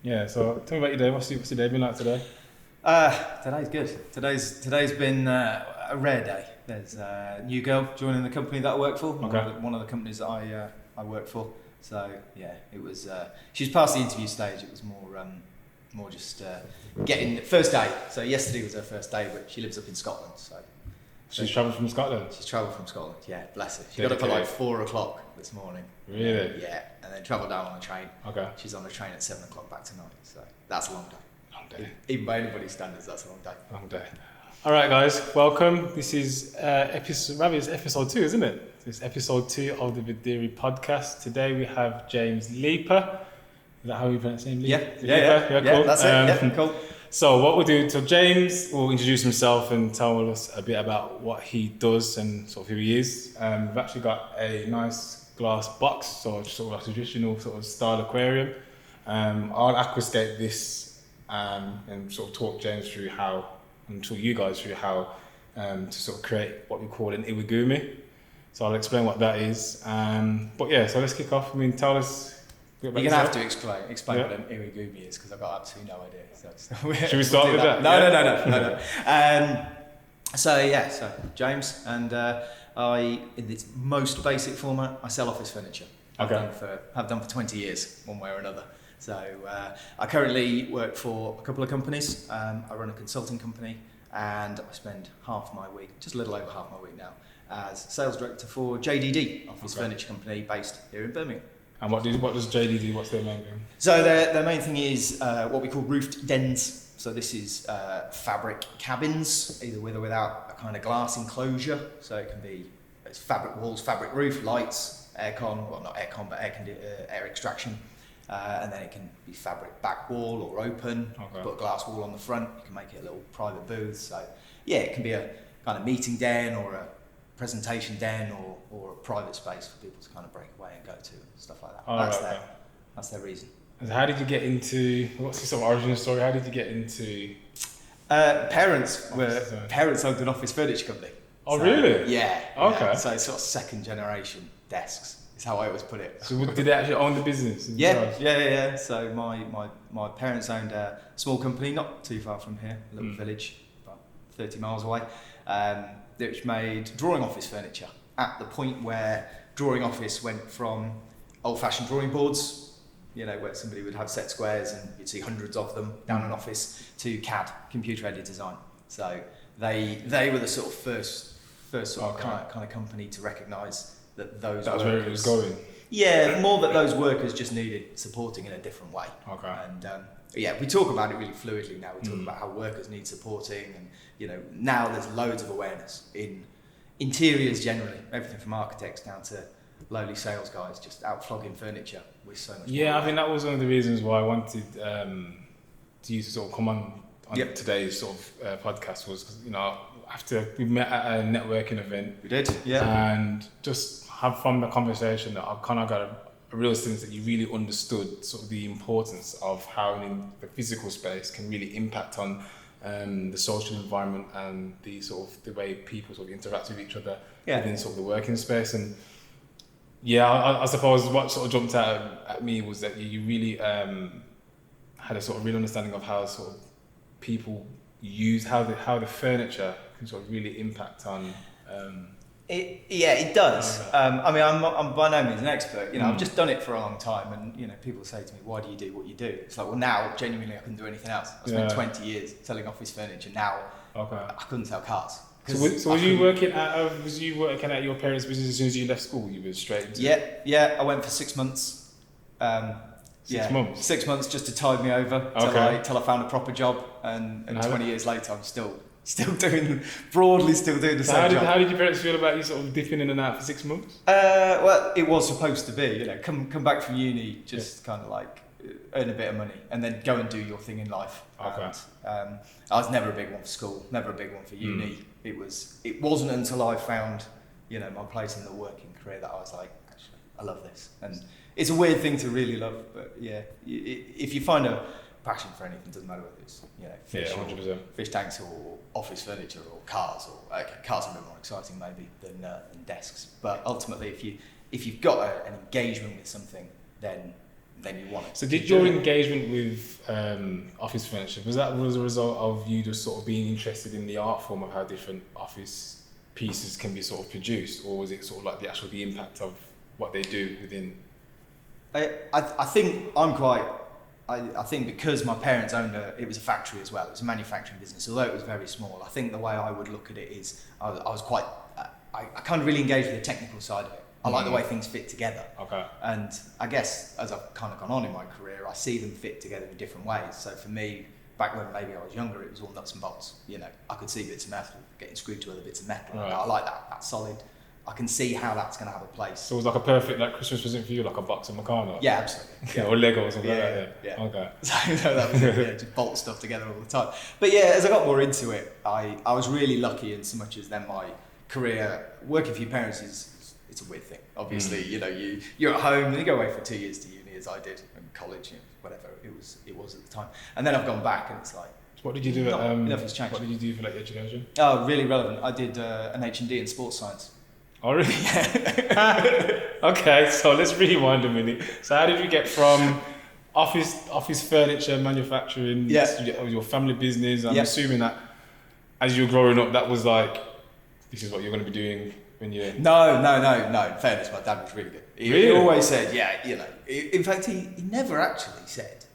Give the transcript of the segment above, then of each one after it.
Yeah, so tell me about your day. What's your day been like today? Today's good. Today's been a rare day. There's a new girl joining the company that I work for. Okay. One of the companies that I work for. So yeah, it was. She's past the interview stage. It was more just getting first day. So yesterday was her first day, but she lives up in Scotland. So She's travelled from Scotland? She's travelled from Scotland. Yeah, bless her. She got up at like 4 o'clock this morning. Really? Yeah, and then travelled down on a train. Okay. She's on a train at 7 o'clock back tonight. So that's a long day. Long day. Even by anybody's standards, that's a long day. Long day. All right, guys, welcome. This is episode 2, isn't it? It's episode 2 of the ViDERE podcast. Today we have James Leaper. Is that how you pronounce his name? Yeah, cool. That's it. Yeah, cool. So what we'll do, so James will introduce himself and tell us a bit about what he does and sort of who he is. We've actually got a nice glass box, so sort of a traditional sort of style aquarium. I'll aquascape this and sort of talk James through how, and talk you guys through how to sort of create what we call an iwagumi. So I'll explain what that is. But yeah, so let's kick off. I mean, tell us. You're going to have to explain what an iwagumi is because I've got absolutely no idea. Should we start with that? No. So James, and in its most basic format, I sell office furniture. Okay. Have done for 20 years, one way or another. So I currently work for a couple of companies. I run a consulting company, and I spend half my week, just a little over half my week now, as sales director for JDD, office furniture company based here in Birmingham. And what does JD do? What's their main thing? So their main thing is what we call roofed dens. So this is fabric cabins, either with or without a kind of glass enclosure. So it can be fabric walls, fabric roof, lights, aircon, well not aircon, but air extraction. And then it can be fabric back wall or open. Okay. Put a glass wall on the front. You can make it a little private booth. So yeah, it can be a kind of meeting den or a presentation den or a private space for people to kind of break away and go to and stuff like that. That's their reason. And how did you get into, what's the sort of origin story? How did you get into? Parents owned an office furniture company. Oh, really? Yeah. Okay. Yeah. So it's sort of second generation desks is how I always put it. So did they actually own the business? Yeah. So my parents owned a small company not too far from here, a little village about 30 miles away, which made drawing office furniture at the point where drawing office went from old-fashioned drawing boards, where somebody would have set squares and you'd see hundreds of them down an office, to CAD, computer-aided design. So they were the sort of first sort of kind of company to recognise that those That's where it was going. Yeah, more that those workers just needed supporting in a different way. Okay. And we talk about it really fluidly now. We talk about how workers need supporting, and now there's loads of awareness in interiors generally, everything from architects down to lowly sales guys just out flogging furniture with so much. Yeah, I think that was one of the reasons why I wanted to use to sort of come on today's sort of podcast, was because after we met at a networking event, we did, yeah, and just have from the conversation that I've kind of got a real sense that you really understood sort of the importance of how the physical space can really impact on the social environment and the sort of the way people sort of interact with each other within sort of the working space. And I suppose what sort of jumped out at me was that you really had a sort of real understanding of how sort of people use how the furniture can sort of really impact on. It does. I mean, I'm by no means an expert. I've just done it for a long time, and people say to me, "Why do you do what you do?" It's like, well, now genuinely I couldn't do anything else. I spent 20 years selling office furniture. Now I couldn't sell cars. So was you working at your parents' business as soon as you left school? You were straight into Yeah. I went for 6 months. 6 months. 6 months just to tide me over till I found a proper job, and 20 years later I'm still doing the same job. How did your parents feel about you sort of dipping in and out for 6 months? Well, it was supposed to be, come back from uni, just kind of like earn a bit of money and then go and do your thing in life. Okay. And, I was never a big one for school, never a big one for uni. It wasn't until I found, my place in the working career that I was like, actually, I love this. And it's a weird thing to really love, but yeah, if you find a passion for anything, doesn't matter whether it's fish tanks or office furniture or cars, or cars are a bit more exciting maybe than desks. But ultimately, if you've got an engagement with something, then then you want it. So did your engagement with office furniture, was that as a result of you just sort of being interested in the art form of how different office pieces can be sort of produced, or was it sort of like the impact of what they do within? I think I'm quite. I think because my parents owned it was a factory as well. It was a manufacturing business, although it was very small. I think the way I would look at it is I was quite. I kind of really engaged with the technical side of it. I like the way things fit together. Okay. And I guess as I've kind of gone on in my career, I see them fit together in different ways. So for me, back when maybe I was younger, it was all nuts and bolts. You know, I could see bits of metal getting screwed to other bits of metal. Right. I like that. That's solid. I can see how that's going to have a place. So it was like a perfect Christmas present for you, like a box of Meccano? Yeah, absolutely. Yeah. Or Lego or something like that. Yeah. Okay. So that was it, yeah, just bolt stuff together all the time. But yeah, as I got more into it, I was really lucky in so much as then my career, working for your parents it's a weird thing. Obviously, you know, you're at home and you go away for 2 years to uni as I did, and college, whatever it was at the time. And then I've gone back and it's like, What did you do enough has changed. What did you do for like education? Oh, really relevant. I did an H&D in sports science. Oh really? Okay, so let's rewind a minute. So how did you get from office furniture manufacturing to your family business? I'm assuming that as you were growing up, that was like, this is what you're going to be doing when you're... No. In fairness, my dad was really good. He always said, you know. In fact, he never actually said,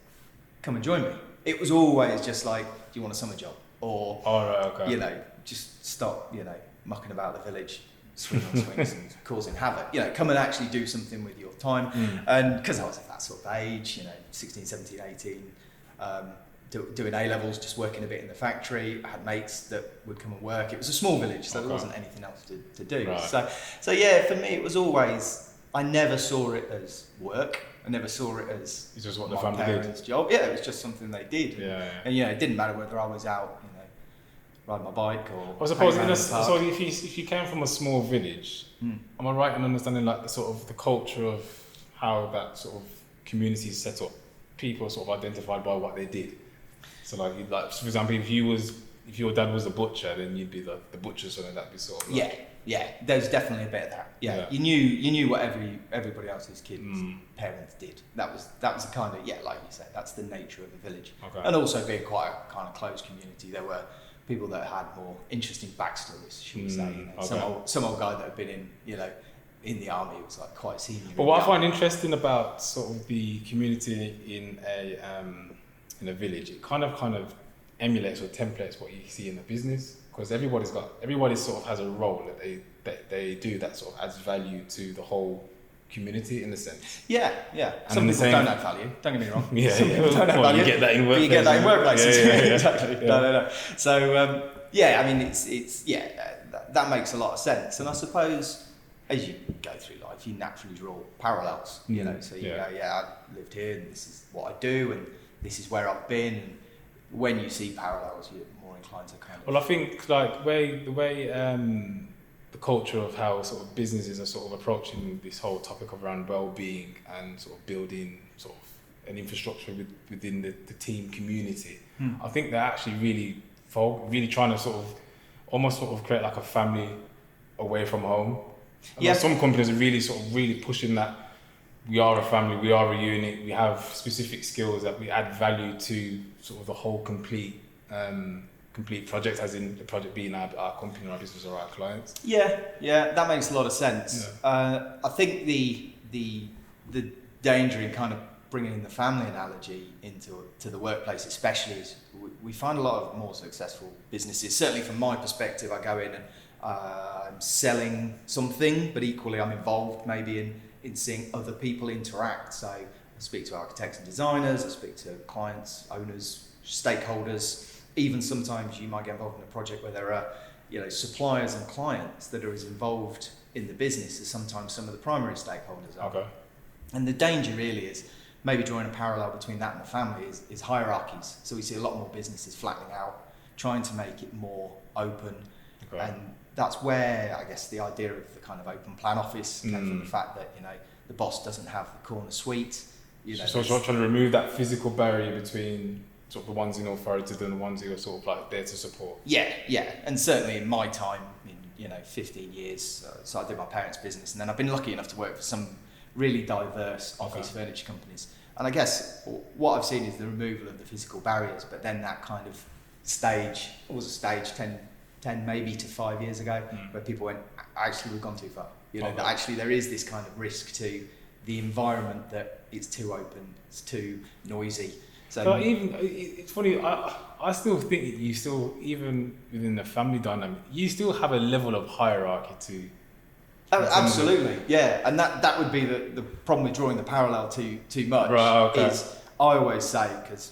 come and join me. It was always just like, do you want a summer job? Or, you know, just stop, you know, mucking about the village, swing on swings and causing havoc. You know, come and actually do something with your time. And because I was at that sort of age, you know, 16, 17, 18, doing A-levels, just working a bit in the factory. I had mates that would come and work. It was a small village, so there wasn't anything else to do. Right. So yeah, for me, it was always, I never saw it as work. I never saw it as it's just what the my family parents' did. job. Yeah, it was just something they did. Yeah. And you know, it didn't matter whether I was out, you know, riding my bike or. I suppose so. If you came from a small village, am I right in understanding like the sort of the culture of how that sort of community is set up? People are sort of identified by what they did. So like, for example, if your dad was a butcher, then you'd be the butcher, so then that'd be sort of like, yeah. There's definitely a bit of that. Yeah. You knew what everybody else's kids' parents did. That was the kind of like you say, that's the nature of the village. Okay. And also being quite a kind of closed community, there were people that had more interesting backstories, should we say? You know, some old guy that had been in the army was like quite senior. But what I find interesting about sort of the community in a village, it kind of emulates or templates what you see in the business, because everybody sort of has a role that they do that sort of adds value to the whole community in a sense. Yeah. And some people don't add value. Don't get me wrong. Some people don't add value. You get that in workplaces. You get that in workplaces. Yeah. Exactly. Yeah. No. So I mean, it's that makes a lot of sense. And I suppose as you go through life, you naturally draw parallels. You know, so you go, I lived here, and this is what I do, and this is where I've been. And when you see parallels, you're more inclined to kind of. Well, I think like the way the culture of how sort of businesses are sort of approaching this whole topic of around well-being and sort of building sort of an infrastructure within the team community. I think they're actually really trying to sort of create like a family away from home. Some companies are really pushing that. We are a family, we are a unit, we have specific skills that we add value to sort of the whole complete project, as in the project being our company, our business, or our clients. Yeah, that makes a lot of sense. Yeah. I think the danger in kind of bringing in the family analogy to the workplace especially is we find a lot of more successful businesses, certainly from my perspective. I go in and I'm selling something, but equally I'm involved maybe in seeing other people interact. So I speak to architects and designers, I speak to clients, owners, stakeholders. Even sometimes you might get involved in a project where there are, suppliers and clients that are as involved in the business as sometimes some of the primary stakeholders are. Okay. And the danger really is maybe drawing a parallel between that and the family is hierarchies. So we see a lot more businesses flattening out, trying to make it more open. Okay. And that's where I guess the idea of the kind of open plan office came from, the fact that the boss doesn't have the corner suite. So trying to remove that physical barrier between sort of the ones in authority and the ones who are sort of like there to support. Yeah, and certainly in my time, in 15 years, so I did my parents' business, and then I've been lucky enough to work for some really diverse office furniture companies. And I guess what I've seen is the removal of the physical barriers, but then that kind of stage, what was a stage 10 maybe to 5 years ago, where people went, actually we've gone too far. You know, that actually there is this kind of risk to the environment, that it's too open, it's too noisy. So, but even, it's funny, I still think that you still, even within the family dynamic, you still have a level of hierarchy to. Absolutely, yeah. And that would be the problem with drawing the parallel too much. Right, okay. Is I always say, because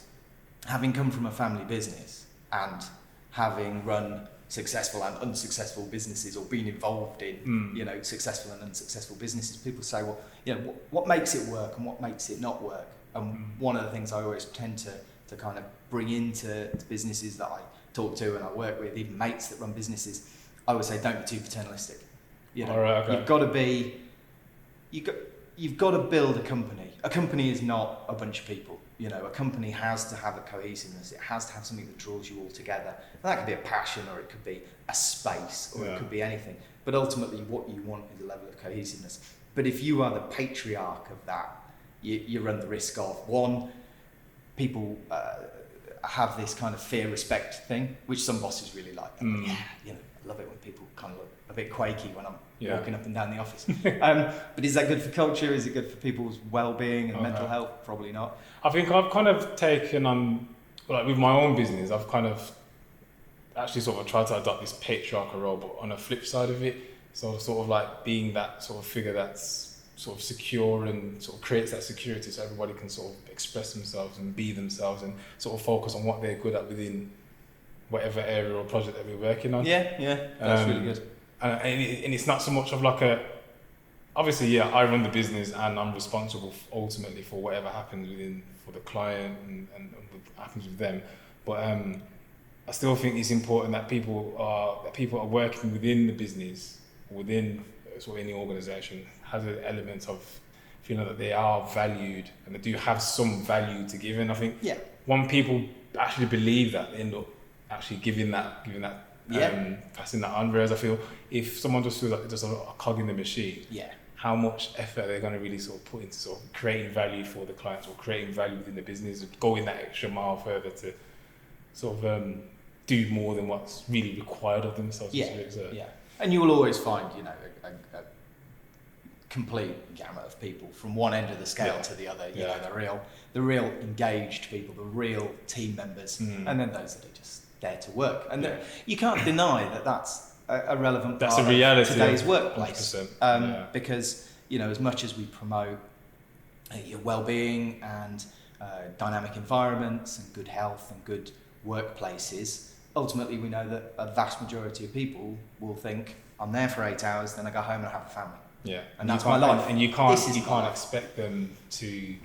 having come from a family business and having run successful and unsuccessful businesses, or been involved in you know, successful and unsuccessful businesses, people say, well, you know, what makes it work and what makes it not work? And one of the things I always tend to kind of bring into businesses that I talk to and I work with, even mates that run businesses, I would say, don't be too paternalistic. You know, right, okay. you've got to build a company. A company is not a bunch of people. You know, a company has to have a cohesiveness. It has to have something that draws you all together. And that could be a passion, or it could be a space, or it could be anything. But ultimately, what you want is a level of cohesiveness. But if you are the patriarch of that, you run the risk of, one, people have this kind of fear-respect thing, which some bosses really like. Yeah, you know, I love it when people kind of look a bit quaky when I'm walking up and down the office. But is that good for culture? Is it good for people's well-being and mental health? Probably not. I think I've kind of taken on, like with my own business, I've kind of actually sort of tried to adopt this patriarchal role, but on a flip side of it, so sort of like being that sort of figure that's sort of secure and sort of creates that security, so everybody can sort of express themselves and be themselves and sort of focus on what they're good at within whatever area or project that we're working on. Yeah, that's really good. And it's not so much of like obviously, yeah, I run the business and I'm responsible ultimately for whatever happens for the client and what happens with them. But I still think it's important that people are working within the business, within sort of any organisation, has an element of feeling that they are valued and they do have some value to give. And I think when people actually believe that, they end up actually giving that, passing that on. Whereas I feel if someone just feels like they're just a cog in the machine, how much effort they're going to really sort of put into sort of creating value for the clients or creating value within the business, going that extra mile further to sort of do more than what's really required of themselves. And you will always find, you know, a complete gamut of people from one end of the scale to the other. You know, the real engaged people, the real team members, and then those that are just there to work. And you can't deny that that's a relevant part a reality of today's workplace. 100%. Because, you know, as much as we promote your well-being and dynamic environments and good health and good workplaces, ultimately we know that a vast majority of people will think, I'm there for 8 hours, then I go home and I have a family. Yeah, and that's my life. And you can't expect them to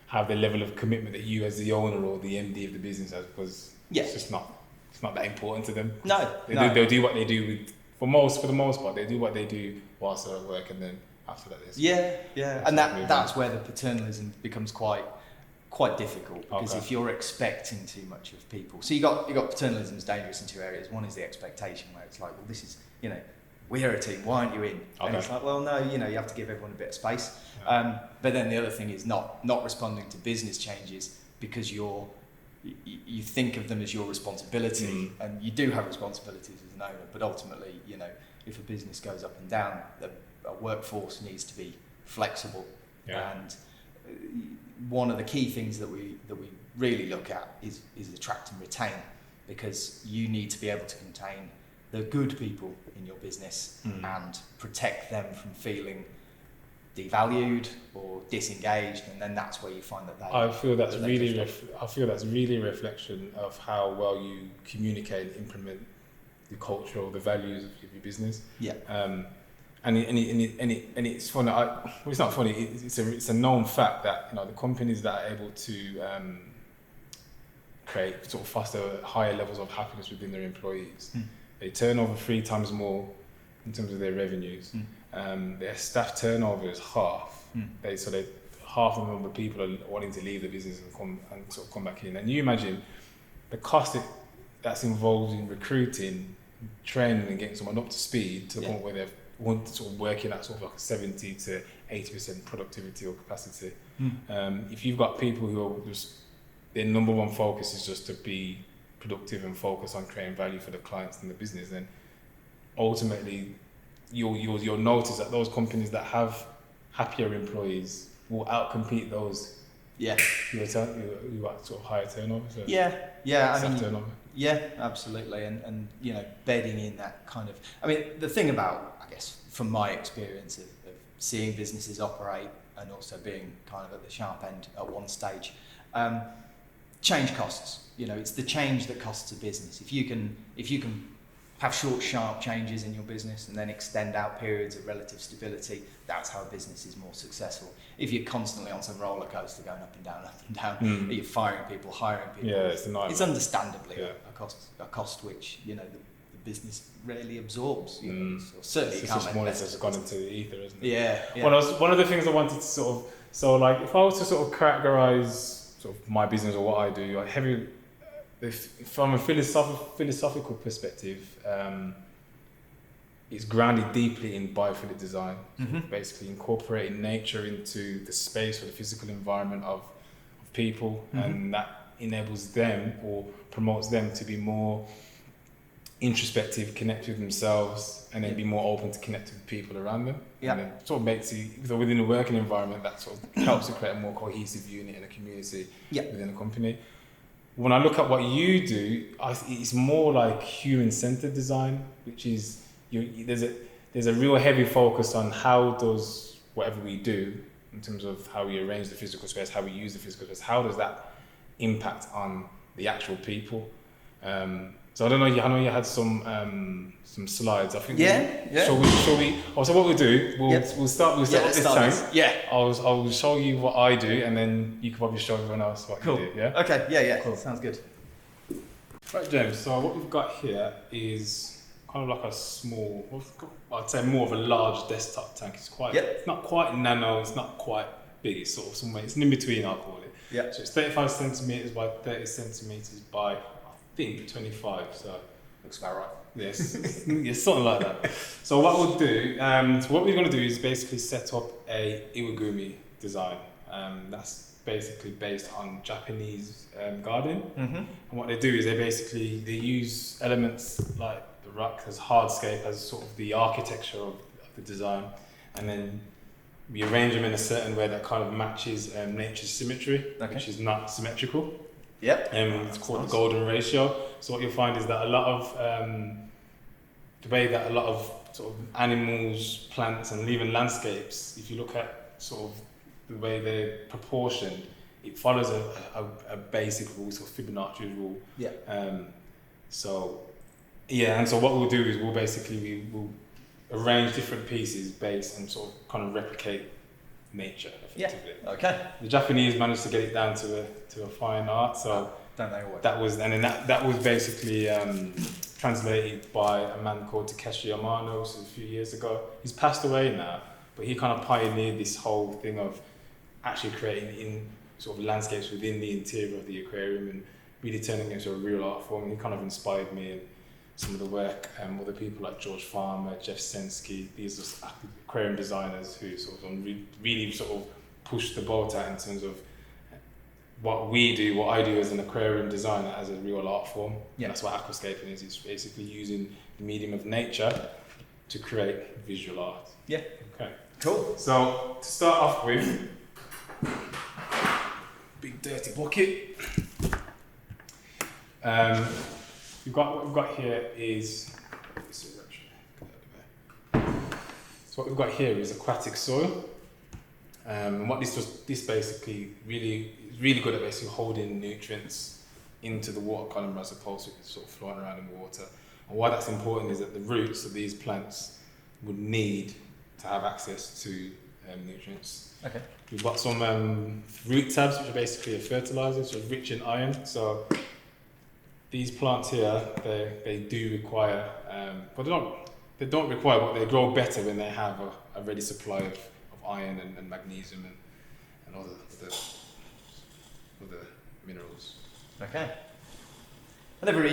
have the level of commitment that you as the owner or the MD of the business has, because it's just not that important to them. They'll do what they do for the most part, they do what they do whilst they're at work, and then after that and that's where the paternalism becomes quite difficult, because if you're expecting too much of people, so you got paternalism is dangerous in two areas. One is the expectation, where it's like, well, this is, you know, we're a team, why aren't you in? And it's like, well, no, you know, you have to give everyone a bit of space. But then the other thing is not responding to business changes because you think of them as your responsibility, and you do have responsibilities as an owner, but ultimately, you know, if a business goes up and down, a workforce needs to be flexible. And one of the key things that we really look at is attract and retain, because you need to be able to contain the good people in your business and protect them from feeling devalued or disengaged, and then that's where you find that I feel that's really a reflection of how well you communicate and implement the culture or the values of your business. And it's funny. It's not funny. It's a known fact that, you know, the companies that are able to create, sort of foster higher levels of happiness within their employees, they turn over 3 times more in terms of their revenues. Their staff turnover is half. Half of the number of people are wanting to leave the business and come back in. And you imagine the cost that's involved in recruiting, training, and getting someone up to speed to the point where they're sort of working at sort of like a 70 to 80% productivity or capacity. If you've got people who are just, their number one focus is just to be productive and focus on creating value for the clients and the business, then ultimately you'll notice that those companies that have happier employees will outcompete those who got sort of higher turnover. So I mean, turnover. Yeah, absolutely, and you know, bedding in that kind of. I mean, the thing about, I guess, from my experience of seeing businesses operate and also being kind of at the sharp end at one stage, change costs. You know, it's the change that costs a business. If you can have short, sharp changes in your business and then extend out periods of relative stability, that's how a business is more successful. If you're constantly on some roller coaster going up and down, you're firing people, hiring people. Yeah, it's a nightmare. It's understandably a cost which, you know, the business rarely absorbs. You know, so certainly it's you can't just more that's gone into the ether, isn't it? Yeah. One of the things I wanted to sort of, so like if I was to sort of categorize sort of my business or what I do, like from a philosophical perspective, it's grounded deeply in biophilic design, basically incorporating nature into the space or the physical environment of people, and that enables them or promotes them to be more introspective, connect with themselves, and then be more open to connect with people around them. And then sort of makes it, so within a working environment, that sort of helps to create a more cohesive unit and a community within a company. When I look at what you do, it's more like human-centered design, which is there's a real heavy focus on how does whatever we do, in terms of how we arrange the physical space, how we use the physical space, how does that impact on the actual people? So I don't know. I know you had some slides. I think. Shall we? Oh, so what we'll do? We'll start this time. Yeah. I'll show you what I do, and then you can probably show everyone else what you do. Yeah. Okay. Yeah. Cool. Sounds good. Right, James. So what we've got here is kind of like a small, I'd say more of a large desktop tank. It's quite. It's not quite nano. It's not quite big. It's sort of somewhere. It's in between. I'll call it. Yeah. So it's 35 centimeters by 30 centimeters by, I think, 25. So looks about right. Yes, yeah, something like that. So what we'll do, what we're going to do is basically set up a iwagumi design. That's basically based on Japanese gardening. And what they do is they use elements like the rock as hardscape as sort of the architecture of the design, and then we arrange them in a certain way that kind of matches nature's symmetry, which is not symmetrical. It's called the golden ratio. So what you'll find is that a lot of the way that a lot of sort of animals, plants, and even landscapes, if you look at sort of the way they're proportioned, it follows a basic rule, sort of Fibonacci rule. And so what we'll do is we'll arrange different pieces based and sort of kind of replicate nature effectively. Okay. The Japanese managed to get it down to a fine art, so don't they always? That was basically translated by a man called Takeshi Yamano, a few years ago. He's passed away now, but he kind of pioneered this whole thing of actually creating in sort of landscapes within the interior of the aquarium and really turning it into a real art form. He kind of inspired me and some of the work, other people like George Farmer, Jeff Sensky, these are aquarium designers who sort of really sort of push the boat out in terms of what I do as an aquarium designer as a real art form. And that's what aquascaping is. It's basically using the medium of nature to create visual art. Okay. Cool. So to start off with, big dirty bucket. What we've got here is, aquatic soil. And what this basically really good at basically holding nutrients into the water column as opposed to sort of flowing around in the water. And why that's important is that the roots of these plants would need to have access to nutrients. Okay. We've got some root tabs, which are basically a fertilizer, so rich in iron. So these plants here, they do require, but they don't require, but they grow better when they have a ready supply of iron and magnesium and other minerals. Okay. I never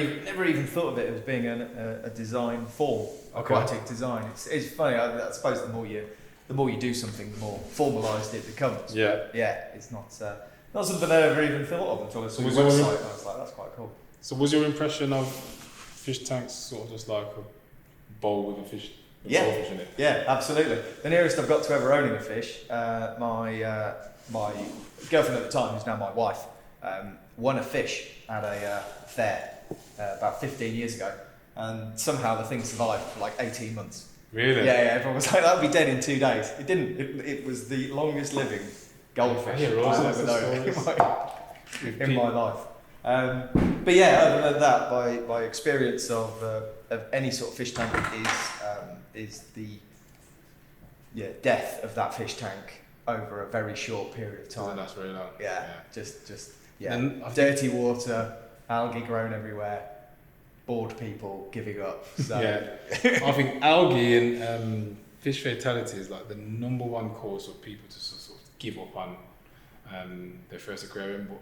even thought of it as being a design for aquatic design. It's funny. I suppose the more you the more you do something, the more formalised it becomes. Yeah. Yeah, it's not something I ever even thought of until I saw your Was website, your- and I was like, that's quite cool. So was your impression of fish tanks sort of just like a bowl with a fish? Yeah. Goldfish in it? Yeah, absolutely. The nearest I've got to ever owning a fish, my girlfriend at the time, who's now my wife, won a fish at a fair about 15 years ago, and somehow the thing survived for like 18 months. Really? Yeah, everyone was like, that would be dead in 2 days. It didn't. It was the longest living goldfish I hear all I've sorts ever of known in my life. But yeah, other than that, by experience of any sort of fish tank is the death of that fish tank over a very short period of time. That's really long. Yeah, just And dirty water, algae growing everywhere, bored people giving up. So Yeah. I think algae and fish fatality is like the number one cause of people to sort of give up on their first aquarium. But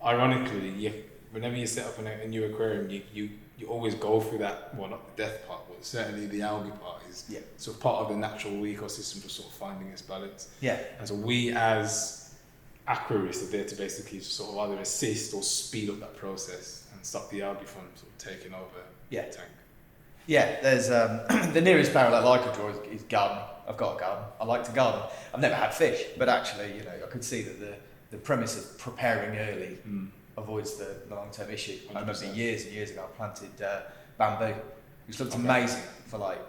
ironically, whenever you set up a new aquarium, you always go through that, well, not the death part, but certainly the algae part is sort of part of the natural ecosystem for sort of finding its balance. Yeah. And so we as aquarists are there to basically sort of either assist or speed up that process and stop the algae from sort of taking over the tank. Yeah, there's the nearest parallel I could draw is gardening. I've got a garden. I like to garden. I've never had fish, but actually, I could see that the premise of preparing early avoids the long-term issue. 100%. I remember years and years ago, I planted bamboo, which looked amazing for like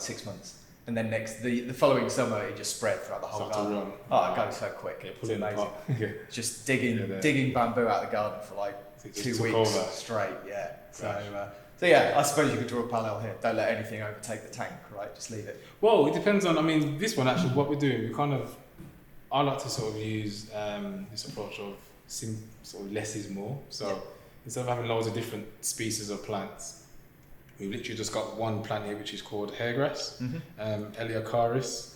6 months, and then the following summer it just spread throughout the whole garden. It goes so quick. It's amazing. Just digging bamboo out of the garden for like 2 weeks straight. Yeah. So yeah, I suppose you could draw a parallel here. Don't let anything overtake the tank, right? Just leave it. Well, it depends on. I mean, this one actually, what we're doing, I like to sort of use this approach of sort of less is more. So instead of having loads of different species of plants, we've literally just got one plant here which is called hairgrass. Eleocharis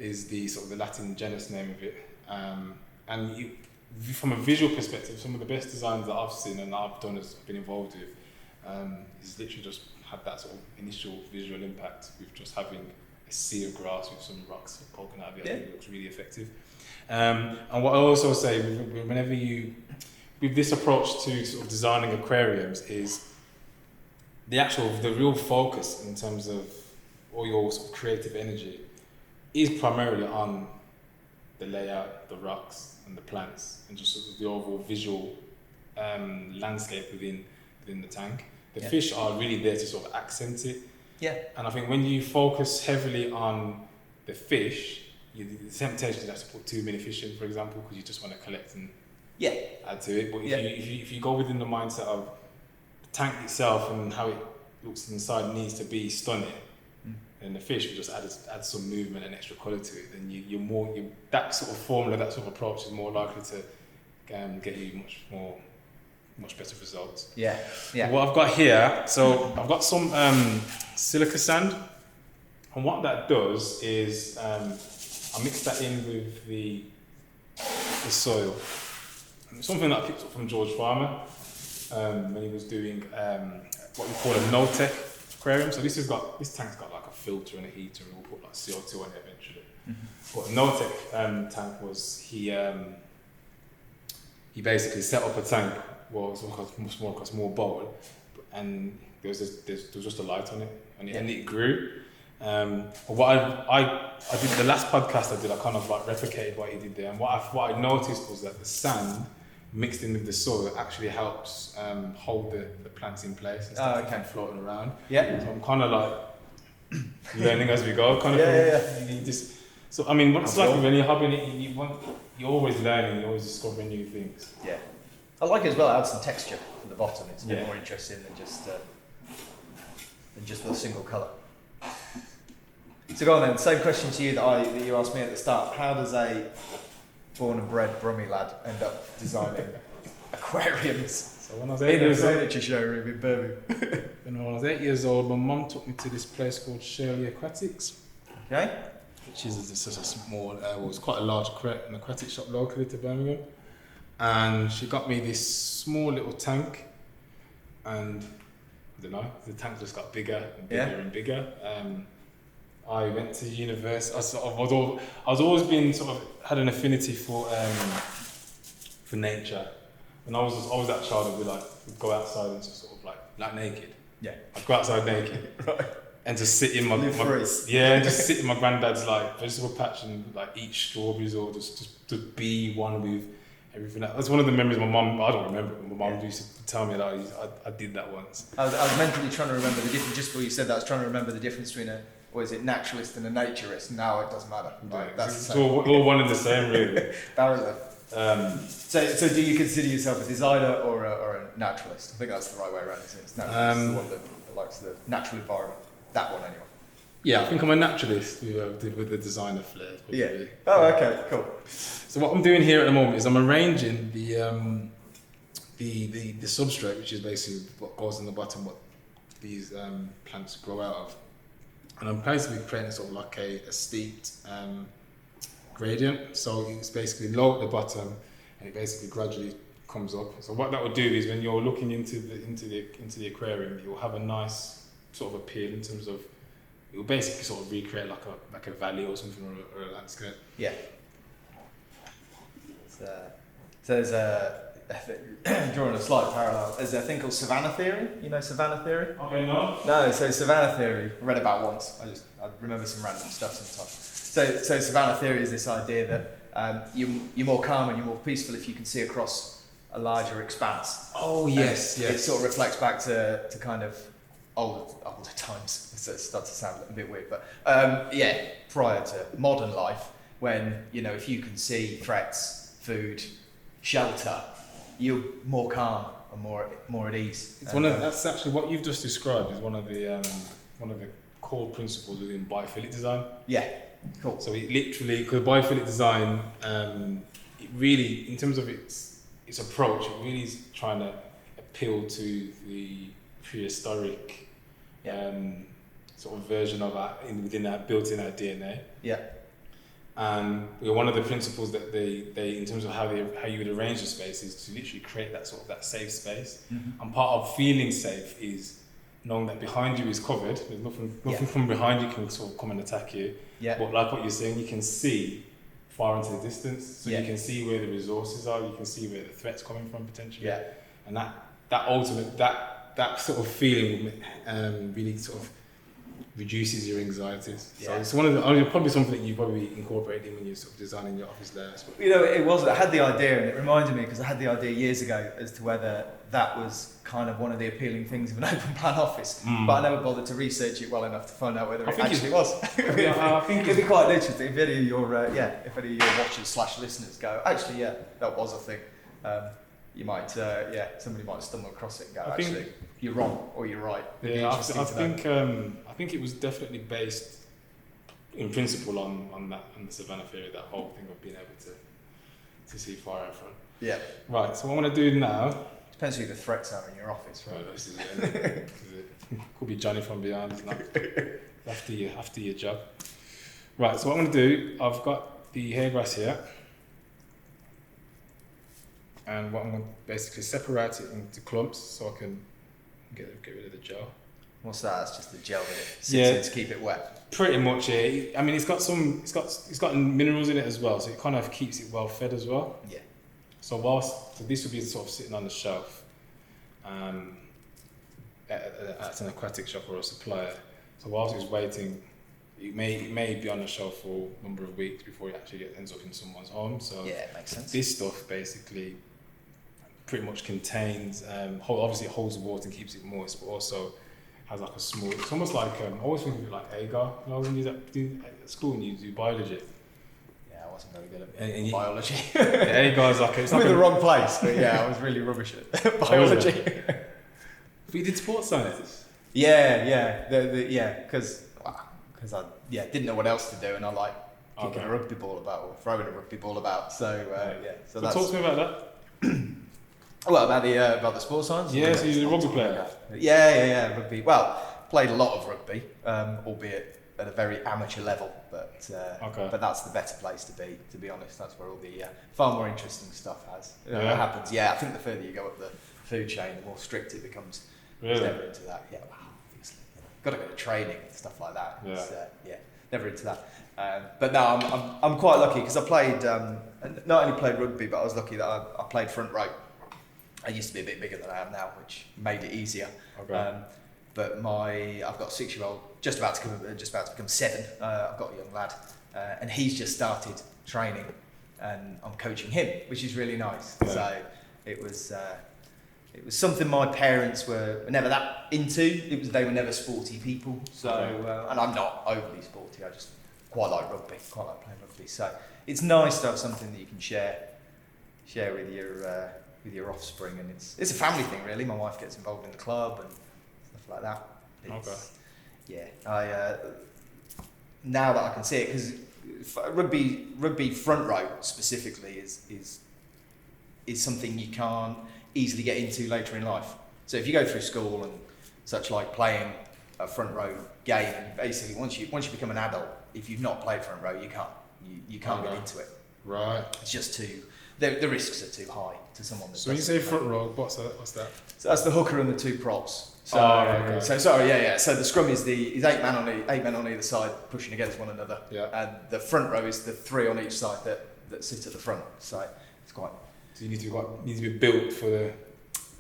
is the sort of the Latin genus name of it. And from a visual perspective, some of the best designs that I've seen and I've been involved with, is literally just had that sort of initial visual impact with just having a sea of grass with some rocks poking out of it. I think it looks really effective. And what I also say, whenever with this approach to sort of designing aquariums, is the real focus in terms of all your sort of creative energy is primarily on the layout, the rocks and the plants, and just sort of the overall visual landscape within the tank. The fish are really there to sort of accent it. Yeah. And I think when you focus heavily on the fish, the temptation is to put too many fish in, for example, because you just want to collect and add to it. But if you go within the mindset of the tank itself and how it looks inside needs to be stunning, and the fish will just add some movement and extra colour to it, then that sort of formula, that sort of approach is more likely to get you much better results. Yeah. What I've got here, so I've got some silica sand, and what that does is I mix that in with the soil. And it's something that I picked up from George Farmer when he was doing what we call a no-tech aquarium. So this tank's got like a filter and a heater, and we'll put like CO2 on it eventually. But a no-tech tank was he basically set up a tank. Well, it was more like a small bowl, and there was just a light on it, and it grew. What I did the last podcast I did, I kind of like replicated what he did there, and what I noticed was that the sand mixed in with the soil actually helps hold the plants in place instead of floating around. Yeah. So I'm kind of like learning as we go. So I mean, what's like when you're hobbing, you're always learning, you're always discovering new things. Yeah. I like it as well. It adds some texture at the bottom. It's a bit more interesting than just with a single colour. So go on then. Same question to you that you asked me at the start. How does a born and bred Brummie lad end up designing aquariums? So when I was 8 years old, furniture showroom in Birmingham. When I was 8 years old, my mum took me to this place called Shirley Aquatics. Okay. Which is just a small, it was quite a large an aquatic shop locally to Birmingham. And she got me this small little tank, and I don't know, the tank just got bigger and bigger and bigger. I went to university. I was always been sort of had an affinity for nature. When I was that child, I would go outside and just sort of like naked. Yeah. I'd go outside naked. Right. And just sit in my just sit in my granddad's like vegetable patch and like eat strawberries or just to be one with everything. That's one of the memories my mum. I don't remember, but my mum used to tell me that I did that once. I was mentally trying to remember the difference. Just before you said that, I was trying to remember the difference between naturalist and a naturist. Now it doesn't matter. Right? That's it's all one and the same, really. Barely. So do you consider yourself a designer or a naturalist? I think that's the right way around, isn't it? It's naturalist, the one that likes the natural environment. That one, anyway. Yeah, I think I'm a naturalist with the designer flair. Yeah. Oh, okay, cool. So what I'm doing here at the moment is I'm arranging the substrate, which is basically what goes in the bottom, what these plants grow out of, and I'm basically creating sort of like a steeped gradient. So it's basically low at the bottom, and it basically gradually comes up. So what that will do is when you're looking into the aquarium, you'll have a nice sort of appeal in terms of it will basically sort of recreate like a valley or something or a landscape. Yeah. So there's drawing a slight parallel. There's a thing called savannah theory. You know savannah theory? Okay, no. No. So savannah theory, I read about once. I remember some random stuff sometimes. So savannah theory is this idea that you're more calm and you're more peaceful if you can see across a larger expanse. Oh yes, It sort of reflects back to kind of older times. It starts to sound a bit weird, but prior to modern life, when if you can see threats, food, shelter, you're more calm and more at ease. It's that's actually what you've just described is one of the core principles within biophilic design. Yeah, cool. So it literally, because biophilic design, it really, in terms of its approach, it really is trying to appeal to the prehistoric sort of version of that within that built in our DNA. Yeah. And one of the principles that they in terms of how you would arrange the space is to literally create that sort of that safe space. Mm-hmm. And part of feeling safe is knowing that behind you is covered. There's nothing from behind you can sort of come and attack you. Yeah. But like what you're saying, you can see far into the distance, so you can see where the resources are. You can see where the threat's coming from potentially. Yeah. And that ultimate that sort of feeling really sort of reduces your anxieties. Yeah. So it's one of the probably something that you probably incorporate in when you're sort of designing your office there. It was. I had the idea, and it reminded me because I had the idea years ago as to whether that was kind of one of the appealing things of an open plan office. But I never bothered to research it well enough to find out whether it actually was. I think it'd be quite interesting if any of your watchers / listeners go, actually, yeah, that was a thing. You might, somebody might stumble across it and go, actually, you're wrong or you're right. Yeah, I think it was definitely based in principle on the savannah theory, that whole thing of being able to see far out front. Yeah. Right. So what I'm going to do now. Depends who the threats are in your office, right? This is it. Could be Johnny from behind, isn't it? after your job. Right. So what I'm going to do, I've got the hair grass here. And what I'm going to basically separate it into clumps so I can get rid of the gel. What's that? It's just the gel that it sits in to keep it wet. Pretty much, yeah. I mean, it's got minerals in it as well, so it kind of keeps it well fed as well. Yeah. So this would be sort of sitting on the shelf, at an aquatic shop or a supplier. So whilst it's waiting, it may be on the shelf for a number of weeks before it actually ends up in someone's home. So yeah, it makes sense. This stuff basically pretty much contains, obviously it holds the water and keeps it moist, but also has like a small, it's almost like, I always think of it like agar. You know, when you do at school and you do biology. Yeah, I wasn't very good at biology. Agar is like, it's I'm like in the wrong place, but yeah, I was really rubbish at biology. But you did sports science? Yeah, because I didn't know what else to do, and I like kicking a rugby ball about or throwing a rugby ball about. So So talk to me about that. Well, about the sports science. Yeah, so you're a rugby player. Yeah, rugby. Well, played a lot of rugby, albeit at a very amateur level. But that's the better place to be honest. That's where all the far more interesting stuff happens. Yeah, I think the further you go up the food chain, the more strict it becomes. Really? Never into that. Yeah, wow, obviously. Got to go to training and stuff like that. never into that. But no, I'm quite lucky because I played, not only played rugby, but I was lucky that I played front row. I used to be a bit bigger than I am now, which made it easier. Okay. But I've got a 6-year-old just about to become 7. I've got a young lad, and he's just started training, and I'm coaching him, which is really nice. Yeah. So it was something my parents were never that into. They were never sporty people. So and I'm not overly sporty. I just quite like rugby, quite like playing rugby. So it's nice to have something that you can share with your offspring, and it's a family thing really. My wife gets involved in the club and stuff like that. Yeah, I now that I can see it, because rugby front row specifically is something you can't easily get into later in life. So if you go through school and such, like playing a front row game, and basically once you become an adult, if you've not played front row, you can't get into it. Right. It's just the risks are too high to someone that So when you say front row, what's that? So that's the hooker and the 2 props. So, okay. So sorry, yeah. So the scrum is 8 men on either side pushing against one another. Yeah. And the front row is the 3 on each side that sit at the front. So it's quite. So you need to be built for the.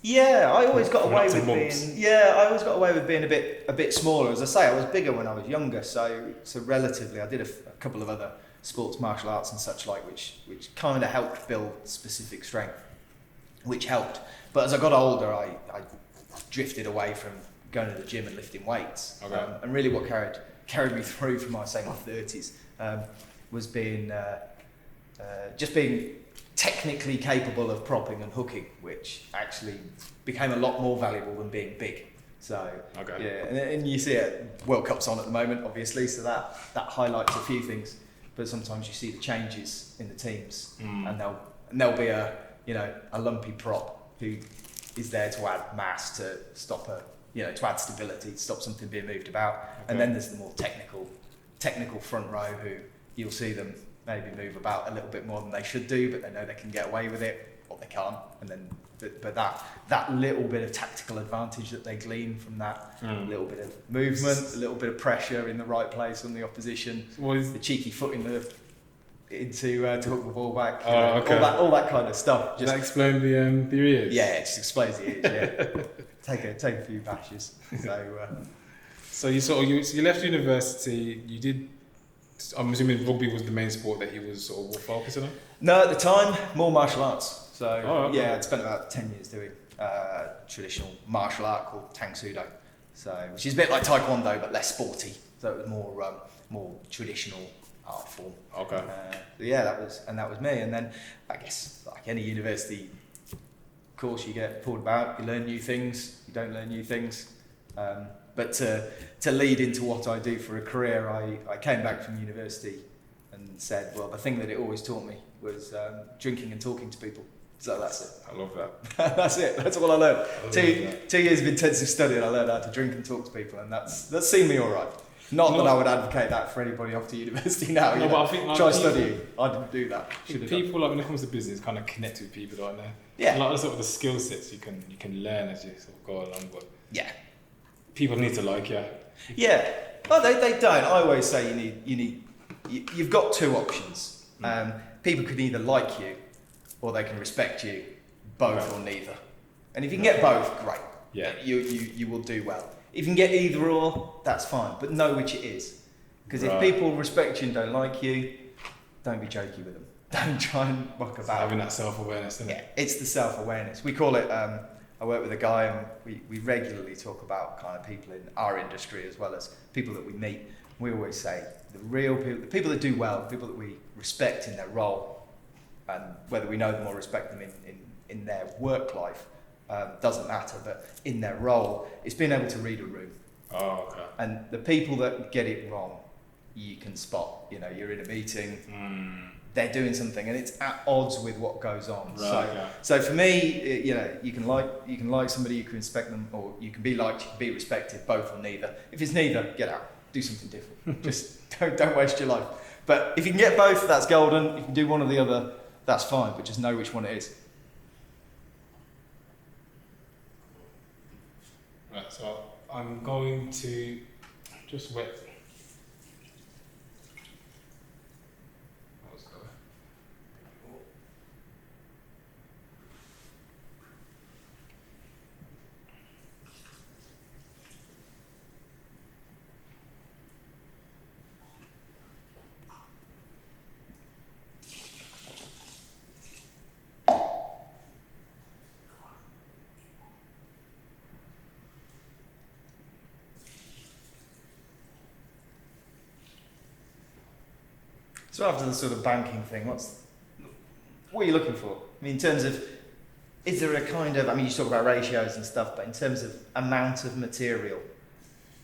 Yeah, I always got away Lots of with months. being. Yeah, I always got away with being a bit smaller. As I say, I was bigger when I was younger. So relatively, I did a couple of other sports, martial arts, and such like, which kind of helped build specific strength, which helped. But as I got older, I drifted away from going to the gym and lifting weights. Okay. And really what carried me through from, my 30s was being technically capable of propping and hooking, which actually became a lot more valuable than being big. So yeah, and you see it, World Cup's on at the moment, obviously, so that highlights a few things. But sometimes you see the changes in the teams, and there'll be a lumpy prop who is there to add mass, to stop to add stability, to stop something being moved about. Okay. And then there's the more technical front row who you'll see them maybe move about a little bit more than they should do, but they know they can get away with it, or they can't. And then, but that little bit of tactical advantage that they glean from that little bit of movement, a little bit of pressure in the right place on the opposition, the cheeky foot to hook the ball back, all that kind of stuff. Does that explain the ears? Yeah, it just explains the ears. Yeah, take a few bashes. So you left university. You did. I'm assuming rugby was the main sport that you was sort of focusing on? No, at the time, more martial arts. So okay. Yeah, I'd spent about 10 years doing traditional martial art called Tang Sudo, which is a bit like Taekwondo but less sporty. So it was more traditional art form. Okay. That was me. And then I guess like any university course, you get pulled about. You learn new things. You don't learn new things. But to lead into what I do for a career, I came back from university and said, well, the thing that it always taught me was drinking and talking to people. So that's it. I love that. That's it. That's all I learned. 2 years of intensive study, and I learned how to drink and talk to people, and that's seen me all right. Not that I would advocate that for anybody off to university now. No, but I think try studying. I didn't do that. People, like when it comes to business, kind of connect with people, don't they? Yeah. Like sort of the skill sets you can learn as you sort of go along, but yeah, people need to like you. Yeah, but they don't. I always say you've got 2 options. People can either like you, or they can respect you, both or neither. And if you can get both, great. Yeah. You will do well. If you can get either or, that's fine. But know which it is. Because if people respect you and don't like you, don't be jokey with them. Don't try and muck about. Having that self-awareness, isn't it? Yeah, it's the self-awareness. We call it, I work with a guy and we regularly talk about kind of people in our industry as well as people that we meet. We always say the real people, the people that do well, the people that we respect in their role, and whether we know them or respect them in their work life, doesn't matter, but in their role, it's being able to read a room. Oh, okay. And the people that get it wrong, you can spot. You're in a meeting, they're doing something, and it's at odds with what goes on. Right, so for me, you can like somebody, you can respect them, or you can be liked, you can be respected, both or neither. If it's neither, get out, do something different. Just don't waste your life. But if you can get both, that's golden. You can do one or the other, that's fine. But just know which one it is. Right, so I'm going to just wet So after the sort of banking thing, what are you looking for? I mean, in terms of, is there a kind of, I mean, you talk about ratios and stuff, but in terms of amount of material,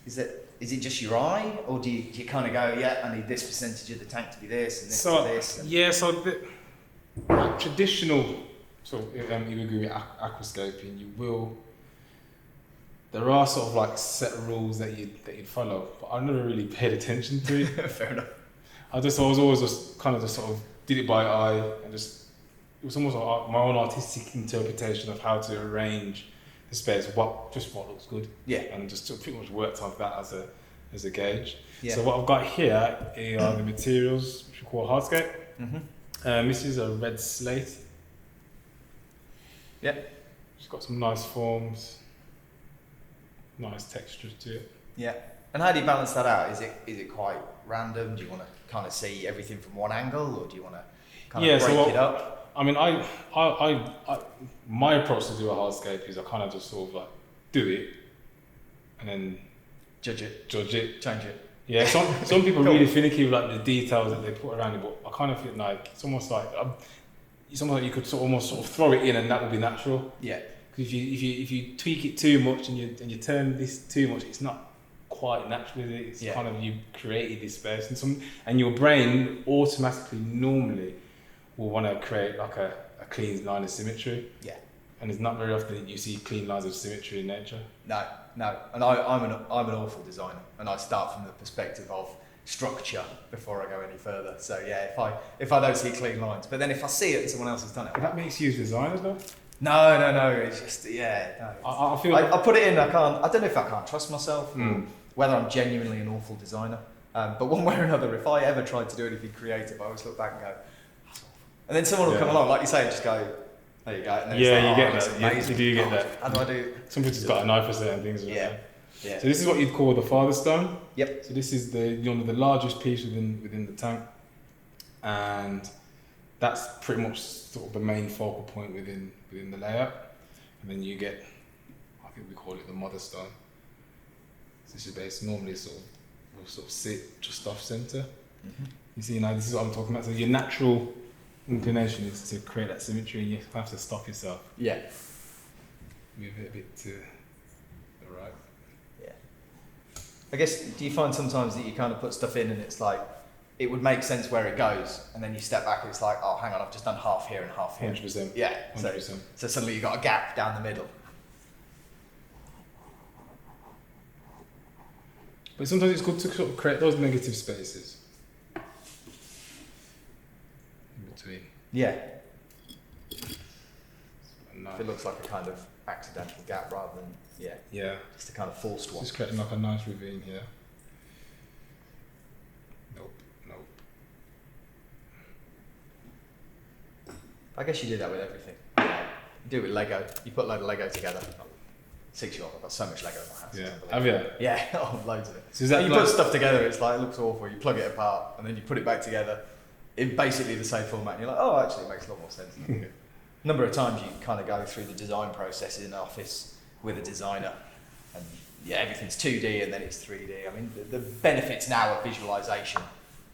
is it just your eye, or do you kind of go, yeah, I need this percentage of the tank to be this and this to this? And yeah, so the traditional sort of iwagumi aquascaping, there are sort of like set rules that you'd follow, but I never really paid attention to it. Fair enough. I was always just kind of just sort of did it by eye, and just it was almost like my own artistic interpretation of how to arrange the space, what looks good. Yeah. And just sort of pretty much worked off that as a gauge. Yeah. So what I've got here are the materials which we call hardscape. Mm-hmm. This is a red slate. Yeah. It's got some nice forms, nice texture to it. Yeah. And how do you balance that out? Is it quite random? Do you want to kind of see everything from one angle, or do you want to kind of break it up? I mean, my approach to do a hardscape is I kind of just sort of like do it, and then Judge it, change it. Yeah, some people are really finicky with like the details that they put around it, but I kind of feel like it's almost like you could almost sort of throw it in, and that would be natural. Yeah. Because if you tweak it too much and you turn this too much, it's not quite natural, is it? It's kind of, you created this space, and your brain automatically normally will want to create like a clean line of symmetry. Yeah. And it's not very often that you see clean lines of symmetry in nature. No. And I'm an awful designer, and I start from the perspective of structure before I go any further. So yeah, if I don't see clean lines, but then if I see it and someone else has done it, but that makes you as a designer though. No. It's just I feel I put it in. I don't know if I can't trust myself, or whether I'm genuinely an awful designer. But one way or another, if I ever tried to do anything creative, I always look back and go, that's awful. And then someone will come along, like you say, and just go, there you go. And then you like, get that. You do get that. How do I do? Some people's got a knife for certain things. Yeah. So this is what you'd call the father stone. Yep. So this is the largest piece within the tank, and that's pretty much sort of the main focal point within the layout. And then you get, I think we call it the mother stone. So this is based normally will sort of sit just off center. Mm-hmm. You see, now this is what I'm talking about. So your natural inclination is to create that symmetry, and you have to stop yourself. Yeah. Move it a bit to the right. Yeah. I guess, do you find sometimes that you kind of put stuff in and it's like, it would make sense where it goes, and then you step back and it's like, oh, hang on, I've just done half here and half here. 100%. Yeah. 100%. So suddenly you've got a gap down the middle. But sometimes it's good to sort of create those negative spaces in between. Yeah. Nice. If it looks like a kind of accidental gap rather than, yeah, just a kind of forced one. Just creating like a nice ravine here. Nope. I guess you do that with everything. You do it with Lego. You put a load of Lego together. 6 years old, I've got so much Lego in my house. Yeah. Have you? Yeah, loads of it. So is that you put stuff together, it's like, it looks awful. You plug it apart and then you put it back together in basically the same format. And you're like, oh, actually, it makes a lot more sense. Number of times you kind of go through the design process in an office with a designer, and everything's 2D and then it's 3D. I mean, the benefits now of visualization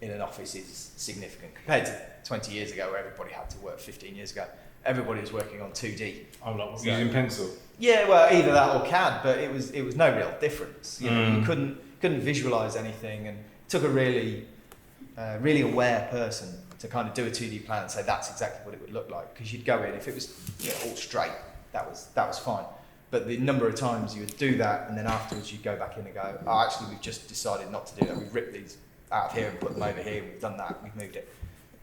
in an office is significant compared to 20 years ago, where everybody had to work. 15 years ago, everybody was working on 2D. I'm not using pencil. Yeah, well, either that or CAD, but it was no real difference. You know, you couldn't visualize anything, and it took a really aware person to kind of do a 2D plan and say that's exactly what it would look like. Because you'd go in, if it was all straight, that was fine. But the number of times you would do that, and then afterwards you'd go back in and go, oh, actually we've just decided not to do that. We've ripped these out of here and put them over here. We've done that. We've moved it.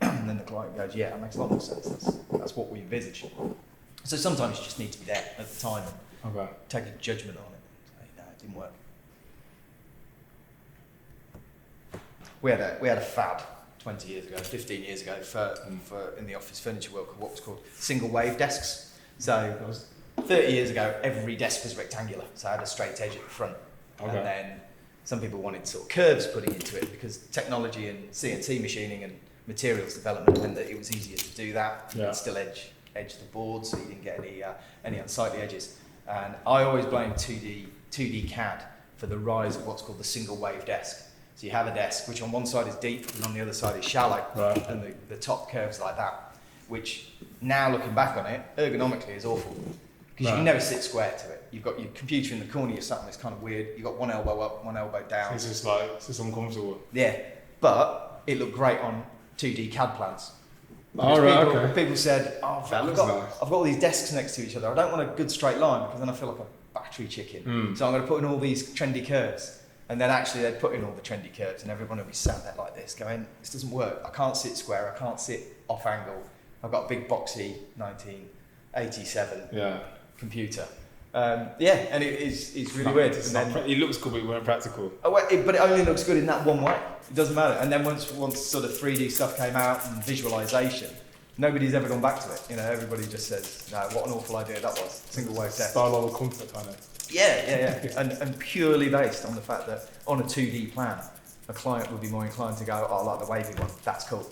And then the client goes, yeah, that makes a lot more sense. That's what we envisaged. So sometimes you just need to be there at the time and take a judgment on it. Say, no, it didn't work. We had a fad 20 years ago, 15 years ago for in the office furniture world, what was called single wave desks. So 30 years ago, every desk was rectangular, so I had a straight edge at the front. And then some people wanted sort of curves putting into it because technology and CNC machining and materials development meant that it was easier to do that. You could still edge the board, so you didn't get any unsightly edges. And I always blame 2D CAD for the rise of what's called the single wave desk, So you have a desk which on one side is deep and on the other side is shallow, Right. and the top curves like that, which now looking back on it, ergonomically is awful. Because you can never sit square to it. You've got your computer in the corner, you're sat on this kind of weird, you've got one elbow up, one elbow down. It's just uncomfortable. Yeah, but it looked great on 2D CAD plans. Oh, right, People said, That I've looks got nice. all these desks next to each other. I don't want a good straight line because then I feel like a battery chicken. So I'm going to put in all these trendy curves. And then actually they'd put in all the trendy curves and everyone would be sat there like this going, this doesn't work. I can't sit square. I can't sit off angle. I've got a big boxy 1987 computer. And it's really weird. And then, It looks good, but it weren't practical. but it only looks good in that one way. It doesn't matter. And then once sort of 3D stuff came out and visualization, nobody's ever gone back to it. You know, everybody just says, no, what an awful idea that was. Single wave desk. Style over comfort, kind of. Yeah. and purely based on the fact that on a 2D plan, a client would be more inclined to go, oh, I like the wavy one, that's cool.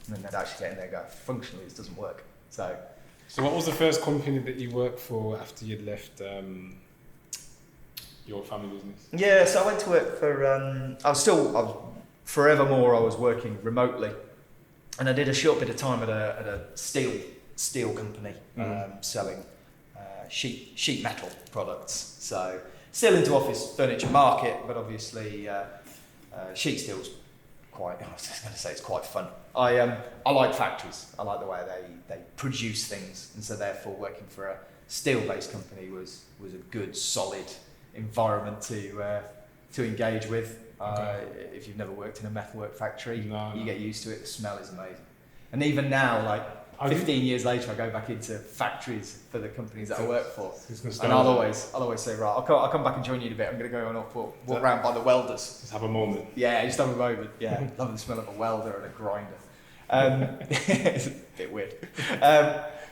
And then they'd actually get in there and go, functionally, this doesn't work. So what was the first company that you worked for after you'd left your family business? yeah, so I went to work for, forevermore I was working remotely. And I did a short bit of time at a steel company selling sheet metal products. So still into office furniture market, but obviously sheet steel's quite. I was just going to say it's quite fun. I like factories. I like the way they produce things, and so therefore working for a steel-based company was a good solid environment to engage with. Okay. If you've never worked in a metalwork factory, No. you get used to it. The smell is amazing. And even now, like 15 years later, I go back into factories for the companies that I work for, and I'll always say, right, I'll come back and join you in a bit. I'm going to go on off walk around by the welders. Just have a moment. Yeah, just have a moment. Yeah, love the smell of a welder and a grinder. It's a bit weird.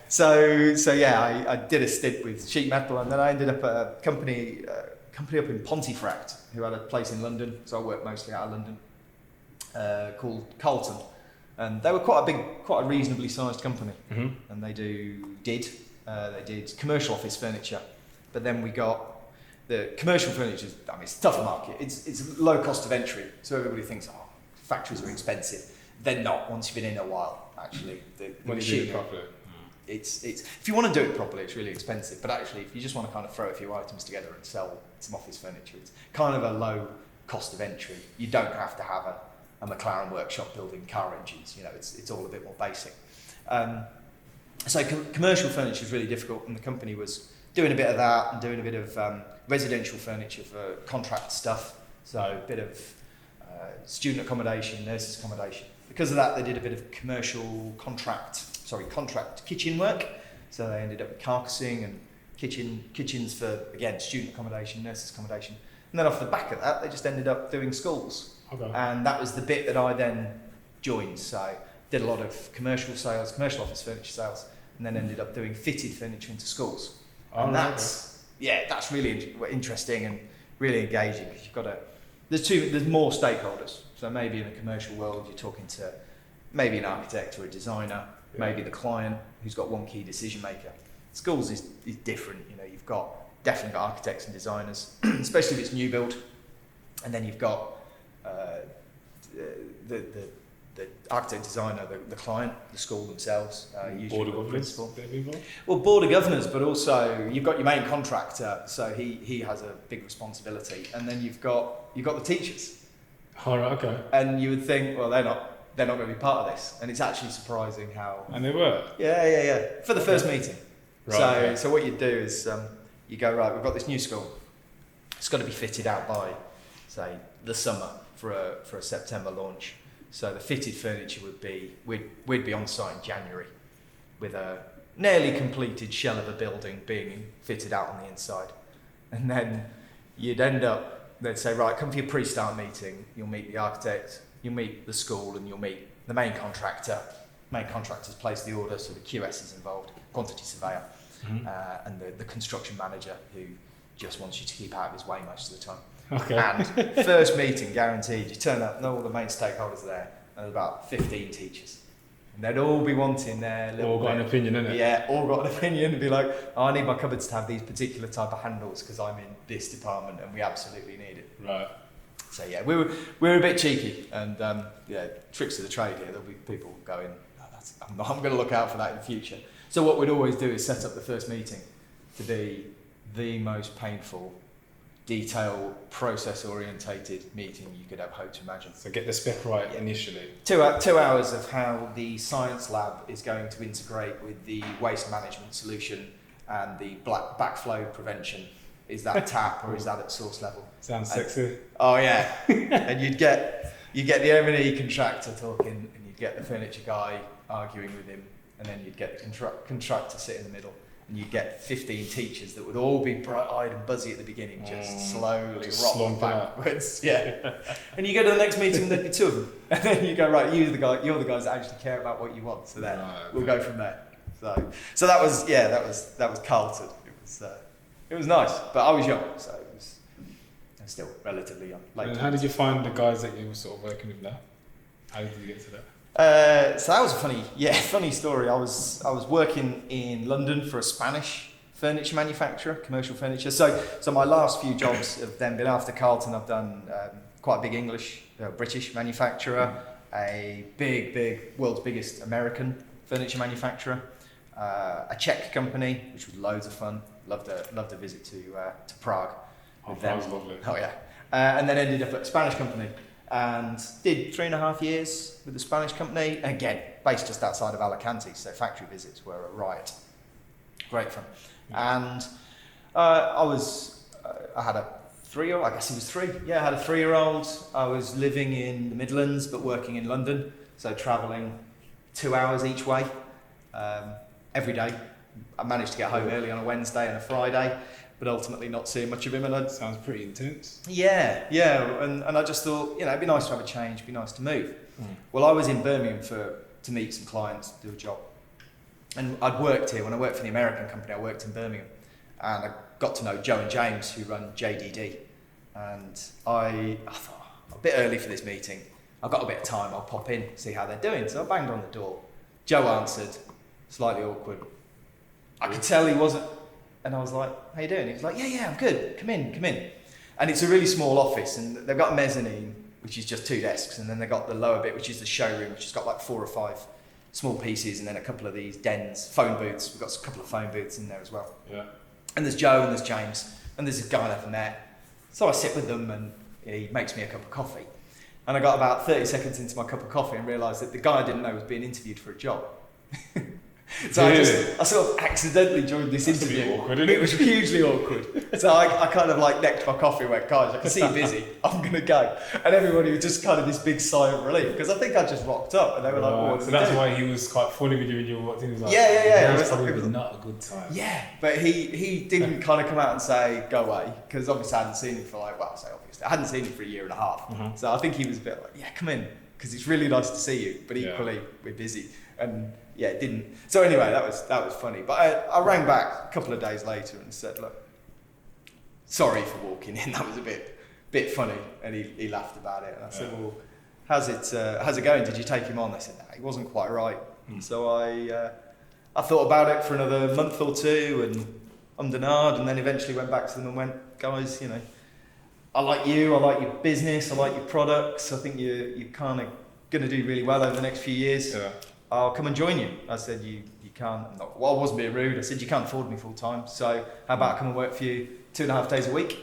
So yeah, I did a stint with sheet metal, and then I ended up at a company up in Pontefract, who had a place in London. So I worked mostly out of London, called Carlton. And they were quite a reasonably sized company, and they did commercial office furniture, but then we got the commercial furniture. I mean, it's a tough market. It's a low cost of entry, so everybody thinks, oh, factories are expensive. They're not once you've been in a while. Actually, the When you do machine, it properly. it's if you want to do it properly, it's really expensive. But actually, if you just want to kind of throw a few items together and sell some office furniture, it's kind of a low cost of entry. You don't have to have a McLaren workshop building car engines. You know, it's all a bit more basic. So commercial furniture is really difficult, and the company was doing a bit of that and doing a bit of residential furniture for contract stuff. So a bit of student accommodation, nurses accommodation. Because of that, they did a bit of commercial contract kitchen work. So they ended up with carcassing and kitchens for, again, student accommodation, nurses accommodation. And then off the back of that, they just ended up doing schools. Okay. And that was the bit that I then joined. So did a lot of commercial sales, commercial office furniture sales, and then ended up doing fitted furniture into schools. And that's really interesting and really engaging, because you've got there's more stakeholders. So maybe in the commercial world, you're talking to maybe an architect or a designer, maybe the client who's got one key decision maker. Schools is different. You know, you've definitely got architects and designers, especially if it's new build, and then you've got the architect, designer, the client, the school themselves, usually Board of the governors. principal. Well, board of governors, but also you've got your main contractor, so he has a big responsibility, and then you've got the teachers. All right, okay. And you would think, well, they're not going to be part of this, and it's actually surprising how. And they were. Yeah. For the first meeting. Right, So what you do is you go, right, we've got this new school. It's got to be fitted out by, say, the summer for a September launch. So the fitted furniture would be, we'd be on site in January with a nearly completed shell of a building being fitted out on the inside. And then you'd end up, they'd say, right, come for your pre-start meeting. You'll meet the architect, you'll meet the school, and you'll meet the main contractor. Main contractor's placed the order, so the QS is involved, quantity surveyor, and the construction manager, who just wants you to keep out of his way most of the time. Okay. And first meeting, guaranteed. You turn up, know all the main stakeholders are there, and there's about 15 teachers. And they'd all be wanting their little All got an opinion, innit? Yeah, all got an opinion, and be like, oh, I need my cupboards to have these particular type of handles because I'm in this department and we absolutely need it. Right. So yeah, we were a bit cheeky, and yeah, tricks of the trade here. There'll be people going, I'm going to look out for that in the future. So what we'd always do is set up the first meeting to be the most painful, detail, process orientated meeting you could have hoped to imagine. So get the spec right initially. 2 hours of how the science lab is going to integrate with the waste management solution and the backflow prevention. Is that tap or is that at source level? Sounds sexy. Oh yeah, and you'd get the M&E contractor talking, and you'd get the furniture guy arguing with him, and then you'd get the contractor sit in the middle, and you'd get 15 teachers that would all be bright-eyed and buzzy at the beginning, just slowly rock backwards. Yeah, and you go to the next meeting, and there'd be 2 of them, and then you go, right, you're the guys that actually care about what you want, so then we'll go from there. So that was Carlton. It was nice, but I was young, so it was still relatively young. And how did you find the guys that you were sort of working with now? How did you get to that? So that was a funny story. I was working in London for a Spanish furniture manufacturer, commercial furniture. So my last few jobs have then been after Carlton. I've done quite a big British manufacturer, a big world's biggest American furniture manufacturer, a Czech company, which was loads of fun. Loved a visit to Prague. Prague's lovely. Oh yeah, and then ended up at a Spanish company and did 3.5 years with the Spanish company. Again, based just outside of Alicante, so factory visits were a riot. Great fun. And I had a 3-year-old. I guess he was 3. Yeah, I had a 3-year-old. I was living in the Midlands but working in London, so travelling 2 hours each way every day. I managed to get home early on a Wednesday and a Friday, but ultimately not seeing much of him. And sounds pretty intense. Yeah, and I just thought, it'd be nice to have a change, it'd be nice to move. Well, I was in Birmingham to meet some clients, do a job. And I'd worked here, when I worked for the American company, I worked in Birmingham. And I got to know Joe and James, who run JDD. And I thought, a bit early for this meeting. I've got a bit of time, I'll pop in, see how they're doing. So I banged on the door. Joe answered, slightly awkward. I could tell he wasn't, and I was like, how you doing? He was like, yeah, I'm good, come in. And it's a really small office, and they've got a mezzanine, which is just 2 desks, and then they've got the lower bit, which is the showroom, which has got like 4 or 5 small pieces, and then a couple of these dens, phone booths. We've got a couple of phone booths in there as well. Yeah. And there's Joe, and there's James, and there's this guy I never met. So I sit with them, and he makes me a cup of coffee. And I got about 30 seconds into my cup of coffee and realised that the guy I didn't know was being interviewed for a job. So I sort of accidentally joined this interview. Awkward, isn't it was hugely awkward. So I kind of like necked my coffee and went, guys, I can see you're busy, I'm going to go. And everybody was just kind of this big sigh of relief, because I think I just rocked up and they were like, well, what so that's why he was quite funny with you when you walked in. He was like, yeah. It was probably not a good time. Yeah, but he didn't kind of come out and say, go away, because obviously I hadn't seen him for I hadn't seen him for 1.5 years. So I think he was a bit like, yeah, come in, because it's really nice to see you, but equally we're busy. And yeah, it didn't. So anyway, that was funny. But I rang back a couple of days later and said, look, sorry for walking in. That was a bit funny. And he laughed about it. And I said, well, how's it going? Did you take him on? They said, no, he wasn't quite right. So I thought about it for another month or 2 and ummed and then eventually went back to them and went, guys, I like you, I like your business, I like your products. I think you're kind of going to do really well over the next few years. Yeah. I'll come and join you. I said, you can't, I wasn't being rude. I said, you can't afford me full time. So how about I come and work for you 2.5 days a week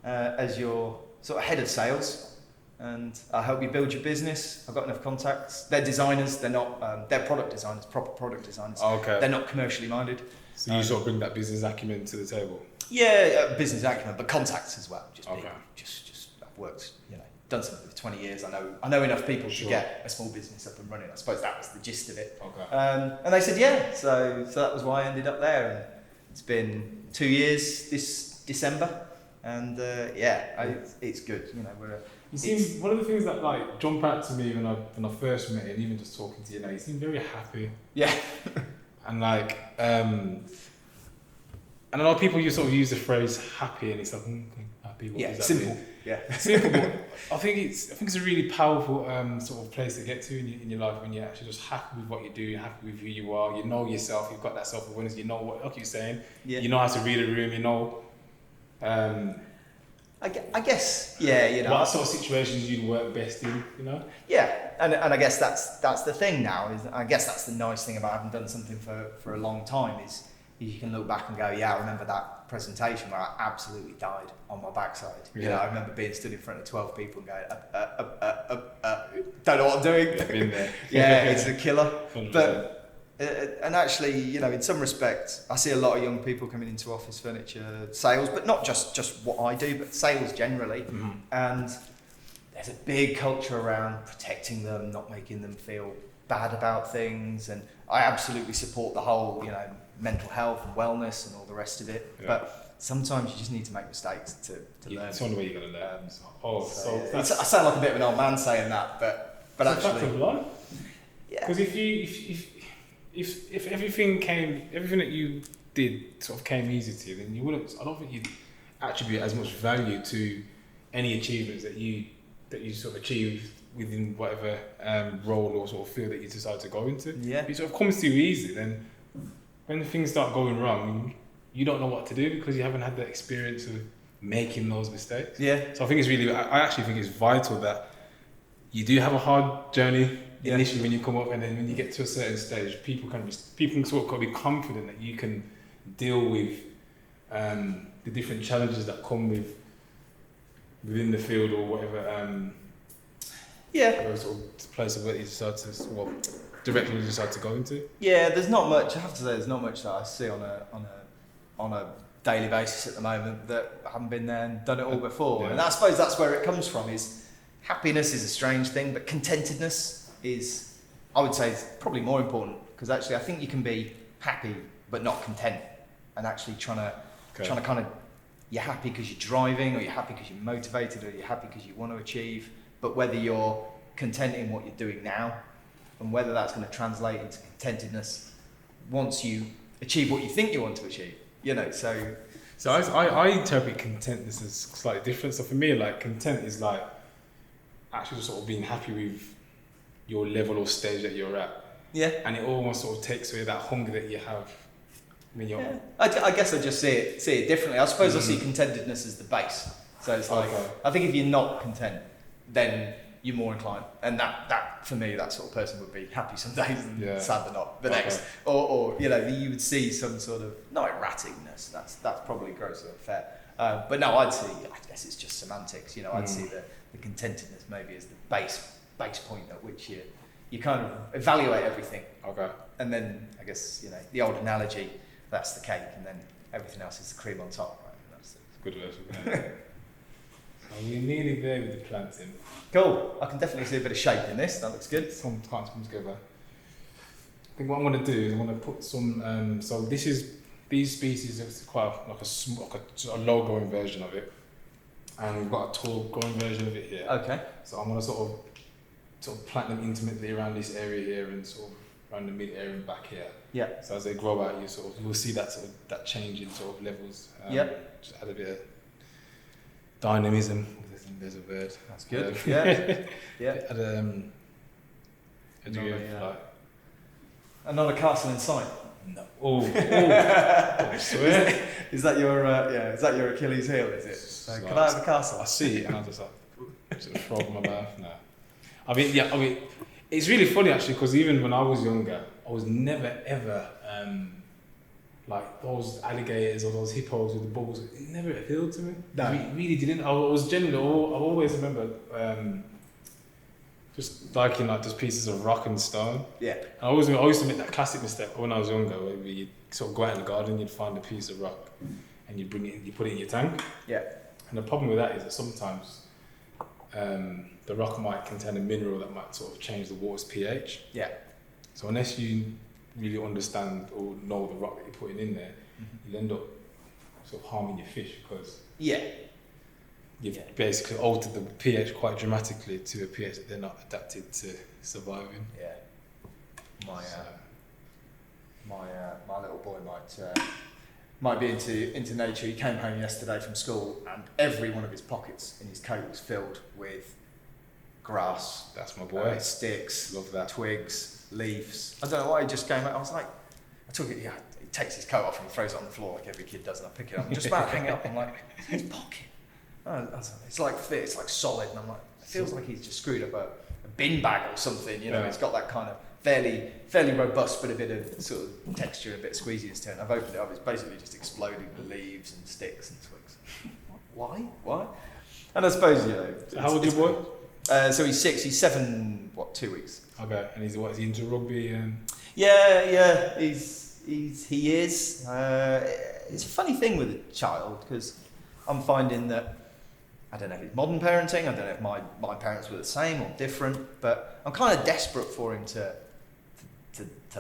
as your sort of head of sales, and I'll help you build your business. I've got enough contacts. They're designers. They're not, they're product designers, proper product designers. Okay. They're not commercially minded. So you sort of bring that business acumen to the table? Yeah, business acumen, but contacts as well. Just I've worked, done something for 20 years. I know enough people to get a small business up and running. I suppose that was the gist of it. Okay. And they said, yeah. So that was why I ended up there. And it's been 2 years this December. And it's good. You seem, one of the things that like jump out to me when I first met you, and even just talking to you now, you seem very happy. Yeah. And like, and a lot of people sort of use the phrase happy, and it's like happy. What does that simple. mean? Yeah, simple. But I think it's a really powerful sort of place to get to in your life when you're actually just happy with what you do, you're happy with who you are, you know yourself, you've got that self-awareness, you know what, like you're saying, you know how to read a room, I guess, yeah, you know. What sort of situations you'd work best in, you know? Yeah, and I guess that's the thing now. Is I guess that's the nice thing about having done something for a long time is you can look back and go, yeah, I remember that presentation where I absolutely died on my backside. Yeah. You know, I remember being stood in front of 12 people and going, don't know what I'm doing. Yeah, been there. Yeah, it's a killer. 100%. But and actually, you know, in some respects, I see a lot of young people coming into office furniture sales, but not just what I do, but sales generally. Mm-hmm. And there's a big culture around protecting them, not making them feel bad about things. And I absolutely support the whole, you know, mental health and wellness and all the rest of it. Yeah. But sometimes you just need to make mistakes to learn. It's the only way you're going to learn. I sound like a bit of an old man saying that, but it's a actually, fact of life. yeah. Because if everything that you did sort of came easy to you, then you wouldn't. I don't think you'd attribute as much value to any achievements that you sort of achieved within whatever role or sort of field that you decide to go into. Yeah. If it sort of comes too easy, then when things start going wrong, you don't know what to do because you haven't had the experience of making those mistakes. Yeah. So I think it's really, I actually think it's vital that you do have a hard journey initially when you come up, and then when you get to a certain stage, people can sort of be confident that you can deal with the different challenges that come within the field or whatever. Whatever sort of place of what you decide to, well, direction you decide to go into. Yeah, there's not much. I have to say, there's not much that I see on a daily basis at the moment that I haven't been there and done it all before. Yeah. And I suppose that's where it comes from. Is happiness is a strange thing, but contentedness is, I would say, is probably more important, because actually I think you can be happy but not content, and actually trying to kind of, you're happy because you're driving, or you're happy because you're motivated, or you're happy because you want to achieve, but whether you're content in what you're doing now, and whether that's going to translate into contentedness once you achieve what you think you want to achieve, you know. So I interpret contentness as slightly different. So for me, like, content is like actually sort of being happy with your level or stage that you're at. yeah. And it almost sort of takes away that hunger that you have when you're... Yeah. I guess I just see it differently. I suppose I see contentedness as the base. So it's like, I think if you're not content, then you're more inclined. And that for me, that sort of person would be happy some days and sad the next. Or you know, you would see some sort of, not erraticness, that's probably gross or fair. But no, I guess it's just semantics. You know, I'd see the contentedness maybe as the base point at which you kind of evaluate everything. Okay. And then I guess, you know, the old analogy, that's the cake, and then everything else is the cream on top, right? And that's Good version. We're nearly there with the planting. cool. I can definitely see a bit of shape in this. That looks good. Some plants come together. I think what I'm going to do is I'm going to put some. So these species is quite a low growing version of it, and we've got a tall growing version of it here. Okay. So I'm going to sort of plant them intimately around this area here and sort of around the mid area and back here. Yeah. So as they grow out, you'll see that sort of that change in sort of levels. Just add a bit of dynamism. There's a word. That's good. Yeah. Yeah. Add a degree of like. Another castle in sight. No. Oh. I swear. Is that your Is that your Achilles heel? Is it? So can I have a castle? I see it and I just like sort of frog in my mouth. No. I mean, it's really funny actually, because even when I was younger, I was never ever like those alligators or those hippos with the balls. It never appealed to me. No. It really didn't. I was generally, I always remember just liking like just pieces of rock and stone. Yeah. I used to make that classic mistake when I was younger, where you'd sort of go out in the garden, you'd find a piece of rock, and you'd you put it in your tank. Yeah. And the problem with that is that sometimes the rock might contain a mineral that might sort of change the water's pH. Yeah. So unless you really understand or know the rock that you're putting in there, you'll end up sort of harming your fish, because you've basically altered the pH quite dramatically to a pH that they're not adapted to surviving. Yeah. My little boy might be into nature. He came home yesterday from school, and every one of his pockets in his coat was filled with grass. That's my boy. Sticks. Love that. Twigs, leaves. I don't know why he just came out. I was like, I took it. Yeah, he takes his coat off and throws it on the floor like every kid does, and I pick it up. I'm just about to hang it up. I'm like, it's his pocket. I don't know, it's like fit, it's like solid, and I'm like, it feels like he's just screwed up a bin bag or something, you know. It's got that kind of fairly robust, but a bit of sort of texture, a bit of squeeziness to it. And I've opened it up, it's basically just exploding with leaves and sticks and twigs. Why? And I suppose, you know. So how old is your boy? So he's 6, he's 7, 2 weeks. Okay, and is he into rugby and? Yeah, he is. It's a funny thing with a child, because I'm finding that, I don't know if it's modern parenting, I don't know if my parents were the same or different, but I'm kind of desperate for him to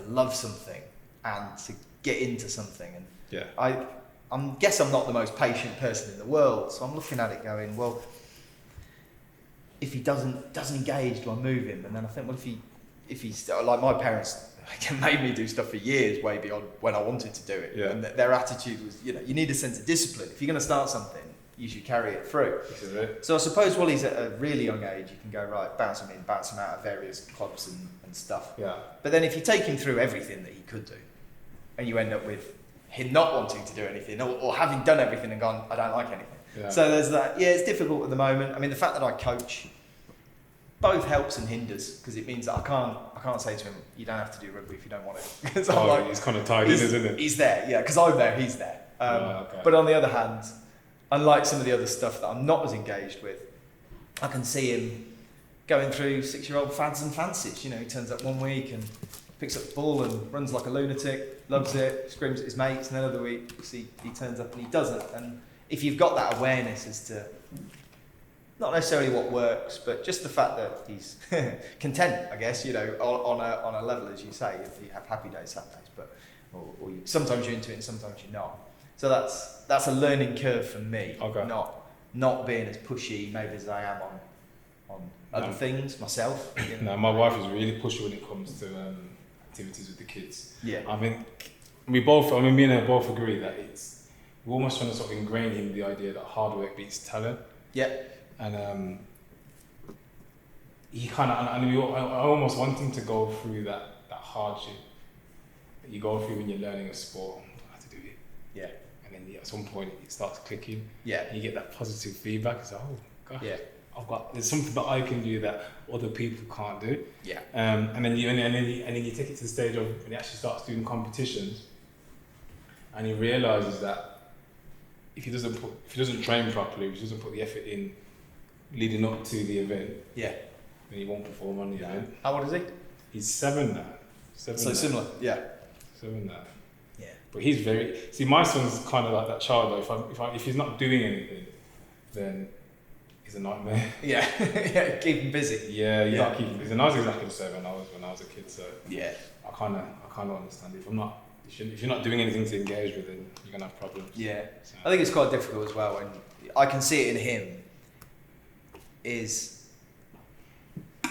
love something and to get into something. And yeah, I guess I'm not the most patient person in the world, so I'm looking at it going, well, if he doesn't engage, do I move him? And then I think, well, if he's like, my parents made me do stuff for years, way beyond when I wanted to do it. Yeah. And their attitude was, you know, you need a sense of discipline. If you're going to start something, you should carry it through. This is it. So I suppose while he's at a really young age, you can go, right, bounce him in, bounce him out of various clubs and stuff. Yeah. But then if you take him through everything that he could do, and you end up with him not wanting to do anything, or having done everything and gone, I don't like anything. Yeah. So there's that. Yeah, it's difficult at the moment. I mean, the fact that I coach both helps and hinders, because it means that I can't say to him, you don't have to do rugby if you don't want it. Because he's kind of tied in, isn't it? He's there, yeah, because I'm there, he's there. Okay. But on the other hand, unlike some of the other stuff that I'm not as engaged with, I can see him going through 6-year-old fads and fancies. You know, he turns up one week and picks up the ball and runs like a lunatic, loves it, screams at his mates, and then another week he turns up and he doesn't. And if you've got that awareness as to not necessarily what works, but just the fact that he's content, I guess, you know, on a level, as you say, if you have happy days, sad days, but or sometimes you're into it and sometimes you're not. So that's a learning curve for me. Okay. Not being as pushy maybe as I am on other things myself. You know? No, my wife is really pushy when it comes to activities with the kids. Yeah. I mean, me and her both agree that we're almost trying to sort of ingrain him the idea that hard work beats talent. Yeah. And he kind of, I almost want him to go through that hardship that you go through when you're learning a sport. I have to do it. Yeah. And then at some point it starts clicking. Yeah. And you get that positive feedback. It's like, oh gosh, yeah. there's something that I can do that other people can't do. Yeah. And then you take it to the stage of when he actually starts doing competitions, and he realizes that if he doesn't train properly, if he doesn't put the effort in leading up to the event, yeah, then he won't perform on the event. How old is he? He's 7 now. Similar, yeah. 7 now. Yeah. But he's my son's kind of like that child though. If he's not doing anything, then he's a nightmare. Yeah, yeah, keep him busy. Yeah, you gotta keep him busy. And I was exactly the same when I was a kid, so yeah, I kind of understand it. If you're not doing anything to engage with, then you're gonna have problems. Yeah, so. I think it's quite difficult as well, and I can see it in him. Is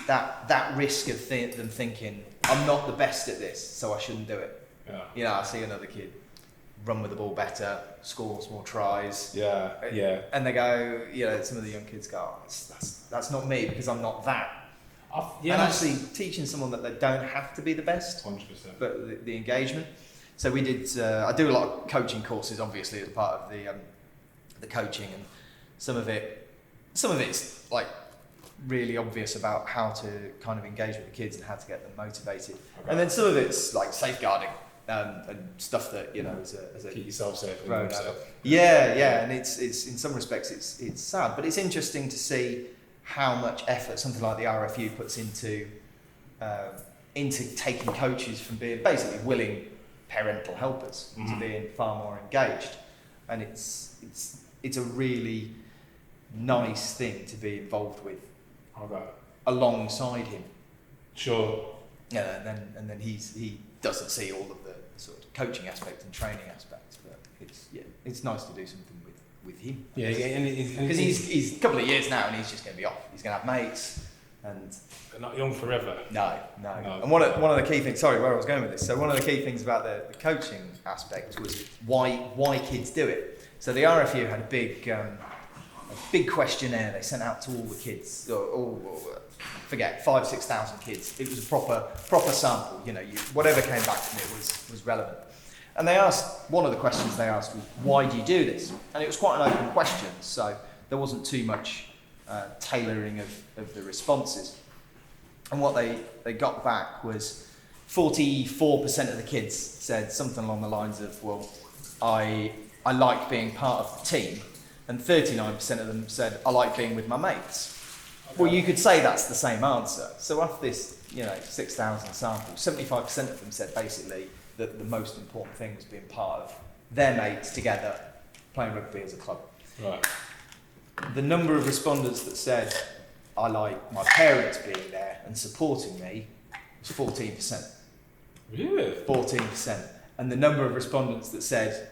that risk of them thinking, I'm not the best at this, so I shouldn't do it. Yeah. You know, I see another kid run with the ball better, scores more tries. Yeah, yeah. And they go, you know, some of the young kids go, oh, that's not me because I'm not that. And actually teaching someone that they don't have to be the best. 100%. But the engagement. So we did, I do a lot of coaching courses, obviously, as part of the coaching, and some of it's like really obvious about how to kind of engage with the kids and how to get them motivated. Okay. And then some of it's like safeguarding and stuff that, you know, as a keep yourself safe. Yeah, and it's in some respects it's sad, but it's interesting to see how much effort something like the RFU puts into taking coaches from being basically willing parental helpers to being far more engaged, and it's a really nice thing to be involved with. Okay. Alongside him. Sure. Yeah, and then he doesn't see all of the sort of coaching aspect and training aspects, but it's nice to do something with him. Yeah, because he's a couple of years now and he's just going to be off. He's going to have mates, and they're not young forever. No. And one of the key things. Sorry, where I was going with this. So one of the key things about the coaching aspect was why kids do it. So the RFU had a big questionnaire they sent out to all the kids. Forget 5,000-6,000 kids. It was a proper sample. You know, whatever came back from it was relevant. And they asked, one of the questions they asked was, why do you do this? And it was quite an open question. So there wasn't too much tailoring of the responses. And what they got back was 44% of the kids said something along the lines of, well, I like being part of the team, and 39% of them said, I like being with my mates. Okay. Well, you could say that's the same answer. So after this, 6,000 samples, 75% of them said basically that the most important thing was being part of their mates together, playing rugby as a club. Right. The number of respondents that said, I like my parents being there and supporting me, was 14%. Really? 14%. And the number of respondents that said,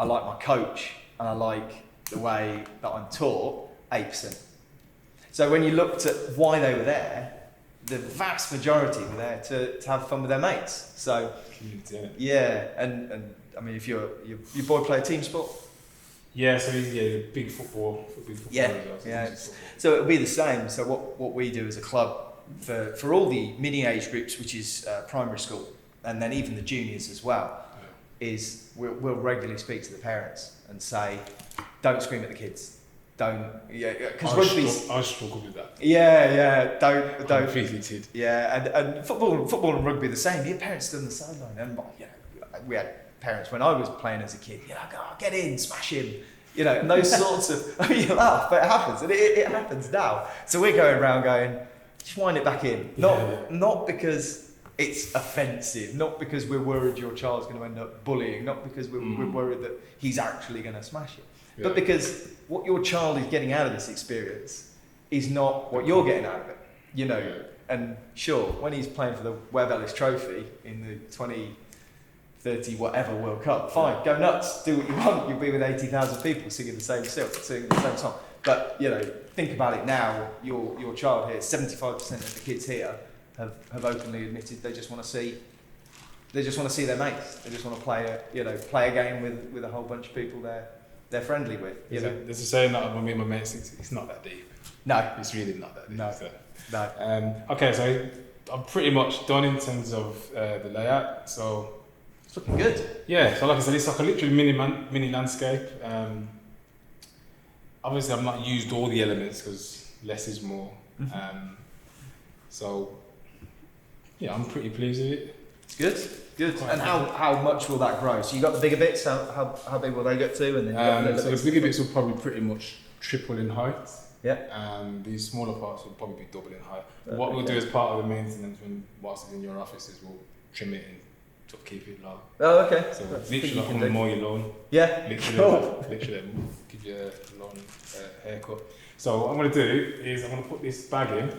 I like my coach and I like the way that I'm taught, 8%. So when you looked at why they were there, the vast majority were there to have fun with their mates. So, yeah, and I mean, if your boy play a team sport? Yeah, so he's big football yeah, as well, yeah. So it'll be the same. So what we do as a club for all the mini age groups, which is primary school, and then even the juniors as well, is we'll regularly speak to the parents and say, don't scream at the kids. Don't, because rugby's... I struggle with that. Yeah, don't. Completely did. Yeah, and football and rugby the same. Your parents stood on the sideline, and we had parents when I was playing as a kid. Like, oh, get in, smash him, and those sorts of. I mean, you laugh, but it happens, and it happens now. So we're going around going, just wind it back in, not because it's offensive, not because we're worried your child's going to end up bullying, not because we're worried that he's actually going to smash it, but because what your child is getting out of this experience is not what you're getting out of it, And sure, when he's playing for the Webb Ellis Trophy in the 2030 whatever World Cup, fine, go nuts, do what you want. You'll be with 80,000 people singing the same song. But think about it now. Your child here, 75% of the kids here have openly admitted they just want to see their mates. They just want to play a game with a whole bunch of people they're friendly with. There's a saying that with me and my mates, it's not that deep. No. It's really not that deep. No. So. No. Okay, so I'm pretty much done in terms of the layout. So it's looking good. Yeah, so like I said, it's like a literally mini landscape. Obviously, I've not used all the elements because less is more. Mm-hmm. So yeah, I'm pretty pleased with it. Good. And how much will that grow? So you got the bigger bits. How big will they get to? And then so the bigger bits will probably pretty much triple in height. Yeah. And these smaller parts will probably be double in height. What we'll do as part of the maintenance whilst it's in your office is we'll trim it and sort of keep it low. Oh, okay. So literally like on the mow your lawn. Yeah. Literally give you a lawn haircut. So what I'm going to do is I'm going to put this bag in,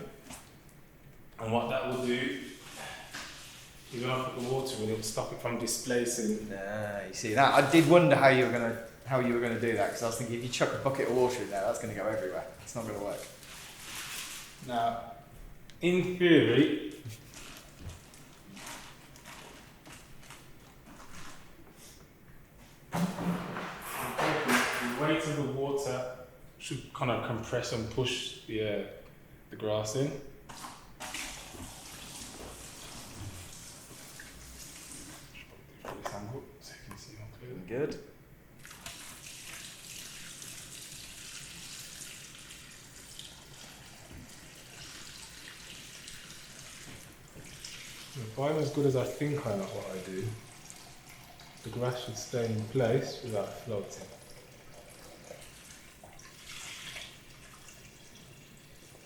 and what that will do, you're going to put the water in, it will stop it from displacing. You see that? I did wonder how you were going to do that, because I was thinking if you chuck a bucket of water in there, that's going to go everywhere. It's not going to work. Now, in theory, the weight of the water should kind of compress and push the grass in. So you can see more clearly. Good. If I'm as good as I think I am at what I do, the grass should stay in place without floating.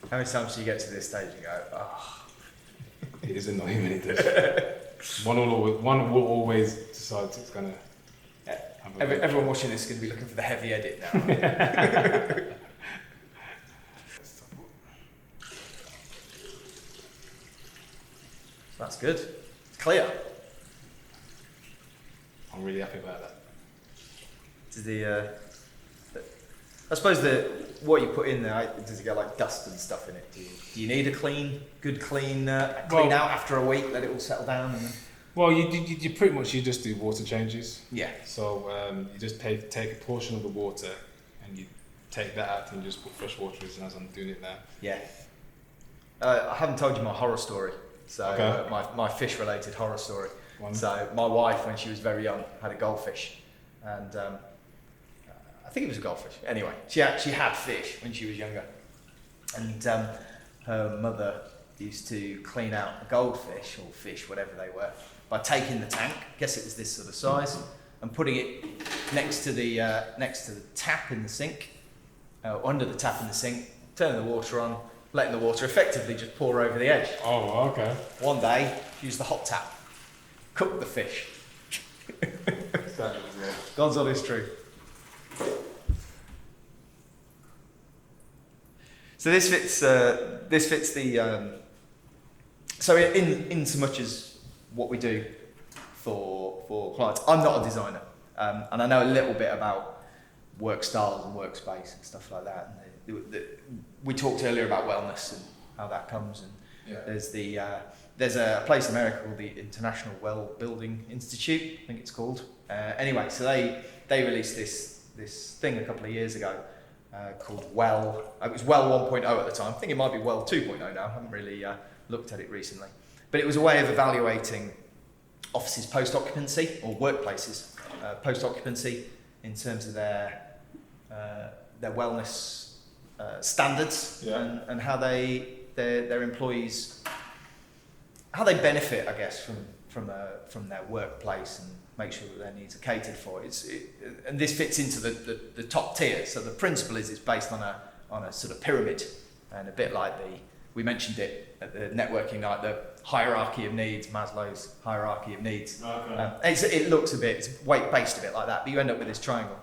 How many times do you get to this stage and go, oh? It is annoying when it does. One will always decide it's going to... Everyone watching this is going to be looking for the heavy edit now. That's good. It's clear. I'm really happy about that. I suppose what you put in there, does it get like dust and stuff in it? Do you need a clean out after a week, let it all settle down? And then... Well, you pretty much just do water changes. Yeah. So you just take a portion of the water and you take that out and you just put fresh water in as I'm doing it now. Yeah. I haven't told you my horror story. So okay. My fish related horror story. One. So my wife, when she was very young, had a goldfish, and I think it was a goldfish. Anyway, she had fish when she was younger, and her mother used to clean out a goldfish or fish, whatever they were, by taking the tank. I guess it was this sort of size, and putting it next to the tap in the sink, under the tap in the sink, turning the water on, letting the water effectively just pour over the edge. Oh, okay. One day, used the hot tap, cooked the fish. God's honest truth. So this fits the. So in so much as what we do for clients, I'm not a designer, and I know a little bit about work styles and workspace and stuff like that. And we talked earlier about wellness and how that comes, and there's a place in America called the International Well Building Institute, I think it's called. Anyway, so they released this thing a couple of years ago called Well. It was Well 1.0 at the time. I think it might be Well 2.0 now. I haven't really looked at it recently. But it was a way of evaluating offices post-occupancy, or workplaces post-occupancy, in terms of their wellness standards, and how their employees, how they benefit, I guess, from their workplace, and make sure that their needs are catered for. And this fits into the top tier. So the principle is it's based on a sort of pyramid, and a bit like we mentioned it at the networking night, the hierarchy of needs, Maslow's hierarchy of needs. Okay. It looks it's weight-based a bit like that, but you end up with this triangle.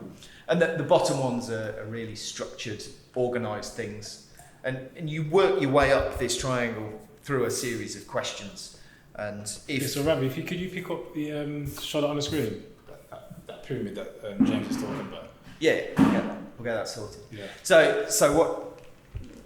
And the bottom ones are really structured, organised things. And you work your way up this triangle through a series of questions. And so Ravi, could you pick up the shot on the screen, that pyramid that James is talking about? Yeah, we'll get that sorted. Yeah. So what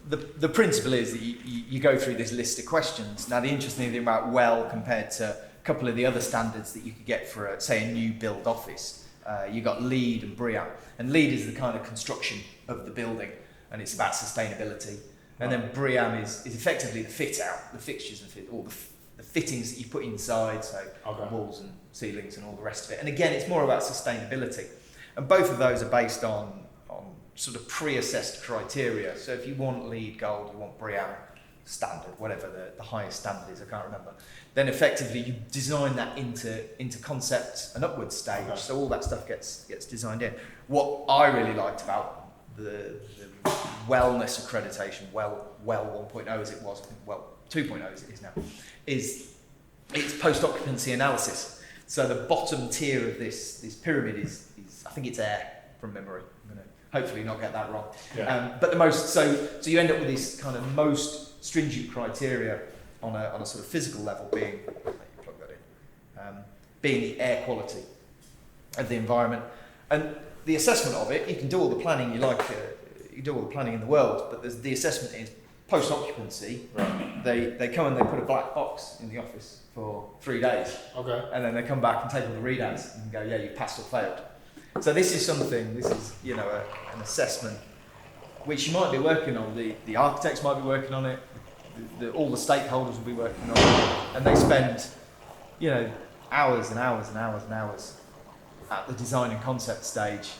the principle is that you go through this list of questions. Now the interesting thing about Well compared to a couple of the other standards that you could get for say a new build office, you got LEED and BREEAM, and LEED is the kind of construction of the building, and it's about sustainability. And then BREEAM is effectively the fit out, the fixtures and all the fittings that you put inside, so walls and ceilings and all the rest of it. And again, it's more about sustainability. And both of those are based on sort of pre-assessed criteria. So if you want LEED Gold, you want BREEAM standard, whatever the highest standard is, I can't remember, then effectively you design that into concept and upwards stage. Okay. So all that stuff gets designed in. What I really liked about the wellness accreditation, Well 1.0 as it was, Well 2.0 as it is now, is its post-occupancy analysis. So the bottom tier of this pyramid is I think it's air from memory. I'm going to hopefully not get that wrong. Yeah. But the most, so you end up with this kind of most stringent criteria on a sort of physical level being, plug that in, being the air quality of the environment. And the assessment of it, you can do all the planning you like, you can do all the planning in the world, but the assessment is post-occupancy. Right. They come and they put a black box in the office for 3 days. Okay. And then they come back and take all the readouts and go, yeah, you passed or failed. So this is an assessment which you might be working on. The architects might be working on it. All the stakeholders will be working on it, and they spend, hours and hours and hours and hours at the design and concept stage,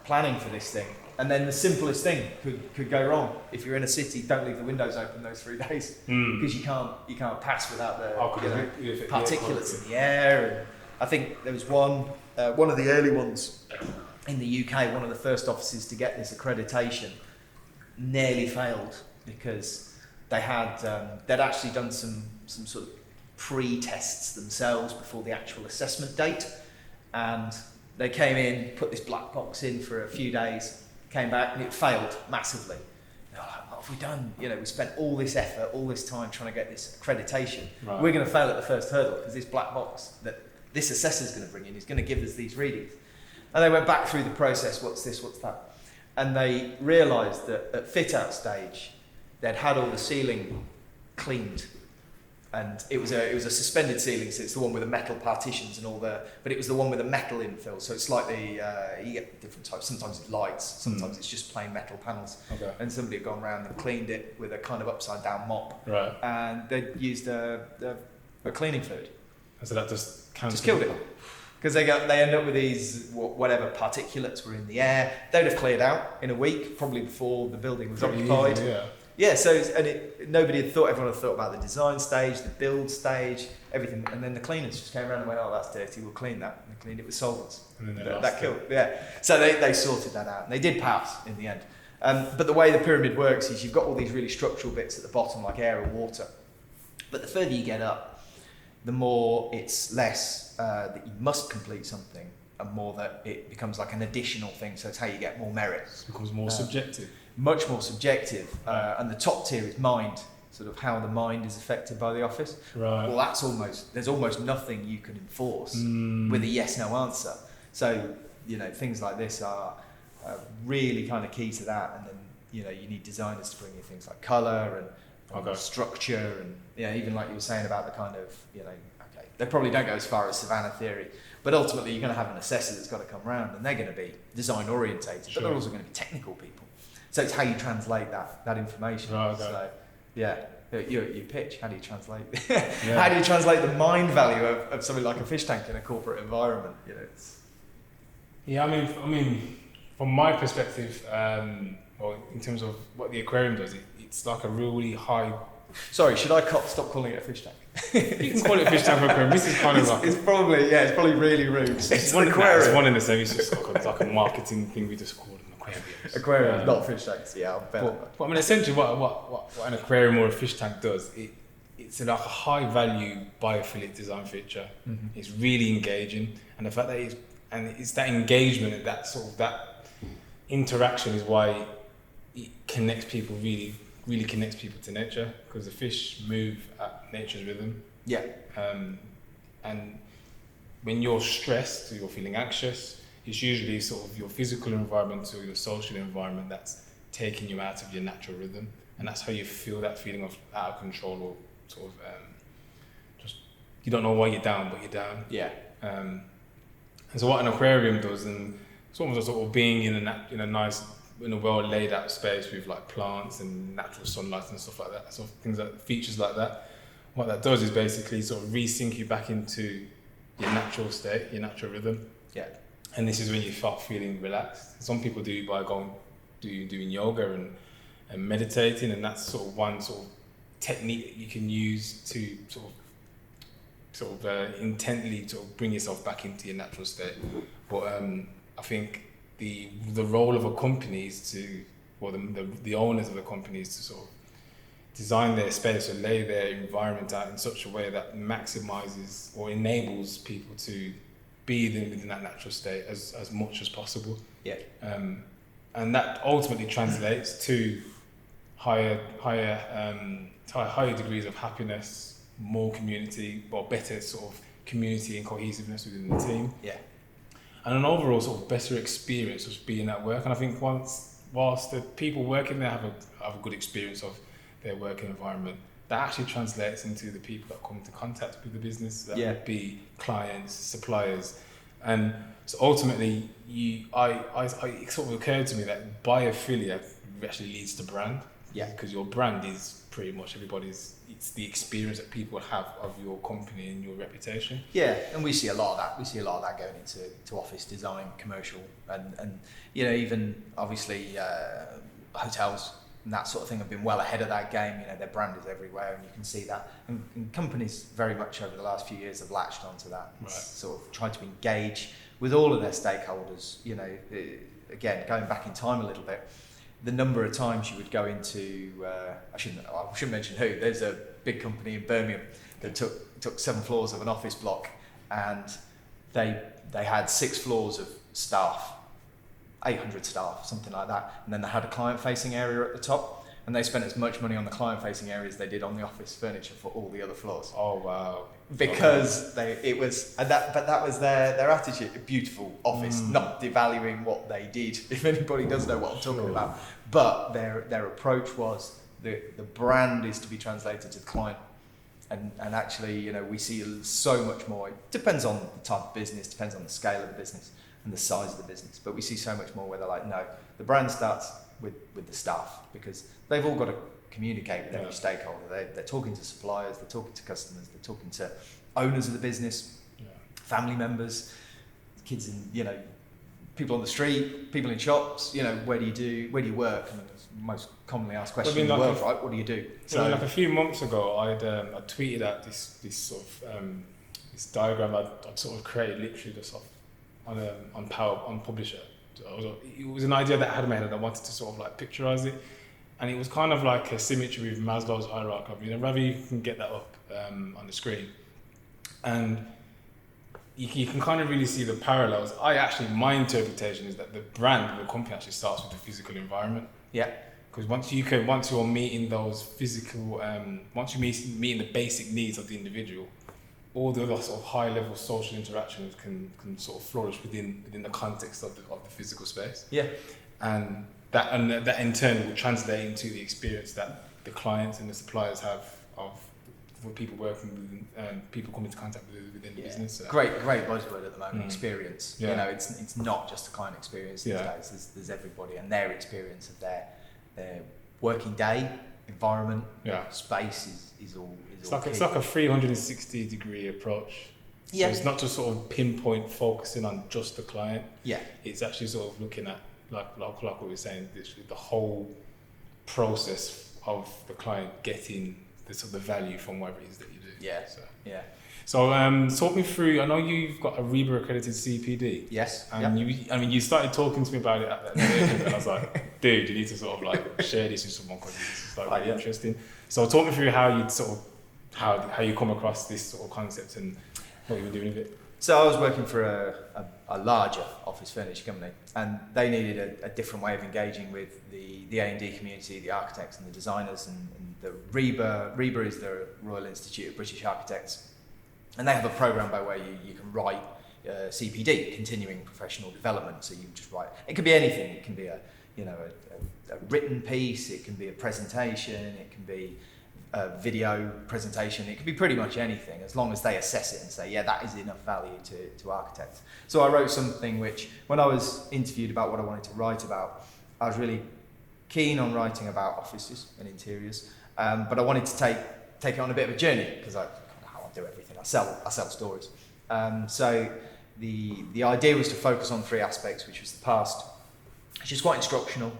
planning for this thing. And then the simplest thing could go wrong. If you're in a city, don't leave the windows open those 3 days because you can't pass without the particulates in the air. And I think there was one of the early ones in the UK, one of the first offices to get this accreditation, nearly failed because they'd actually done some sort of pre-tests themselves before the actual assessment date, and they came in, put this black box in for a few days, came back and it failed massively. They're like, what have we done? We spent all this effort, all this time trying to get this accreditation. Right. We're going to fail at the first hurdle because this black box that this assessor's going to bring in is going to give us these readings. And they went back through the process, what's this, what's that? And they realised that at fit-out stage, they'd had all the ceiling cleaned. And it was a suspended ceiling, so it's the one with the metal partitions and but it was the one with the metal infill. So it's like you get different types. Sometimes it's lights, sometimes it's just plain metal panels. Okay. And somebody had gone around and cleaned it with a kind of upside down mop. Right. And they'd used a cleaning fluid. And so that just killed it. because they end up with these whatever particulates were in the air. They'd have cleared out in a week, probably before the building was occupied. Easy, yeah. Yeah, so nobody had thought. Everyone had thought about the design stage, the build stage, everything, and then the cleaners just came around and went, "Oh, that's dirty. We'll clean that." And they cleaned it with solvents. And then That killed. Yeah. So they sorted that out, and they did pass in the end. But the way the pyramid works is you've got all these really structural bits at the bottom, like air and water. But the further you get up, the more it's less that you must complete something, and more that it becomes like an additional thing. So it's how you get more merit. It becomes more subjective. Much more subjective, and the top tier is mind, sort of how the mind is affected by the office. Right. Well, there's almost nothing you can enforce with a yes/no answer. So things like this are really kind of key to that. And then you need designers to bring in things like colour and structure, and even like you were saying about the kind of okay, they probably don't go as far as Savannah theory, but ultimately you're going to have an assessor that's got to come around, and they're going to be design orientated, but they're also going to be technical people. So it's how you translate that information. Right, okay. So, you pitch. How do you translate? How do you translate the mind value of something like a fish tank in a corporate environment? Yeah, I mean, from my perspective, well, in terms of what the aquarium does, it's like a really high. Sorry, should I stop calling it a fish tank? You can call it a fish tank or aquarium. This is kind of like it's probably really rude. It's one in the same. It's just like a marketing thing. We just call it an aquarium. Aquariums, not fish tanks. Yeah, I'll bet. But I mean, essentially, what an aquarium or a fish tank does, it's like a high value biophilic design feature. Mm-hmm. It's really engaging, and the fact that it's that engagement and that sort of that interaction is why it connects people really connects people to nature, because the fish move at nature's rhythm. Yeah. And when you're stressed or you're feeling anxious, it's usually sort of your physical environment or your social environment that's taking you out of your natural rhythm, and that's how you feel that feeling of out of control, or sort of just you don't know why you're down, but you're down. Yeah. And so what an aquarium does, and it's almost sort of being in a nice, in a well laid out space with like plants and natural sunlight and stuff like that, sort of things, that features like that. What that does is basically sort of re-sync you back into your natural state, your natural rhythm. Yeah. And this is when you start feeling relaxed. Some people do it by doing yoga and meditating, and that's sort of one sort of technique that you can use to sort of intently sort of bring yourself back into your natural state. But I think the role of a company is the owners of the companies to sort of design their space or lay their environment out in such a way that maximizes or enables people to be within that natural state as much as possible. Yeah. And that ultimately translates to higher degrees of happiness, more community, or better sort of community and cohesiveness within the team. Yeah. And an overall sort of better experience of being at work. And I think whilst the people working there have a good experience of their working environment, that actually translates into the people that come into contact with the business, that would be clients, suppliers. And so ultimately, it sort of occurred to me that biophilia actually leads to brand. Yeah. Because your brand is pretty much it's the experience that people have of your company and your reputation. Yeah, and we see a lot of that. We see a lot of that going into office design, commercial, and even obviously hotels and that sort of thing have been well ahead of that game. Their brand is everywhere, and you can see that. And companies very much over the last few years have latched onto that. Right. Sort of tried to engage with all of their stakeholders. Again, going back in time a little bit, the number of times you would go into, I shouldn't mention who, there's a big company in Birmingham that took 7 floors of an office block, and they had 6 floors of staff, 800 staff, something like that, and then they had a client-facing area at the top, and they spent as much money on the client-facing area as they did on the office furniture for all the other floors. Oh wow! Because that was their attitude. A beautiful office, not devaluing what they did. If anybody does know what I'm talking about, but their approach was the brand is to be translated to the client, and actually we see so much more. It depends on the type of business, depends on the scale of the business and the size of the business, but we see so much more where they're like, no, the brand starts with the staff, because they've all got to communicate with every stakeholder. They're talking to suppliers, they're talking to customers, they're talking to owners of the business, family members, kids in, people on the street, people in shops, where do you work? And it's the most commonly asked question in the world, right? What do you do? So like a few months ago, I tweeted out this sort of this diagram I'd sort of created literally just on Publisher. It was an idea that I had in my head and I wanted to sort of like picturize it, and it was kind of like a symmetry with Maslow's hierarchy. Rather you can get that up on the screen, and you can kind of really see the parallels. My interpretation is that the brand, the company actually starts with the physical environment. Yeah. Because once you're meeting those physical, once you meeting the basic needs of the individual, all the other sort of high level social interactions can sort of flourish within the context of the physical space. Yeah. And that in turn will translate into the experience that the clients and the suppliers have of people working with people coming into contact within the business. So. Great buzzword at the moment. Experience. Yeah. It's not just a client experience these days. There's everybody and their experience of their working day, environment, space is all. It's like a 360 degree approach. So it's not just sort of pinpoint focusing on just the client. Yeah. It's actually sort of looking at like what we were saying, the whole process of the client getting the sort of value from whatever it is that you do. Yeah. So talk me through. I know you've got a REBA accredited CPD. Yes. And you started talking to me about it at that time, and I was like, dude, you need to sort of like share this with someone because this is like really interesting. So talk me through how you sort of how you come across this sort of concept and what you were doing with it. So I was working for a larger office furniture company, and they needed a different way of engaging with the A&D community, the architects and the designers, and the REBA is the Royal Institute of British Architects, and they have a program by where you can write CPD, continuing professional development. So you just write. It can be anything. It can be a written piece. It can be a presentation. It can be a video presentation. It can be pretty much anything, as long as they assess it and say, yeah, that is enough value to architects. So I wrote something which, when I was interviewed about what I wanted to write about, I was really keen on writing about offices and interiors, but I wanted to take it on a bit of a journey, because I do everything. I sell stories. So the idea was to focus on three aspects, which was the past, which is quite instructional.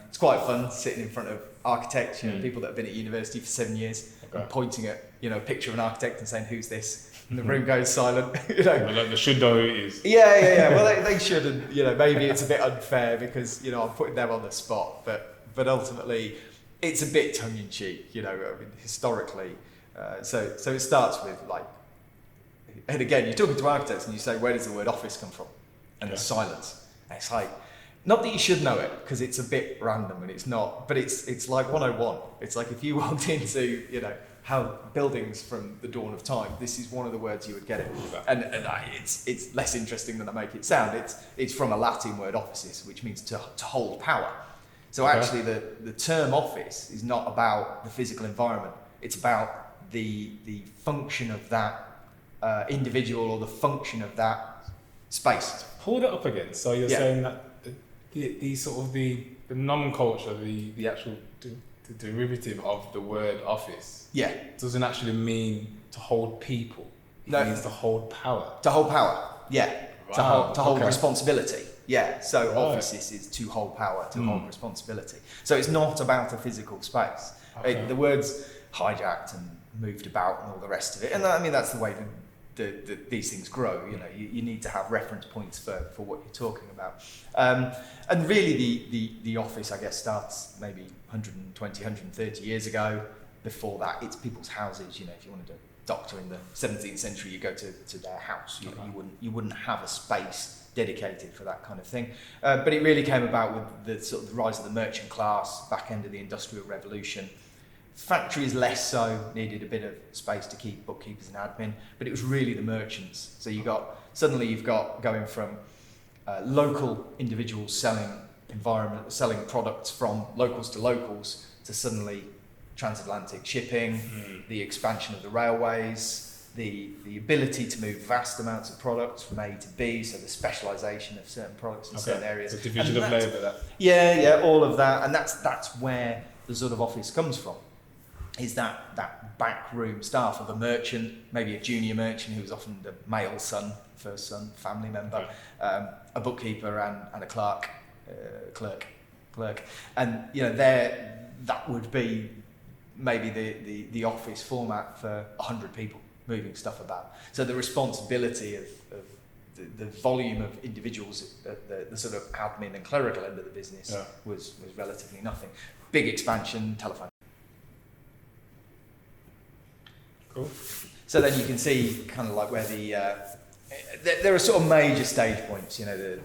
It's quite fun sitting in front of architects, people that have been at university for 7 years, and pointing at a picture of an architect and saying, "Who's this?" And the room goes silent. Like they should know who it is. Yeah. Well, they should, and maybe it's a bit unfair because I'm putting them on the spot, but ultimately, it's a bit tongue in cheek. Historically, so it starts with like, and again, you're talking to architects and you say, "Where does the word office come from?" And there's silence. And it's like, not that you should know it, because it's a bit random and it's not, but it's like 101. It's like if you walked into, how buildings from the dawn of time, this is one of the words you would get it. And it's less interesting than I make it sound. It's from a Latin word offices, which means to hold power. So actually the term office is not about the physical environment. It's about the function of that individual, or the function of that space. Pull that up again. So you're saying that the sort of the nomenclature, the actual the derivative of the word office, doesn't actually mean to hold people. It means to hold power. To hold power, Wow. To hold responsibility. Yeah, so offices is to hold power, to hold responsibility. So it's not about a physical space. Okay. The word's hijacked and moved about and all the rest of it. And I mean, that's the way these things grow. You need to have reference points for what you're talking about. And really the office, I guess, starts maybe 120, 130 years ago. Before that, it's people's houses. If you wanted a doctor in the 17th century, you go to their house. You wouldn't have a space dedicated for that kind of thing. But it really came about with the sort of the rise of the merchant class, back end of the Industrial Revolution. Factories less so, needed a bit of space to keep bookkeepers and admin, but it was really the merchants. So you've got going from local individuals selling products from locals to locals, to suddenly transatlantic shipping, the expansion of the railways, the ability to move vast amounts of products from A to B, so the specialisation of certain products in certain areas. The division of labour. Yeah, all of that, and that's where the sort of office comes from. is that backroom staff of a merchant, maybe a junior merchant who was often the male son, first son, family member, a bookkeeper and a clerk, and that would be maybe the office format for 100 people moving stuff about. So the responsibility of the volume of individuals at the sort of admin and clerical end of the business was relatively nothing. Big expansion, telephone. Cool. So then you can see kind of like where there are sort of major stage points, the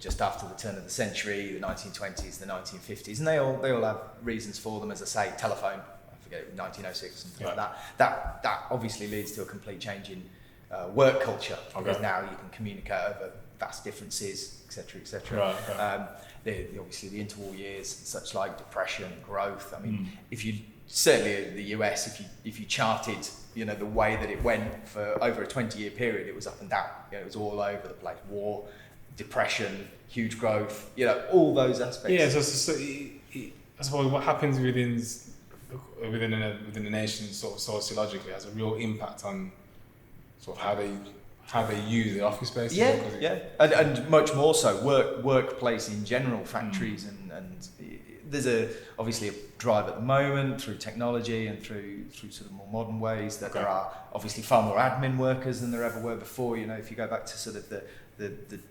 just after the turn of the century, the 1920s, the 1950s, and they all have reasons for them. As I say, telephone, I forget, 1906, something like that. That obviously leads to a complete change in work culture, because now you can communicate over vast differences, etc., etc. Right, obviously the interwar years, and such like depression, growth. I mean, if you certainly in the US, if you charted, the way that it went for over a 20-year period, it was up and down. It was all over the place. War, depression, huge growth. All those aspects. Yeah. So I suppose what happens within a nation, sort of sociologically, has a real impact on sort of how they use the office space. And much more so workplace in general, factories and there's obviously a drive at the moment through technology and through sort of more modern ways that there are obviously far more admin workers than there ever were before. If you go back to sort of the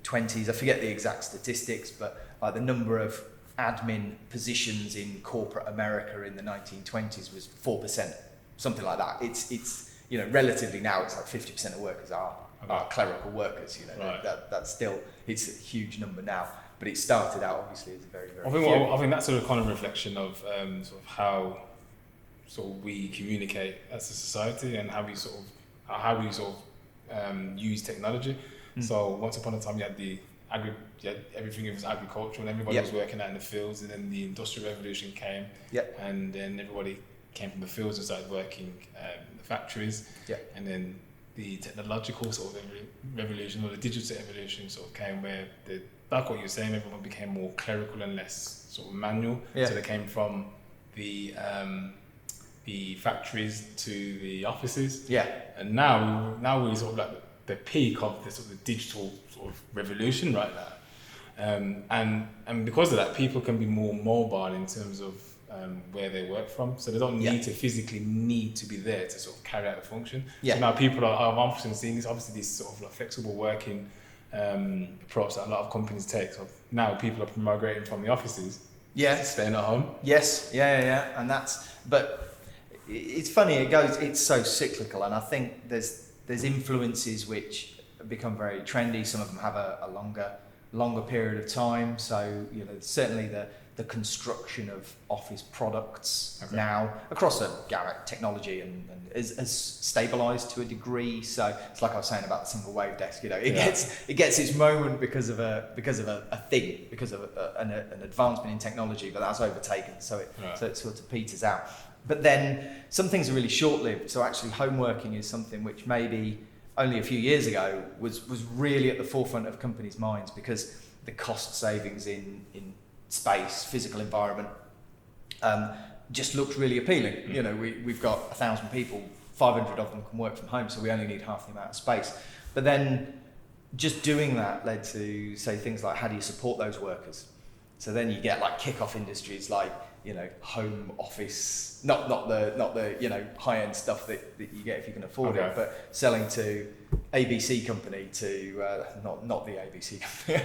20s, I forget the exact statistics, but like the number of admin positions in corporate America in the 1920s was 4%, something like that. It's relatively now it's like 50% of workers are clerical workers. That's still, it's a huge number now. But it started out obviously as a very, very I think that's sort of kind of reflection of sort of how sort of we communicate as a society and how we sort of use technology. So once upon a time you had everything was agricultural and everybody was working out in the fields, and then the Industrial Revolution came, and then everybody came from the fields and started working in the factories, and then the technological sort of revolution, or the digital evolution, sort of came where like what you're saying, everyone became more clerical and less sort of manual. So they came from the factories to the offices. And now we're sort of like the peak of the sort of digital sort of revolution right now. And because of that, people can be more mobile in terms of where they work from, so they don't need to physically need to be there to sort of carry out the function. So now people are often seeing this, obviously this sort of like flexible working approach that a lot of companies take. So now people are migrating from the offices to staying at home. And but it's funny, it's so cyclical, and I think there's influences which become very trendy. Some of them have a longer period of time. So certainly the construction of office products now across the gamut technology and is stabilised to a degree. So it's like I was saying about the single wave desk. It gets its moment because of a thing, because of an advancement in technology, but that's overtaken. So it sort of peters out. But then some things are really short-lived. So actually, home working is something which maybe only a few years ago was really at the forefront of companies' minds, because the cost savings in space, physical environment, just looked really appealing. We've got 1,000 people, 500 of them can work from home, so we only need half the amount of space. But then just doing that led to, say, things like, how do you support those workers? So then you get like kick-off industries like, home office, not the high-end stuff that you get if you can afford it, but selling to ABC company to not the ABC company,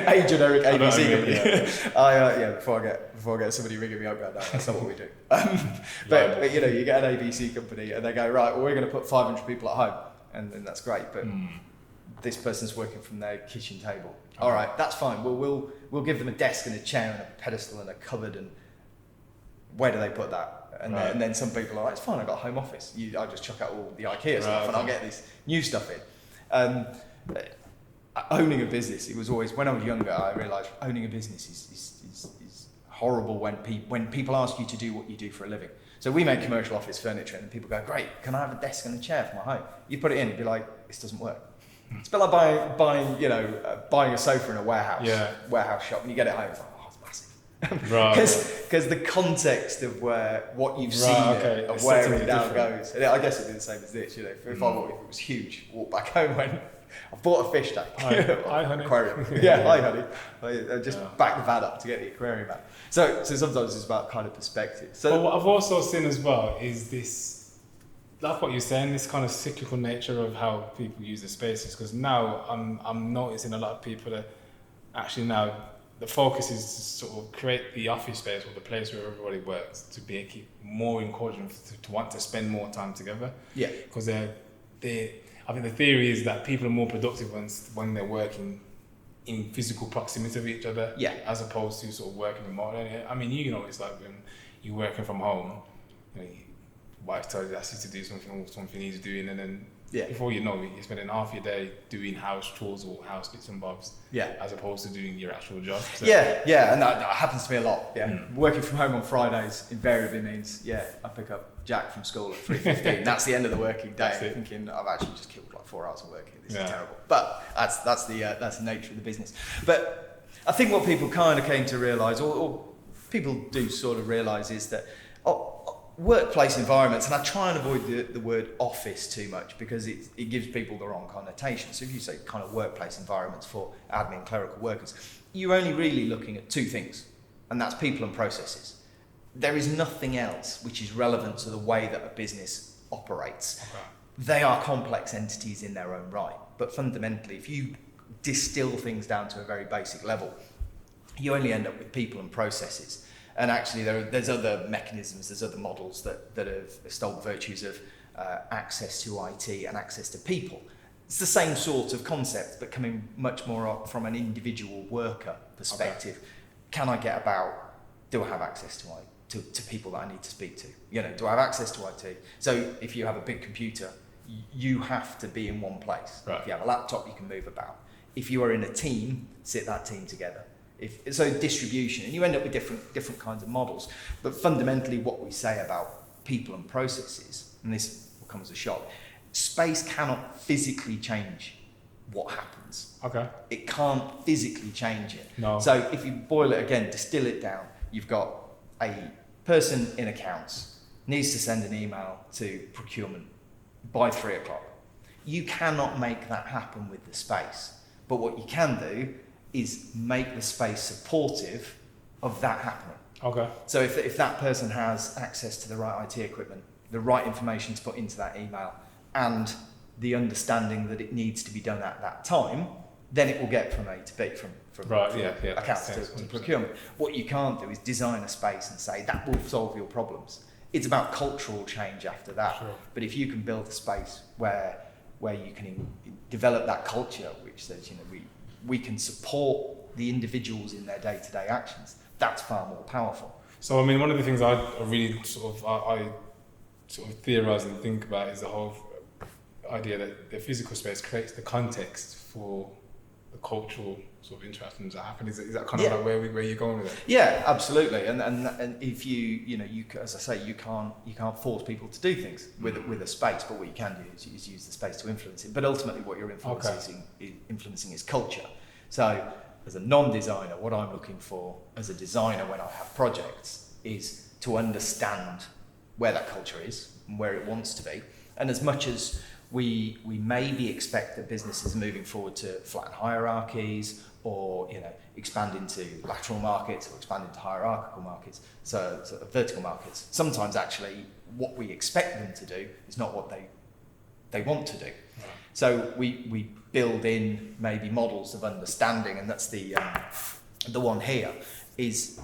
a generic ABC company. Before I get somebody ringing me up going, no, that's not what we do. But you get an ABC company and they go, right, well, we're going to put 500 people at home, and then that's great, but this person's working from their kitchen table. All right, that's fine. Well, we'll give them a desk and a chair and a pedestal and a cupboard, and where do they put that? And then some people are like, it's fine, I've got a home office. I just chuck out all the IKEA stuff and I'll get this new stuff in. Owning a business, it was always, when I was younger, I realised owning a business is horrible when people ask you to do what you do for a living. So we make commercial office furniture, and people go, great, can I have a desk and a chair for my home? You put it in, you'd be like, this doesn't work. It's a bit like buying a sofa in a warehouse shop, and you get it home, it's like, oh, it's massive. Right. Because the context of what you've seen okay. and It's where totally it now different. goes. And I guess it'd be the same as this, you know. If it was huge, walk back home when I bought a fish tank. Hi, honey. Aquarium. Yeah, hi honey. I just Yeah. back the van up to get the aquarium out. So sometimes it's about kind of perspective. So But what I've also seen as well is this, like what you're saying, this kind of cyclical nature of how people use the spaces. Because now I'm noticing a lot of people that actually now the focus is to sort of create the office space or the place where everybody works to be keep more encouraging to want to spend more time together. yeah, Because I think the theory is that people are more productive when they're working in physical proximity of each other, Yeah. as opposed to sort of working remotely. I mean, you know, it's like when you're working from home, you know, your wife tells you asks you to do something he's doing, and then Yeah. before you know it, you're spending half your day doing house chores or house bits and bobs, yeah. as opposed to doing your actual job. So, Yeah, and that happens to me a lot. Yeah, Mm. working from home on Fridays invariably means I pick up Jack from school at 3:15. That's the end of the working day. That's I'm it. thinking I've actually just killed like 4 hours of work here. This Yeah. is terrible. But that's the nature of the business. But I think what people kind of came to realise, or people do sort of realise, is that workplace environments, and I try and avoid the word office too much because it gives people the wrong connotation. So if you say kind of workplace environments for admin clerical workers, you're only really looking at two things, and that's people and processes. There is nothing else which is relevant to the way that a business operates. Okay. They are complex entities in their own right, but fundamentally, if you distill things down to a very basic level, you only end up with people and processes. And actually, there's other mechanisms, there's other models that have stole the virtues of access to IT and access to people. It's the same sort of concept, but coming much more up from an individual worker perspective. Okay. Can I get about, do I have access to people that I need to speak to? You know, do I have access to IT? So if you have a big computer, you have to be in one place. Right. If you have a laptop, you can move about. If you are in a team, sit that team together. So distribution, and you end up with different kinds of models. But fundamentally, what we say about people and processes, and this will come as a shock, space cannot physically change what happens. Okay. It can't physically change it. No. So if you boil it again, distill it down, you've got a person in accounts needs to send an email to procurement by 3 o'clock. You cannot make that happen with the space. But what you can do is make the space supportive of that happening. Okay. So if that person has access to the right IT equipment, the right information to put into that email, and the understanding that it needs to be done at that time, then it will get from A to B, from Right, yeah, accounts to 100%. procurement. What you can't do is design a space and say that will solve your problems. It's about cultural change after that. Sure. But if you can build a space where you can develop that culture, which says, you know, we can support the individuals in their day-to-day actions, that's far more powerful. So I mean, one of the things I really I theorize and think about is the whole idea that the physical space creates the context for the cultural sort of interactions that happen. Is that kind of like where you're going with it? Yeah, absolutely. And if you as I say, you can't force people to do things with a space, but what you can do is use the space to influence it. But ultimately, what you're influencing is culture. So, as a non-designer, what I'm looking for as a designer when I have projects is to understand where that culture is and where it wants to be. And as much as we maybe expect that businesses are moving forward to flatten hierarchies, or expand into lateral markets, or expand into hierarchical markets, so vertical markets. Sometimes actually what we expect them to do is not what they want to do. Right. So we build in maybe models of understanding, and that's the one here is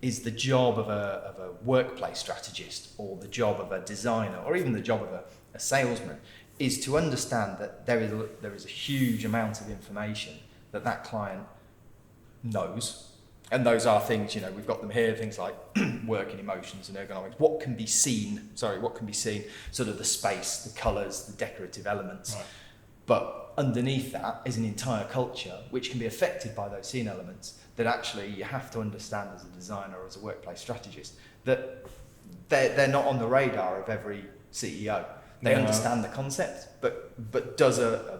the job of a workplace strategist, or the job of a designer, or even the job of a salesman, is to understand that there is a huge amount of information that client knows. And those are things, we've got them here, things like working emotions and ergonomics. What can be seen, sort of the space, the colours, the decorative elements. Right. But underneath that is an entire culture which can be affected by those seen elements, that actually you have to understand as a designer or as a workplace strategist, that they're not on the radar of every CEO. They understand the concept, but does a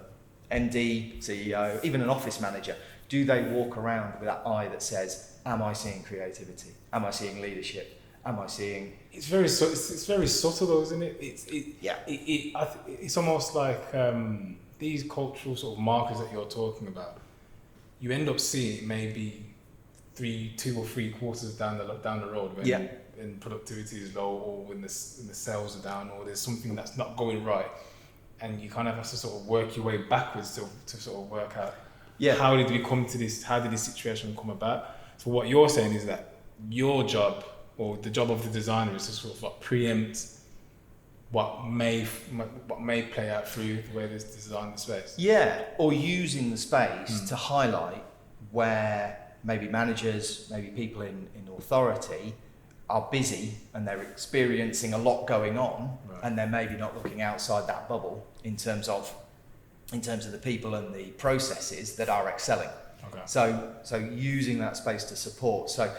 MD, CEO, even an office manager Do they walk around with that eye that says, am I seeing creativity? Am I seeing leadership? Am I seeing... It's very it's very subtle though, isn't it? It's almost like these cultural sort of markers that you're talking about. You end up seeing it maybe 2 or 3 quarters down the road when productivity is low, or when the sales are down, or there's something that's not going right, and you kind of have to sort of work your way backwards to sort of work out how did we come to this? How did this situation come about? So what you're saying is that your job, or the job of the designer, is to sort of like preempt what may play out through the way they design the space. Yeah, or using the space to highlight where maybe managers, maybe people in authority are busy and they're experiencing a lot going on, and they're maybe not looking outside that bubble in terms of the people and the processes that are excelling. Okay. So using that space to support. So,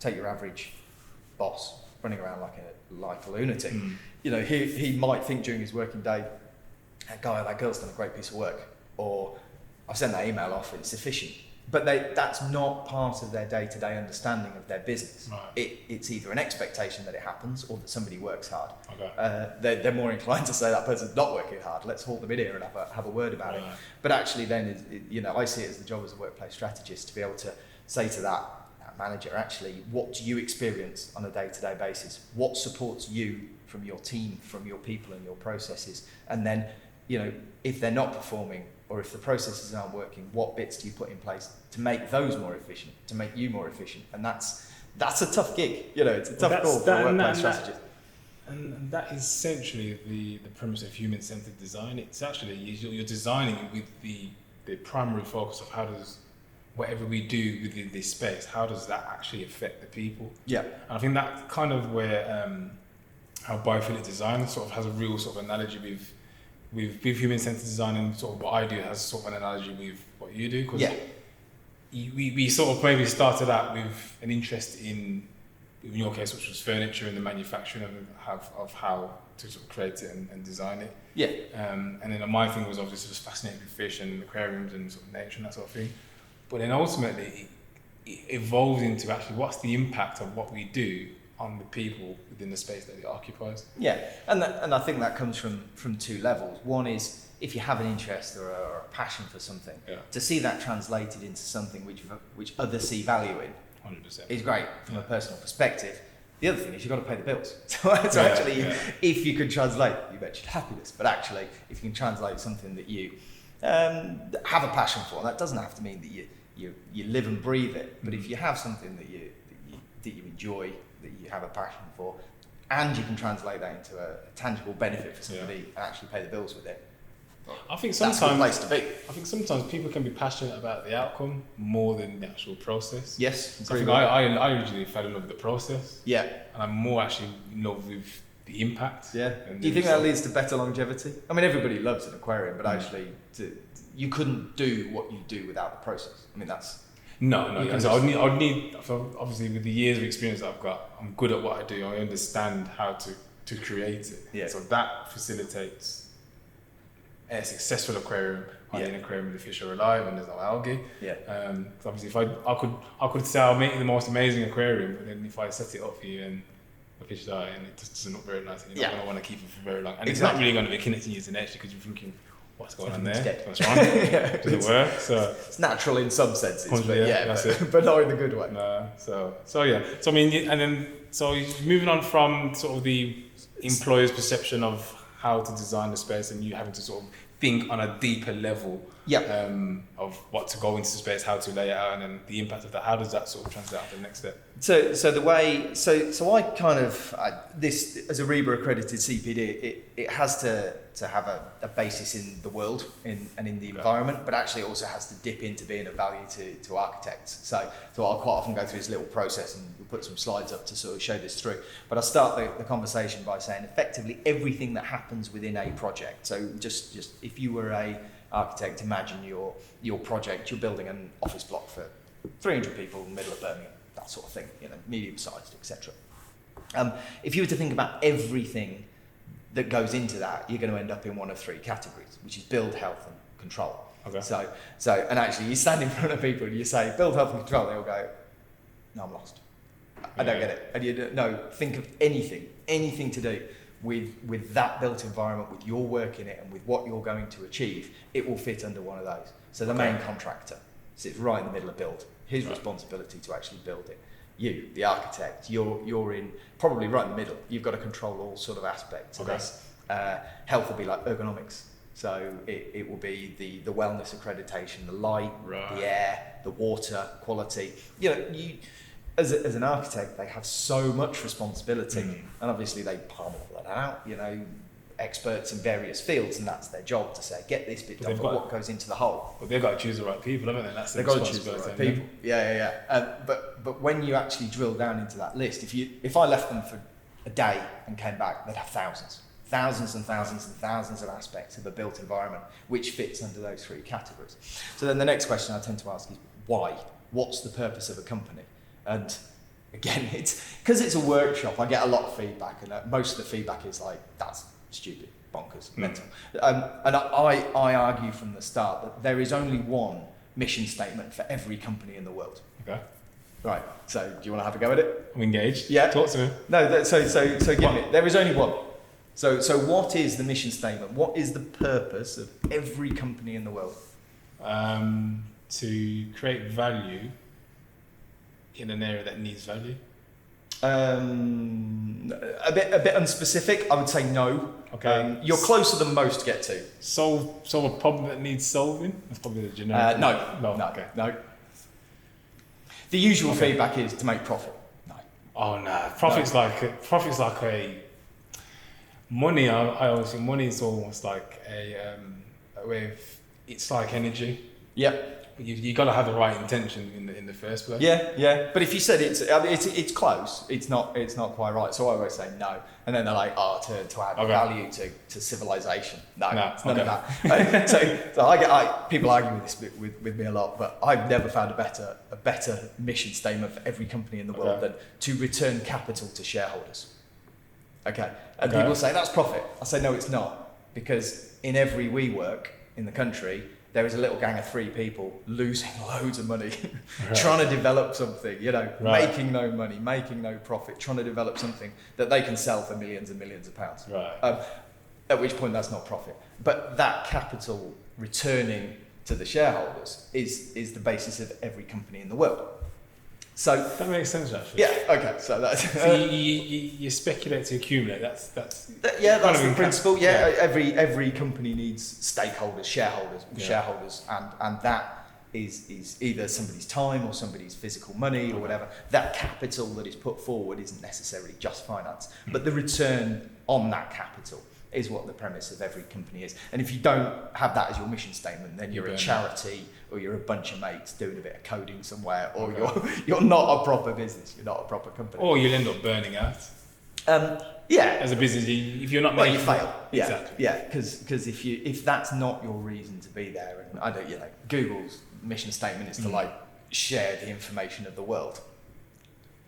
take your average boss running around like a lunatic. He might think during his working day, that girl's done a great piece of work, or I've sent that email off and it's efficient. But that's not part of their day-to-day understanding of their business. Right. It's either an expectation that it happens or that somebody works hard. Okay. They're more inclined to say that person's not working hard. Let's haul them in here and have a word about it. But actually then, I see it as the job as a workplace strategist to be able to say to that manager, actually, what do you experience on a day-to-day basis? What supports you from your team, from your people and your processes? And then, if they're not performing, or if the processes aren't working, what bits do you put in place to make those more efficient, to make you more efficient? And that's a tough gig. It's a tough call for a workplace strategist. And that is essentially the premise of human-centered design. It's actually, you're designing with the primary focus of how does whatever we do within this space, how does that actually affect the people? Yeah. And I think that's kind of where how biophilic design sort of has a real sort of analogy with human-centered design, and sort of what I do has sort of an analogy with what you do, because we sort of maybe started out with an interest in your case, which was furniture and the manufacturing of how to sort of create it and design it. Yeah. And then my thing was obviously just fascinated with fish and aquariums and sort of nature and that sort of thing. But then ultimately it evolved into actually what's the impact of what we do on the people within the space that it occupies. Yeah, and I think that comes from 2 levels. One is if you have an interest or a passion for something, to see that translated into something which others see value in 100%. Is great from a personal perspective. The other thing is you've got to pay the bills. So actually, if you can translate, you mentioned happiness, but actually if you can translate something that you have a passion for, that doesn't have to mean that you live and breathe it, but if you have something that you enjoy, that you have a passion for, and you can translate that into a tangible benefit for somebody and actually pay the bills with it, I think sometimes that's a good place to be. I think sometimes people can be passionate about the outcome more than the actual process. Yes. So I think I originally fell in love with the process. Yeah. And I'm more actually in love with the impact. Yeah. Do you think that leads to better longevity? I mean, everybody loves an aquarium, but actually you couldn't do what you do without the process. I mean, that's... No. I'd need, so obviously with the years of experience that I've got, I'm good at what I do. I understand how to create it. Yeah. So that facilitates a successful aquarium, an aquarium where the fish are alive and there's no algae. Yeah. So obviously, if I could say I'll make you the most amazing aquarium, but then if I set it up for you and the fish die and it just doesn't look very nice, and you're not going to want to keep it for very long, and it's not really going to be connecting you to nature because you're thinking, what's going on there? What's wrong? Does it work? So it's natural in some senses, but not in the good way. No. So yeah. So I mean, and then moving on from sort of the employer's perception of how to design the space, and you having to sort of think on a deeper level of what to go into the space, how to lay it out, and then the impact of that. How does that sort of translate to the next step? So I kind of this as a REBA accredited CPD, it has to have a basis in the world and in the environment, but actually it also has to dip into being of value to architects. So I'll quite often go through this little process, and we'll put some slides up to sort of show this through. But I'll start the conversation by saying effectively everything that happens within a project. So just if you were a architect, imagine your project, you're building an office block for 300 people in the middle of Birmingham, that sort of thing, medium sized, etc. If you were to think about everything that goes into that, you're going to end up in one of 3 categories, which is build, health and control. Okay. So, and actually, you stand in front of people and you say, build health and control, they all go, no, I'm lost. I don't get it. And you don't, no, think of anything to do with that built environment, with your work in it, and with what you're going to achieve. It will fit under one of those. So the main contractor sits right in the middle of build. His responsibility to actually build it. You, the architect, you're in probably right in the middle. You've got to control all sort of aspects of this. Health will be like ergonomics. So it will be the wellness accreditation, the light, the air, the water quality. You know, you as an architect, they have so much responsibility, and obviously they palm all that out. You know, experts in various fields, and that's their job to say, get this bit done, but what goes into the whole. But they've got to choose the right people, haven't they? That's the they've got to choose the right people. Yeah. But when you actually drill down into that list, if I left them for a day and came back, they'd have thousands and thousands of aspects of a built environment, which fits under those three categories. So then the next question I tend to ask is why? What's the purpose of a company? And again, it's because it's a workshop, I get a lot of feedback, and most of the feedback is like, that's stupid, bonkers, mental. And I argue from the start that there is only one mission statement for every company in the world. Okay. Right, so do you want to have a go at it? I'm engaged. Yeah. Talk to me. No, so give me, there is only one. So what is the mission statement? What is the purpose of every company in the world? To create value in an area that needs value. A bit unspecific. I would say no. Okay. You're closer than most to get to. Solve a problem that needs solving. That's probably the generic. No. Okay. No. The usual feedback is to make profit. No. Oh no. Profit's like a money. I always think money is almost like a way of, it's like energy. Yep. You got to have the right intention in the first place. Yeah. But if you said it's close, it's not quite right. So I always say no, and then they're like, to add value to civilization. No, it's none of that. So people argue with this with me a lot, but I've never found a better mission statement for every company in the world than to return capital to shareholders. Okay, and people say that's profit. I say no, it's not, because in every WeWork in the country, there is a little gang of 3 people losing loads of money, trying to develop something, making no money, making no profit, trying to develop something that they can sell for millions and millions of pounds. Right. At which point that's not profit. But that capital returning to the shareholders is the basis of every company in the world. So that makes sense, actually. Yeah. Okay. So that's you speculate to accumulate. That's that's the principle. Yeah. Every company needs stakeholders, shareholders, and that is either somebody's time or somebody's physical money or whatever. That capital that is put forward isn't necessarily just finance, but the return on that capital is what the premise of every company is. And if you don't have that as your mission statement, then you're a charity, or you're a bunch of mates doing a bit of coding somewhere, or you're not a proper business, you're not a proper company. Or you'll end up burning out. As a business, if you're not you fail. Yeah, exactly. Yeah, because if that's not your reason to be there, and I don't, Google's mission statement is to share the information of the world.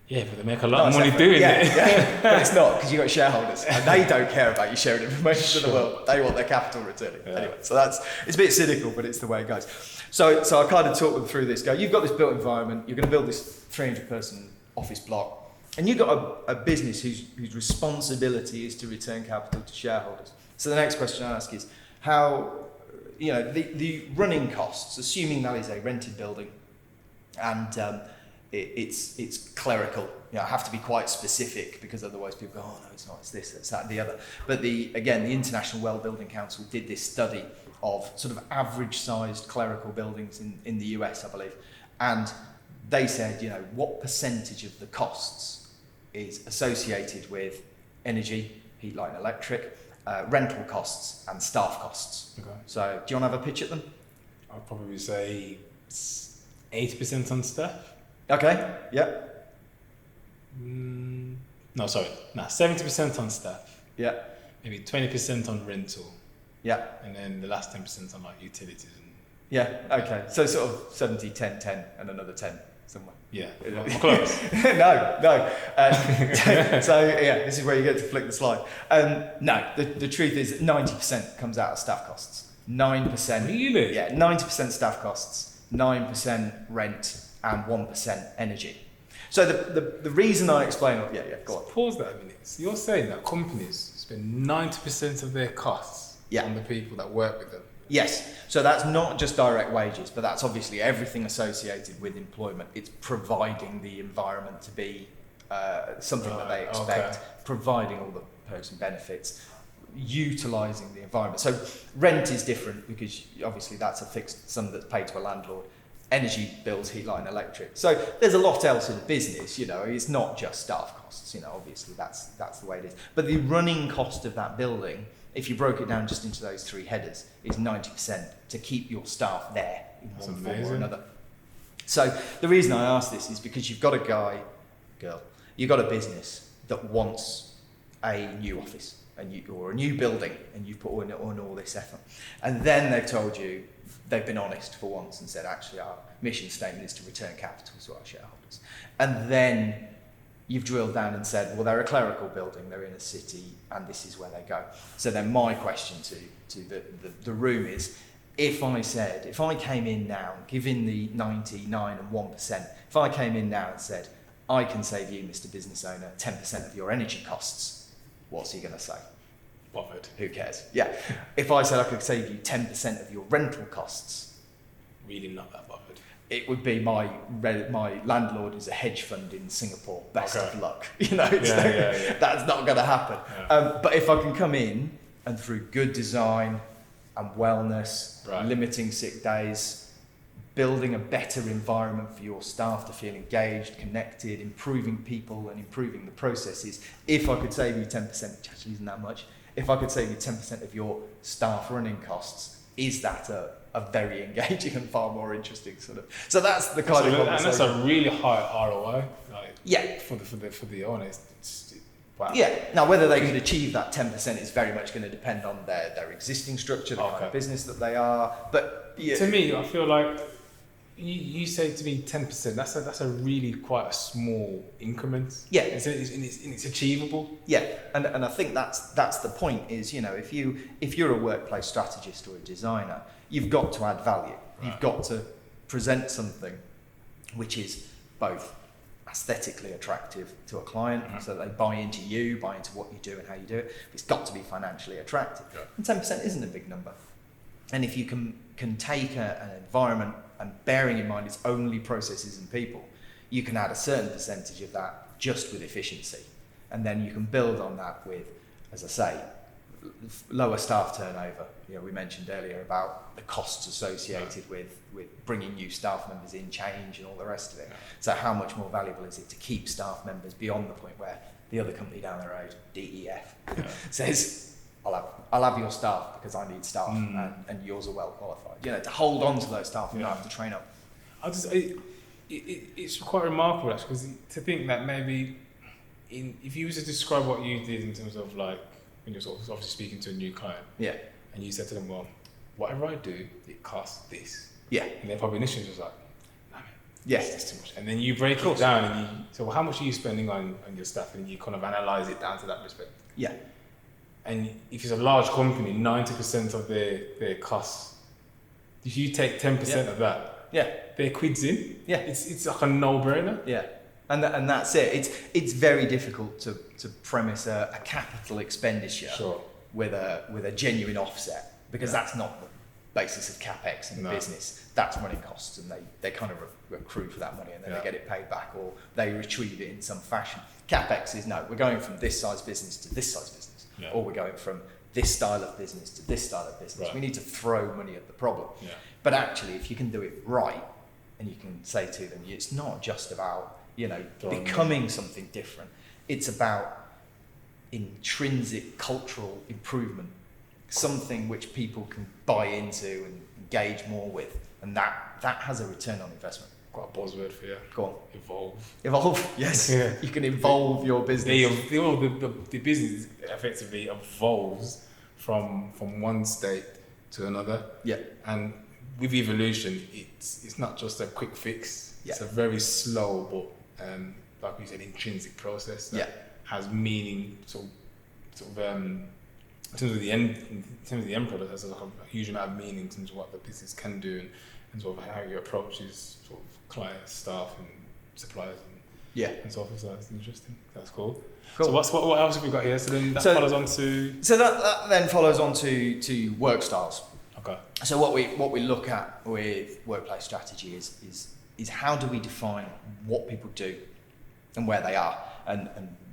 Yeah, but they make a lot of money doing it. Yeah, but it's not, because you've got shareholders, and they don't care about you sharing information to the world. They want their capital returning. Yeah. Anyway, so it's a bit cynical, but it's the way it goes. So I kind of talk them through this. You've got this built environment, you're going to build this 300-person office block, and you've got a business whose responsibility is to return capital to shareholders. So the next question I ask is, how, the running costs, assuming that is a rented building, and it's clerical. I have to be quite specific, because otherwise people go, oh no, it's not, it's this, it's that, and the other. But the International Well Building Council did this study of sort of average-sized clerical buildings in the US, I believe, and they said, what percentage of the costs is associated with energy, heat, light, and electric, rental costs, and staff costs. Okay. So, do you want to have a pitch at them? I'd probably say 80% on staff. Okay, yeah. 70% on staff. Yeah. Maybe 20% on rental. Yeah. And then the last 10% on utilities. Yeah, okay. So sort of 70, 10, 10, and another 10 somewhere. Yeah, close. No. This is where you get to flick the slide. No, the truth is that 90% comes out of staff costs. 9%. Really? Yeah, 90% staff costs, 9% rent, and 1% energy. So the reason I explain, go on. Pause that a minute. So you're saying that companies spend 90% of their costs on the people that work with them? Yes. So that's not just direct wages, but that's obviously everything associated with employment. It's providing the environment to be something that they expect, providing all the perks and benefits, utilising the environment. So rent is different because obviously that's a fixed sum that's paid to a landlord. Energy bills, heat, light and electric. So there's a lot else in the business, it's not just staff costs, obviously that's the way it is. But the running cost of that building, if you broke it down just into those three headers, is 90% to keep your staff there in one form or another. So the reason I ask this is because you've got a you've got a business that wants a new office or a new building, and you put in all this effort. And then they've told you, they've been honest for once and said, actually, our mission statement is to return capital to our shareholders. And then you've drilled down and said, well, they're a clerical building, they're in a city, and this is where they go. So then my question to the room is, if I came in now, given the 99 and 1%, if I came in now and said, I can save you, Mr. Business Owner, 10% of your energy costs, what's he going to say? Bothered. Who cares? Yeah. If I said I could save you 10% of your rental costs, really not that bothered. It would be my landlord is a hedge fund in Singapore. Best of luck. That's not going to happen. Yeah. But if I can come in and through good design and wellness, limiting sick days, building a better environment for your staff to feel engaged, connected, improving people and improving the processes. If I could save you 10%, which actually isn't that much, if I could save you 10% of your staff running costs, is that a very engaging and far more interesting sort of? So that's the kind of conversation. And that's a really high ROI. For the owners. Wow. Yeah. Now, whether they could achieve that 10% is very much going to depend on their existing structure, the kind of business that they are. But to me, I feel like you say to me 10%. That's a really quite a small increment. Yeah. It's achievable. Yeah. And I think that's the point. Is if you're a workplace strategist or a designer, you've got to add value. Right. You've got to present something which is both aesthetically attractive to a client, so that they buy into you, buy into what you do and how you do it. It's got to be financially attractive. Yeah. And 10% isn't a big number. And if you can take an environment and bearing in mind it's only processes and people, you can add a certain percentage of that just with efficiency. And then you can build on that with, as I say, lower staff turnover. We mentioned earlier about the costs associated with bringing new staff members in, change and all the rest of it. So how much more valuable is it to keep staff members beyond the point where the other company down the road, DEF, says, I'll have your staff because I need staff and yours are well qualified. To hold on to those staff and not have to train up. It's quite remarkable actually, because to think that maybe if you were to describe what you did in terms of like when you're sort of obviously speaking to a new client, and you said to them, well, whatever I do, it costs this. Yeah. And then probably initially was like, no, that's too much. And then you break it down and you say, well, how much are you spending on your staff? And you kind of analyse it down to that respect. Yeah. And if it's a large company, 90% of their costs, if you take 10% of that, they're quids in. Yeah. It's like a no-brainer. Yeah. And that's it. It's very difficult to premise a capital expenditure with a genuine offset, because that's not the basis of capex in the business. That's running costs, and they kind of accrue for that money, and then they get it paid back, or they retrieve it in some fashion. Capex is no, we're going from this size business to this size business, or we're going from this style of business to this style of business. We need to throw money at the problem. But actually, if you can do it right, and you can say to them, it's not just about becoming something different. It's about intrinsic cultural improvement, something which people can buy into and engage more with, and that has a return on investment. Quite a buzzword for you. Go on. Evolve. Yes. You can evolve your business. The business effectively evolves from one state to another. Yeah. And with evolution, it's not just a quick fix. It's a very slow but like we said, intrinsic process that has meaning, sort of in terms of the end product, there's like a huge amount of meaning in terms of what the business can do and sort of how you approach these sort of clients, staff, and suppliers, and so forth. So that's interesting. That's cool. So what else have we got here? So then that follows on to. So that then follows on to work styles. Okay. So what we look at with workplace strategy is how do we define what people do and where they are, and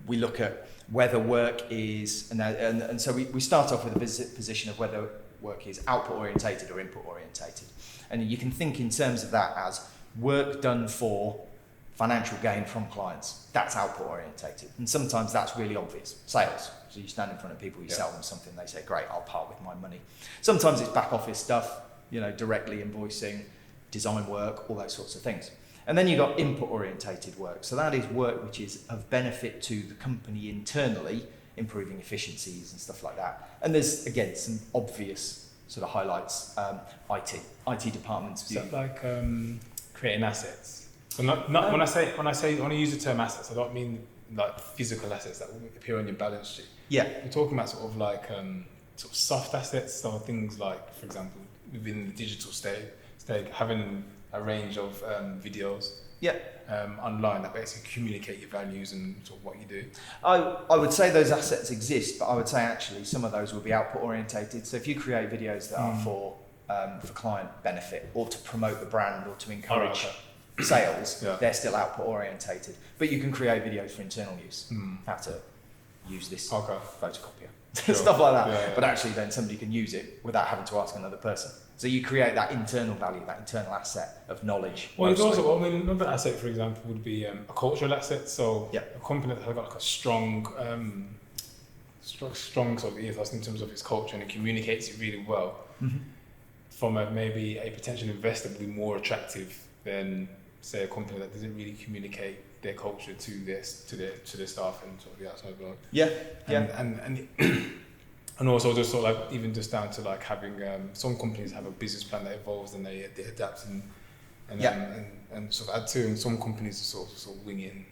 we look at whether work is, and so we start off with a position of whether work is output orientated or input orientated, and you can think in terms of that as work done for financial gain from clients. That's output orientated, and sometimes that's really obvious. Sales. So you stand in front of people, you sell them something, they say, great, I'll part with my money. Sometimes it's back office stuff, directly invoicing, design work, all those sorts of things. And then you've got input orientated work. So that is work which is of benefit to the company internally, improving efficiencies and stuff like that. And there's, again, some obvious sort of highlights. IT departments. Is that like creating assets? So not when I use the term assets, I don't mean like physical assets that will appear on your balance sheet. Yeah. We're talking about sort of like sort of soft assets, so things like, for example, within the digital stage having a range of videos online that basically communicate your values and sort of what you do. I would say those assets exist, but I would say actually some of those will be output orientated. So if you create videos that are for client benefit or to promote the brand or to encourage sales, they're still output orientated. But you can create videos for internal use. How to use this photocopier, stuff like that. But actually then somebody can use it without having to ask another person. So you create that internal value, that internal asset of knowledge. Well, it's also, another asset, for example, would be a cultural asset. So a company that has got like a strong sort of ethos in terms of its culture and it communicates it really well. From maybe a potential investor would be more attractive than, say, a company that doesn't really communicate their culture to their staff and sort of the outside world. And also just sort of like even just down to like having some companies have a business plan that evolves and they adapt and sort of add to, and some companies sort of wing it and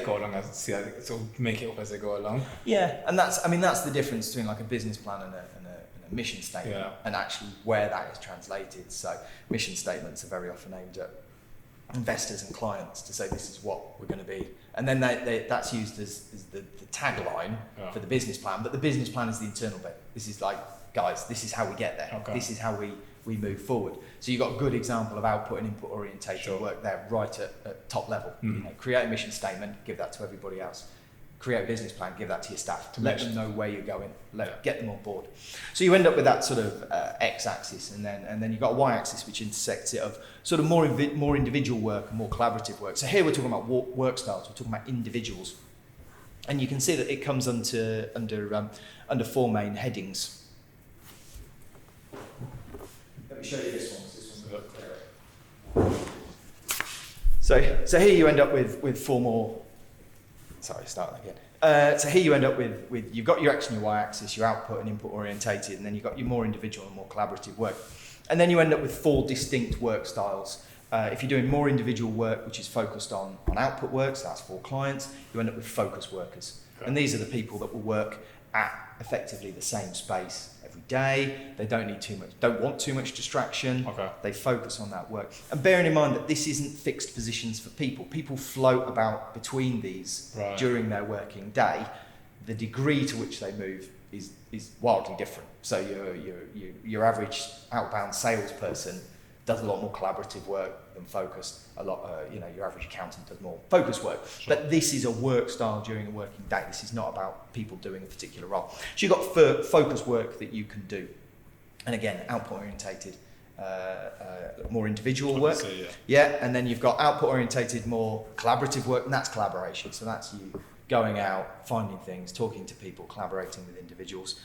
go along sort of make it up as they go along. And that's the difference between like a business plan and a mission statement and actually where that is translated. So mission statements are very often aimed at investors and clients to say this is what we're going to be, and then that's used as the tagline for the business plan, but the business plan is the internal bit. This is like, guys, this is how we get there, this is how we move forward. So you've got a good example of output and input orientated work there right at top level. Create a mission statement, give that to everybody else. Create a business plan, give that to your staff, to let them know where you're going, get them on board. So you end up with that sort of x-axis, and then you've got a y-axis which intersects it of sort of more individual work and more collaborative work. So here we're talking about work styles, we're talking about individuals, and you can see that it comes under four main headings. Let me show you this one. This one's clearer. So here you end up with four more. Sorry, start again. So here you end up with you've got your X and your Y axis, your output and input orientated, and then you've got your more individual and more collaborative work. And then you end up with four distinct work styles. If you're doing more individual work, which is focused on output work, so that's for clients, you end up with focus workers. And these are the people that will work at effectively the same space every day. They don't want too much distraction. They focus on that work. And bearing in mind that this isn't fixed positions for people. People float about between these during their working day. The degree to which they move is wildly different. So your average outbound salesperson does a lot more collaborative work than focused. Your average accountant does more focused work. But this is a work style during a working day. This is not about people doing a particular role. So you've got focused work that you can do. And again, output orientated, more individual work. And then you've got output orientated, more collaborative work, and that's collaboration. So that's you going out, finding things, talking to people, collaborating with individuals.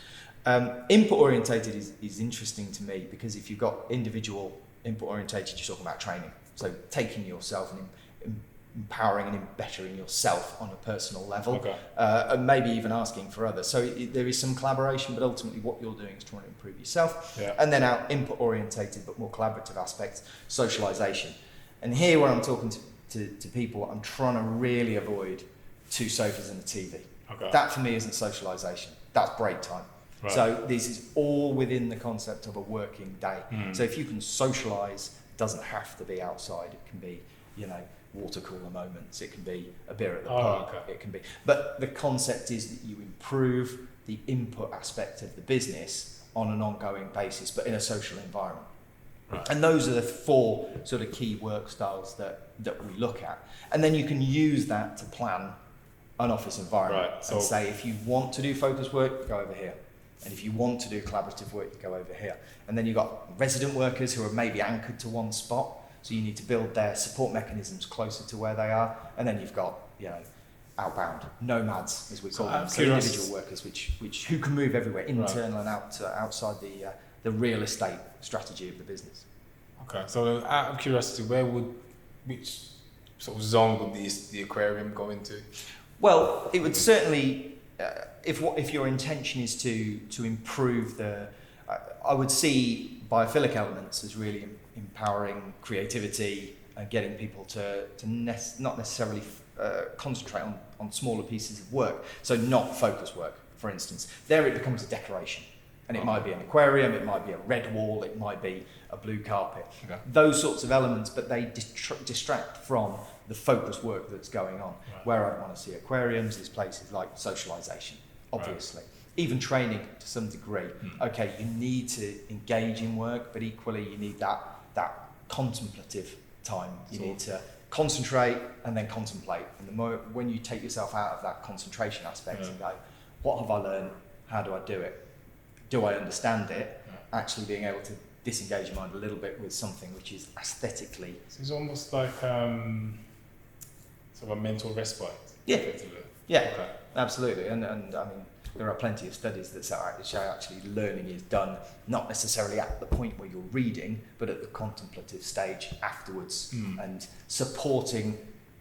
Input orientated is interesting to me because if you've got individual input orientated, you're talking about training. So taking yourself and empowering and bettering yourself on a personal level, and maybe even asking for others. So there is some collaboration, but ultimately what you're doing is trying to improve yourself. And then our input orientated but more collaborative aspects, socialization. And here where I'm talking to people, I'm trying to really avoid 2 sofas and a TV. That for me isn't socialization. That's break time. Right. So this is all within the concept of a working day. Mm. So if you can socialise, it doesn't have to be outside. It can be, you know, water cooler moments. It can be a beer at the pub. Okay. It can be. But the concept is that you improve the input aspect of the business on an ongoing basis, but in a social environment. Right. And those are the 4 sort of key work styles that we look at. And then you can use that to plan an office environment. Right. So, and say, if you want to do focus work, go over here. And if you want to do collaborative work, you go over here. And then you've got resident workers who are maybe anchored to one spot. So you need to build their support mechanisms closer to where they are. And then you've got, you know, outbound nomads, as we call them. So individual workers, who can move everywhere, internal and outside the real estate strategy of the business. Okay. So out of curiosity, which sort of zone would the aquarium go into? Well, it would certainly, if your intention is to improve I would see biophilic elements as really empowering creativity and getting people to not necessarily concentrate on smaller pieces of work. So not focus work, for instance. There it becomes a decoration. And it might be an aquarium, it might be a red wall, it might be a blue carpet. Okay. Those sorts of elements, but they distract from the focus work that's going on. Right. Where I want to see aquariums is places like socialisation, obviously. Even training to some degree. Okay, you need to engage in work, but equally you need that contemplative time. You need to concentrate and then contemplate. And when you take yourself out of that concentration aspect and go, what have I learned? How do I do it? Do I understand it? Actually being able to disengage your mind a little bit with something which is aesthetically. So it's almost like sort of a mental respite. Yeah. Effectively. Yeah, Okay. absolutely. And I mean, there are plenty of studies that show actually learning is done not necessarily at the point where you're reading, but at the contemplative stage afterwards. And supporting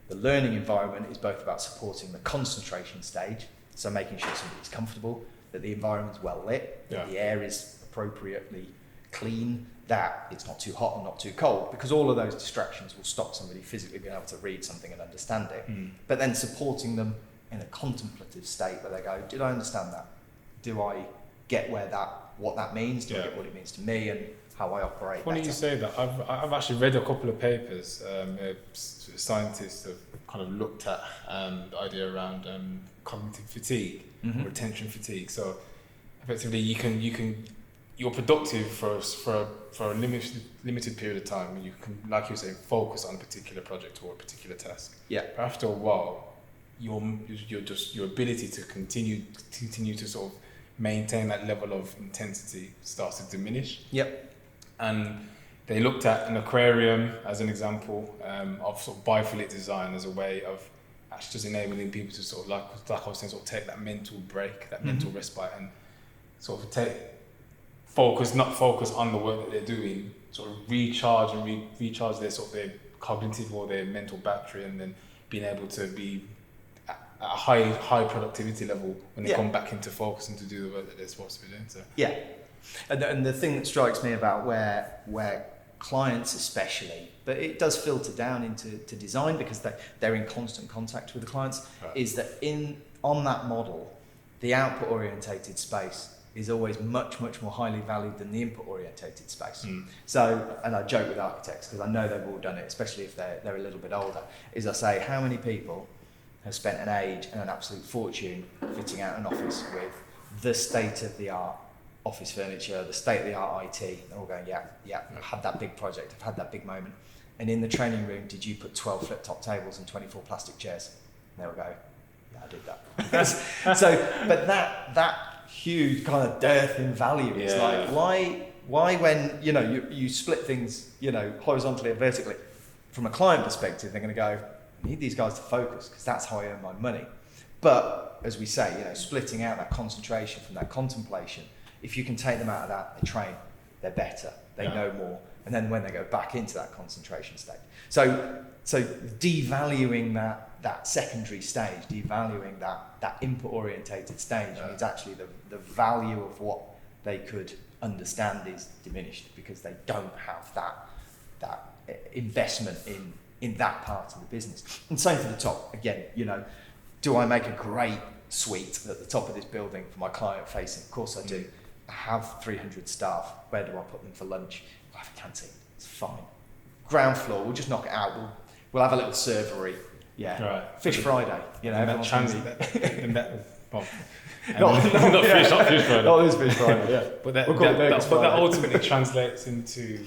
the learning environment is both about supporting the concentration stage, so making sure somebody's comfortable, that the environment's well lit, that the air is appropriately clean, that it's not too hot and not too cold, because all of those distractions will stop somebody physically being able to read something and understand it. But then supporting them in a contemplative state where they go, did I understand that? Do I get what that means? Do I get what it means to me and how I operate? Funny you say that. I've actually read a couple of papers. Scientists have kind of looked at the idea around cognitive fatigue, or attention fatigue. So effectively, you're productive for a limited period of time, and you can, like you say, focus on a particular project or a particular task. Yeah. But after a while, your ability to continue to sort of maintain that level of intensity starts to diminish. Yep. And they looked at an aquarium as an example of sort of biophilic design as a way of actually just enabling people to sort of, like I was saying, sort of take that mental break, that mental respite, and sort of not focus on the work that they're doing, sort of recharge their sort of their cognitive or their mental battery, and then being able to be at a high productivity level when they come back into focus and to do the work that they're supposed to be doing. So yeah, and the thing that strikes me about where clients especially, but it does filter down into design because they're in constant contact with the clients, is that on that model, the output orientated space is always much more highly valued than the input orientated space. So, and I joke with architects because I know they've all done it, especially if they're a little bit older, is I say, how many people have spent an age and an absolute fortune fitting out an office with the state-of-the-art office furniture, the state-of-the-art IT? They're all going, yeah, I've had that big project, I've had that big moment. And in the training room, did you put 12 flip-top tables and 24 plastic chairs? And they'll go, yeah, I did that. So, but that huge kind of dearth in value, it's like, why when, you split things, horizontally and vertically, from a client perspective, they're going to go, I need these guys to focus because that's how I earn my money. But as we say, splitting out that concentration from that contemplation, if you can take them out of that, they train, they're better, they know more. And then when they go back into that concentration state. So devaluing that secondary stage, devaluing that input orientated stage means actually the value of what they could understand is diminished because they don't have that investment in that part of the business. And same for the top. Again, do I make a great suite at the top of this building for my client facing. Of course I do. I have 300 staff. Where do I put them for lunch? I have a canteen. It's fine. Ground floor, we'll just knock it out. We'll have a little servery. Yeah. Right. Fish Friday. You know, And everyone's that gonna not fish Friday. Not this Fish Friday, yeah. But that, We'll call it that Burgers but that Friday. ultimately translates into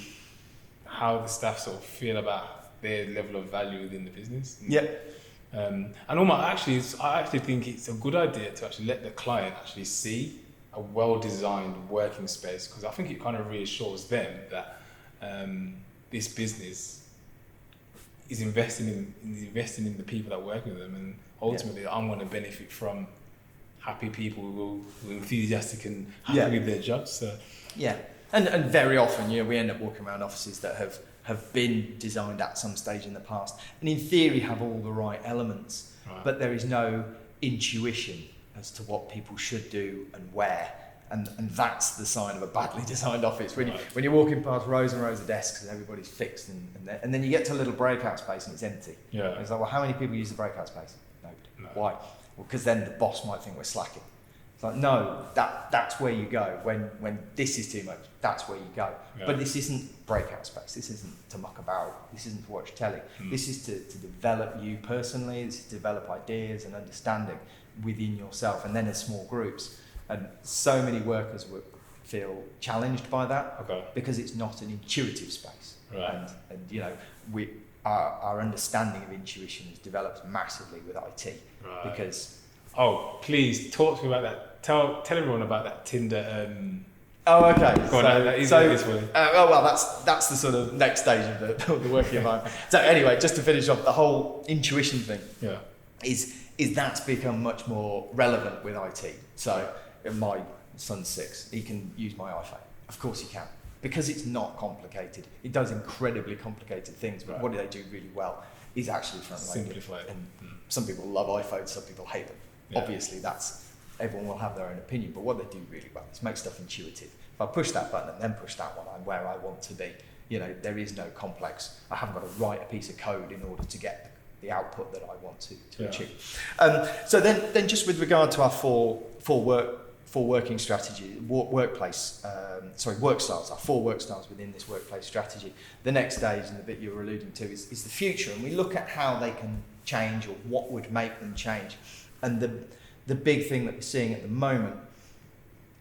how the staff sort of feel about their level of value within the business. Yeah. And I actually think it's a good idea to actually let the client actually see a well-designed working space, because I think it kind of reassures them that this business is investing in the people that work with them, and ultimately I'm going to benefit from happy people who are enthusiastic and happy with their jobs. So yeah, and very often, you know, we end up walking around offices that have been designed at some stage in the past, and in theory have all the right elements, but there is no intuition as to what people should do and where, and that's the sign of a badly designed office. When you're walking past rows and rows of desks and everybody's fixed, and then you get to a little breakout space and it's empty. Yeah. And it's like, well, how many people use the breakout space? Nobody. No. Why? Well, because then the boss might think we're slacking. It's like, no, that's where you go. When this is too much, that's where you go. Yeah. But this isn't breakout space. This isn't to muck about. This isn't to watch telly. This is to develop you personally. This is to develop ideas and understanding within yourself, and then in small groups. And so many workers would feel challenged by that because it's not an intuitive space. Right. And you know, our understanding of intuition is developed massively with IT. Right. Because please talk to me about that. Tell everyone about that Tinder. Oh, okay. Go on, that is funny. Well, that's the sort of next stage of the working environment. So anyway, just to finish off, the whole intuition thing is that's become much more relevant with IT. So my son's 6, he can use my iPhone. Of course he can, because it's not complicated. It does incredibly complicated things, but what do they do really well is actually front-loaded. Simplified. And some people love iPhones, some people hate them. Yeah. Obviously, everyone will have their own opinion, but what they do really well is make stuff intuitive. If I push that button and then push that one, I'm where I want to be. You know, there is no complex. I haven't got to write a piece of code in order to get the output that I want to achieve. So then just with regard to our four working strategy, work styles, our 4 work styles within this workplace strategy. The next stage, and the bit you're alluding to, is the future, and we look at how they can change or what would make them change. And the big thing that we're seeing at the moment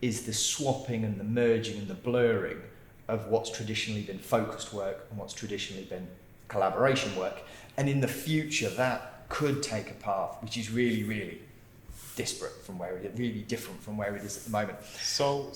is the swapping and the merging and the blurring of what's traditionally been focused work and what's traditionally been collaboration work. And in the future, that could take a path which is really, really disparate from where it is, really different from where it is at the moment. So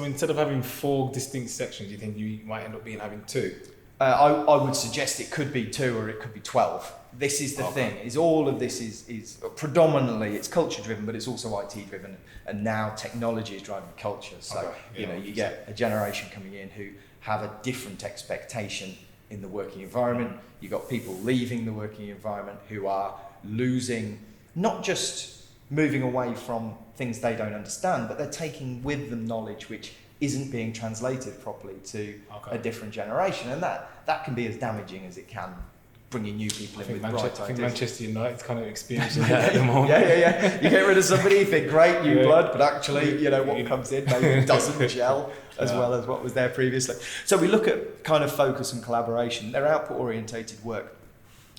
instead of having 4 distinct sections, you think you might end up having 2? I would suggest it could be 2 or it could be 12. This is the thing, is all of this is predominantly, it's culture driven, but it's also IT driven, and now technology is driving culture. So, you get a generation coming in who have a different expectation in the working environment. You've got people leaving the working environment who are losing, not just moving away from things they don't understand, but they're taking with them knowledge which isn't being translated properly to a different generation, and that can be as damaging as it can bringing new people in with bright ideas. I think Manchester United's kind of experiencing that at the moment. Yeah. You get rid of somebody, you think, great, new blood, but actually, you know, what comes in maybe doesn't gel as well as what was there previously. So we look at kind of focus and collaboration. They're output-orientated work.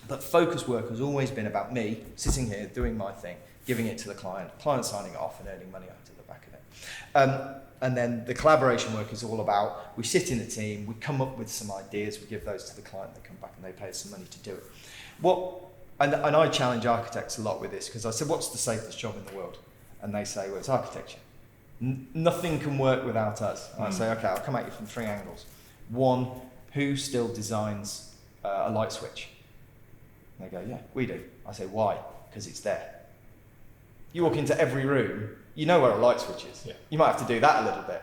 But focus work has always been about me sitting here, doing my thing, giving it to the client signing it off and earning money out of the back of it. And then the collaboration work is all about, we sit in a team, we come up with some ideas, we give those to the client, they come back and they pay us some money to do it. And I challenge architects a lot with this, because I said, what's the safest job in the world? And they say, well, it's architecture. Nothing can work without us. And I say, okay, I'll come at you from 3 angles. 1, who still designs a light switch? And they go, yeah, we do. I say, why? Because it's there. You walk into every room, you know where a light switch is. Yeah. You might have to do that a little bit.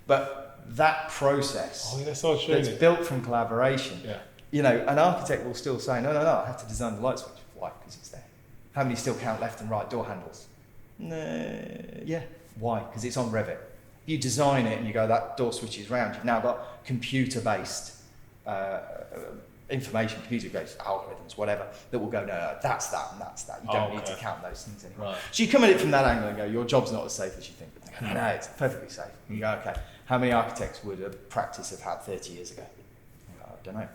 But that process that's built from collaboration, you know, an architect will still say, no, I have to design the light switch. Why? Because it's there. How many still count left and right door handles? Yeah. Why? Because it's on Revit. You design it and you go, that door switch is round. You've now got computer-based information, computer goes algorithms, whatever, that will go, no, that's that and that's that. You don't need to count those things anymore. Right. So you come at it from that angle and go, your job's not as safe as you think. But they go, no, it's perfectly safe. And you go, okay, how many architects would a practice have had 30 years ago? You go, I don't know.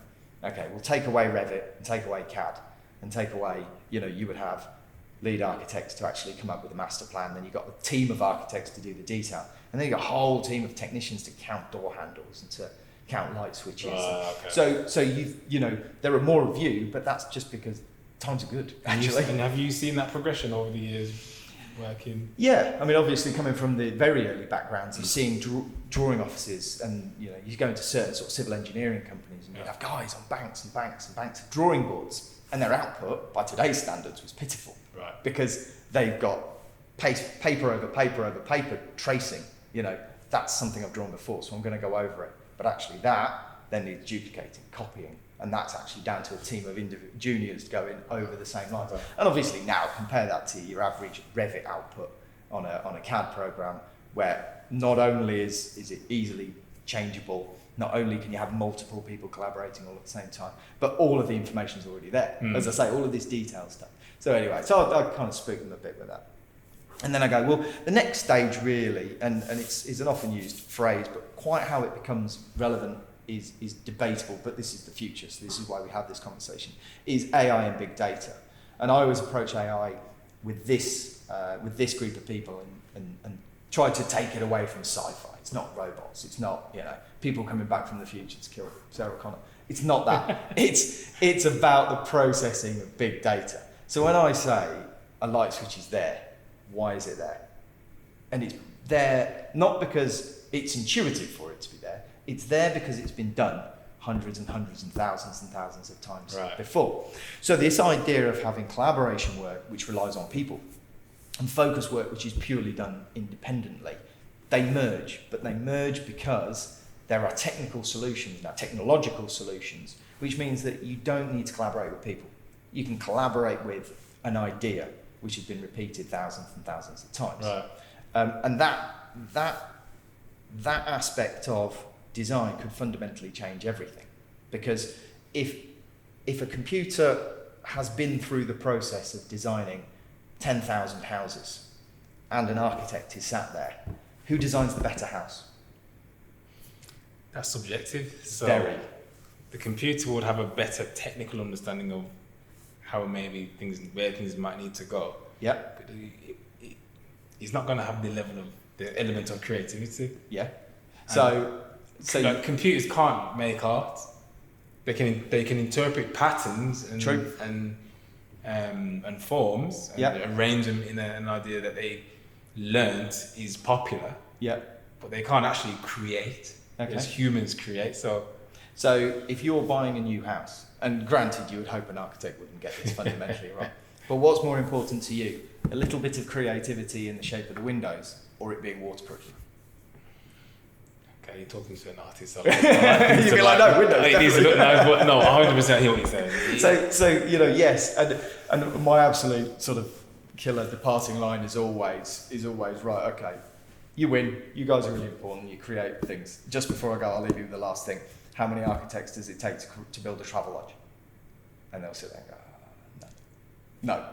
Okay, we'll take away Revit and take away CAD and take away, you would have lead architects to actually come up with a master plan. Then you've got a team of architects to do the detail. And then you've got a whole team of technicians to count door handles and to count light switches. Okay. So there are more of you, but that's just because times are good, actually. And have you seen that progression over the years working? Yeah, I mean, obviously coming from the very early backgrounds, you're seeing drawing offices, and you go into certain sort of civil engineering companies, and you have guys on banks and banks and banks of drawing boards, and their output, by today's standards, was pitiful. Right. Because they've got paper over paper over paper tracing. That's something I've drawn before, so I'm going to go over it. But actually that then needs duplicating, copying, and that's actually down to a team of juniors going over the same lines. Right. And obviously now compare that to your average Revit output on a CAD program, where not only is it easily changeable, not only can you have multiple people collaborating all at the same time, but all of the information is already there. As I say, all of this detailed stuff. So anyway, I kind of spook them a bit with that. And then I go, well, the next stage really, and it's an often used phrase, but quite how it becomes relevant is debatable, but this is the future, so this is why we have this conversation, is AI and big data. And I always approach AI with this group of people and try to take it away from sci-fi. It's not robots, it's not, people coming back from the future to kill Sarah Connor. It's not that. It's about the processing of big data. So when I say a light switch is there, why is it there? And it's there not because it's intuitive for it to be there, it's there because it's been done hundreds and hundreds and thousands of times before. So this idea of having collaboration work which relies on people and focus work which is purely done independently, they merge, but they merge because there are technical solutions, now technological solutions, which means that you don't need to collaborate with people. You can collaborate with an idea which has been repeated thousands and thousands of times. Right. And that aspect of design could fundamentally change everything. Because if a computer has been through the process of designing 10,000 houses and an architect is sat there, who designs the better house? That's subjective. So Very. The computer would have a better technical understanding of how where things might need to go. Yep. But he's not going to have the element of creativity. Yeah. So computers can't make art. They can interpret patterns and forms and arrange them in an idea that they learnt is popular. Yeah. But they can't actually create as humans create. So if you're buying a new house, and granted you would hope an architect wouldn't get this fundamentally wrong, but what's more important to you? A little bit of creativity in the shape of the windows, or it being waterproof? Okay, you're talking to an artist. You'd be like, no, windows. It needs to look nice, but no, 100% hear what you're saying. So yes, and my absolute sort of killer departing line is always right. Okay, you win. You guys are really important. You create things. Just before I go, I'll leave you with the last thing. How many architects does it take to build a travel lodge? And they'll sit there and go, no,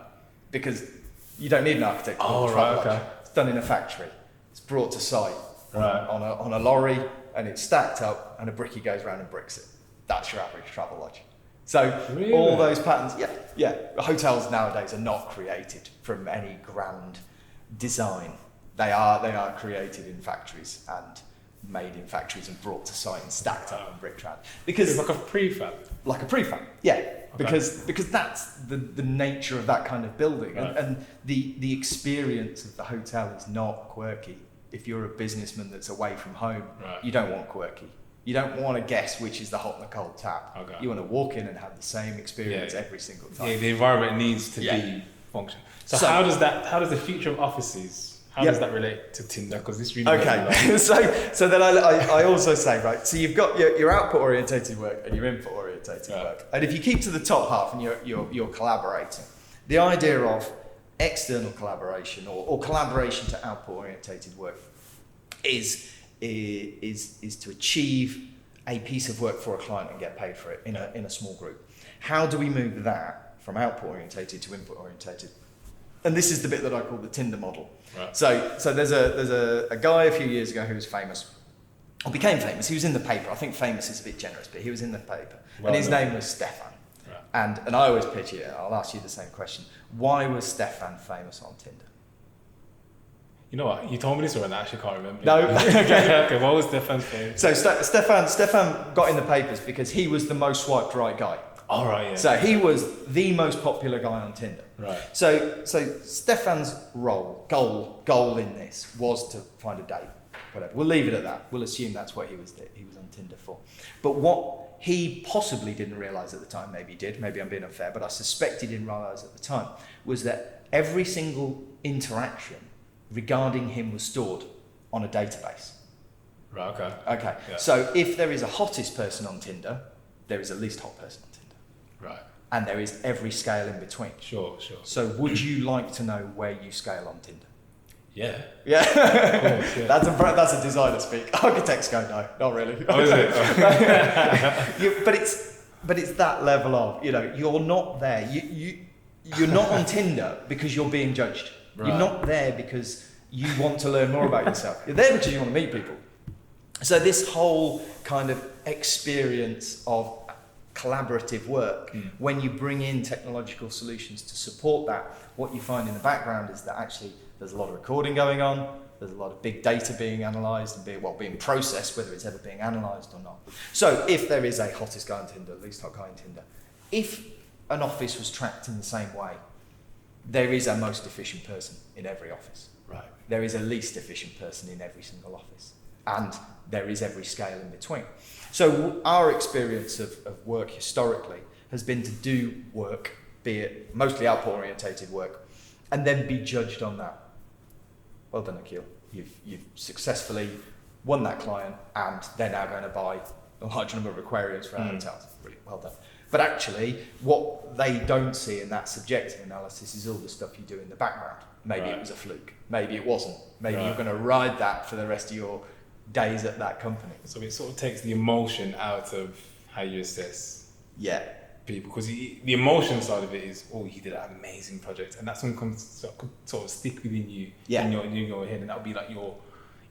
because you don't need an architect to build a travel lodge. It's done in a factory. It's brought to site on a lorry, and it's stacked up, and a brickie goes around and bricks it. That's your average travel lodge. So all those patterns, yeah. Hotels nowadays are not created from any grand design. They are created in factories and made in factories and brought to site and stacked up and bricked around. Because it's like a prefab. Like a prefab, yeah. Okay. Because that's the nature of that kind of building, and the experience of the hotel is not quirky. If you're a businessman that's away from home, you don't want quirky. You don't want to guess which is the hot and the cold tap. Okay. You want to walk in and have the same experience every single time. Yeah, the environment needs to be functional. So how does the future of offices, how does that relate to Tinder? Because this really so then I also say, right, so you've got your output orientated work and your input orientated work. And if you keep to the top half and you're collaborating, the idea of external collaboration or collaboration to output orientated work is to achieve a piece of work for a client and get paid for it in a small group. How do we move that from output orientated to input orientated? And this is the bit that I call the Tinder model. Right. So there's a guy a few years ago who was famous, or became famous. He was in the paper. I think famous is a bit generous, but he was in the paper. And his name was Stefan. Right. And I always pitch it, I'll ask you the same question. Why was Stefan famous on Tinder? You know what? You told me this one, I actually can't remember. No. Okay, what was Stefan's fame? So Stefan got in the papers because he was the most swiped right guy. All right, yeah. So he was the most popular guy on Tinder. Right. So Stefan's goal in this was to find a date. Whatever. We'll leave it at that. We'll assume that's what he was on Tinder for. But what he possibly didn't realise at the time, maybe he did, maybe I'm being unfair, but I suspect he didn't realise at the time, was that every single interaction regarding him was stored on a database. Right, okay. Okay. Yeah. So if there is a hottest person on Tinder, there is a least hot person on Tinder. Right. And there is every scale in between. Sure. So would you like to know where you scale on Tinder? Yeah. Yeah. Of course, yeah. That's a designer speak. Architects go, no, not really. Oh, is it? Oh. But it's that level of, you're not there. You're not on Tinder because you're being judged. Right. You're not there because you want to learn more about yourself. You're there because you want to meet people. So this whole kind of experience of collaborative work, when you bring in technological solutions to support that, what you find in the background is that actually there's a lot of recording going on, there's a lot of big data being analysed and being processed, whether it's ever being analysed or not. So if there is a hottest guy on Tinder, least hot guy on Tinder, if an office was tracked in the same way, there is a most efficient person in every office. Right. There is a least efficient person in every single office. And there is every scale in between. So our experience of work historically has been to do work, be it mostly output orientated work, and then be judged on that. Well done, Akil. You've successfully won that client and they're now going to buy a large number of aquariums for our hotels. Really well done. But actually, what they don't see in that subjective analysis is all the stuff you do in the background. Maybe it was a fluke. Maybe it wasn't. Maybe you're going to ride that for the rest of your days at that company. So it sort of takes the emotion out of how you assess people, because the emotion side of it is, he did an amazing project, and that's something could sort of stick within you in your head, and that'll be like your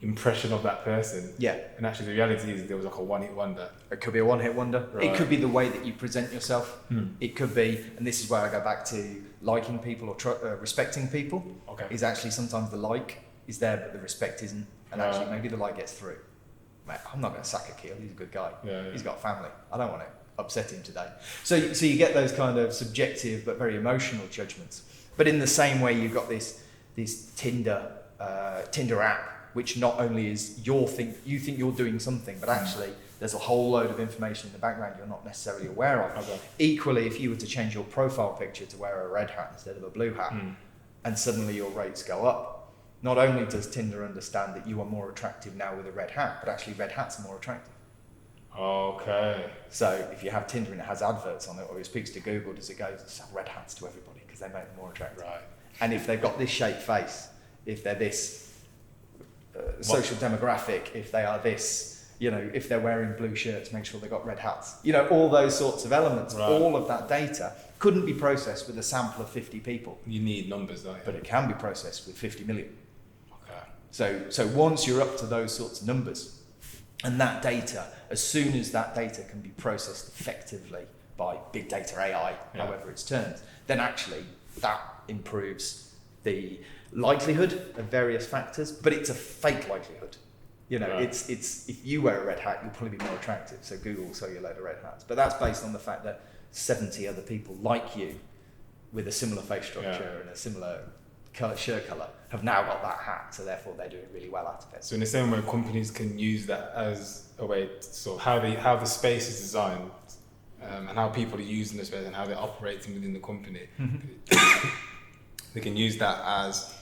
impression of that person. Yeah. And actually the reality is there was like a one-hit wonder. It could be a one-hit wonder. Right. It could be the way that you present yourself. It could be, and this is where I go back to liking people or respecting people. Okay. Is actually sometimes the like is there but the respect isn't, and actually maybe the like gets through. Mate, I'm not going to sack Akil, he's a good guy. Yeah. He's got a family. I don't want to upset him today. So you get those kind of subjective but very emotional judgments. But in the same way, you've got this Tinder app, which not only is you think you're doing something, but actually there's a whole load of information in the background you're not necessarily aware of. Okay. Equally, if you were to change your profile picture to wear a red hat instead of a blue hat, and suddenly your rates go up, not only does Tinder understand that you are more attractive now with a red hat, but actually red hats are more attractive. Okay. So if you have Tinder and it has adverts on it, or it speaks to Google, does it go, sell red hats to everybody because they make them more attractive? Right. And if they've got this shaped face, if they're this social demographic, if they are this, if they're wearing blue shirts, make sure they've got red hats. All those sorts of elements, all of that data couldn't be processed with a sample of 50 people. You need numbers, don't you? But it can be processed with 50 million. Okay. So once you're up to those sorts of numbers, and that data, as soon as that data can be processed effectively by big data AI, however it's termed, then actually that improves the likelihood of various factors, but it's a fake likelihood. It's if you wear a red hat, you'll probably be more attractive. So Google will sell you a load of red hats, but that's based on the fact that 70 other people like you with a similar face structure and a similar shirt colour have now got that hat, so therefore they're doing really well out of it. So in the same way, companies can use that as a way to sort of how the space is designed, and how people are using the space and how they're operating within the company. They can use that as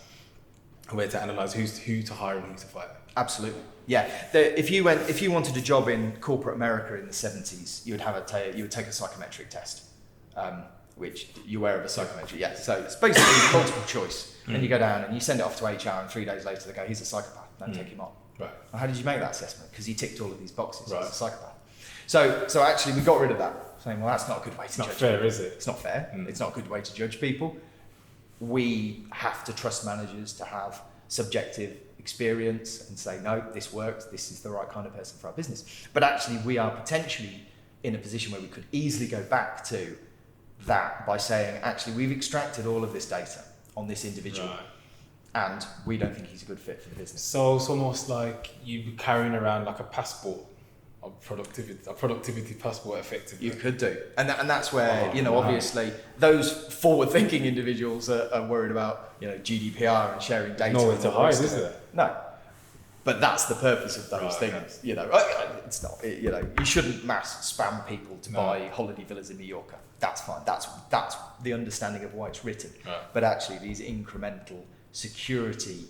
a way to analyse who to hire and who to fire. Absolutely, yeah. If you wanted a job in corporate America in the 70s, you would take a psychometric test, which you're aware of a psychometric. Yeah. So it's basically multiple choice, and you go down and you send it off to HR, and 3 days later they go, "He's a psychopath. Don't take him on." Right. Well, how did you make that assessment? Because he ticked all of these boxes. He's a psychopath. So actually, we got rid of that, saying, well, that's not a good way to It's not judge fair, people. is it? It's not fair. It's not a good way to judge people. We have to trust managers to have subjective experience and say, no, this works, this is the right kind of person for our business. But actually, we are potentially in a position where we could easily go back to that by saying, actually, we've extracted all of this data on this individual, Right. and we don't think he's a good fit for the business. So it's almost like you be carrying around like a passport of productivity, a productivity passport, effectively. You could do, and that's where Wow. obviously those forward-thinking individuals are worried about GDPR and sharing data. Nowhere and to all the rest hide, of is it. there? No, but that's the purpose of those Right, things. It's not. You shouldn't mass spam people to buy holiday villas in Mallorca. That's fine. That's the understanding of why it's written. Right. But actually, these incremental security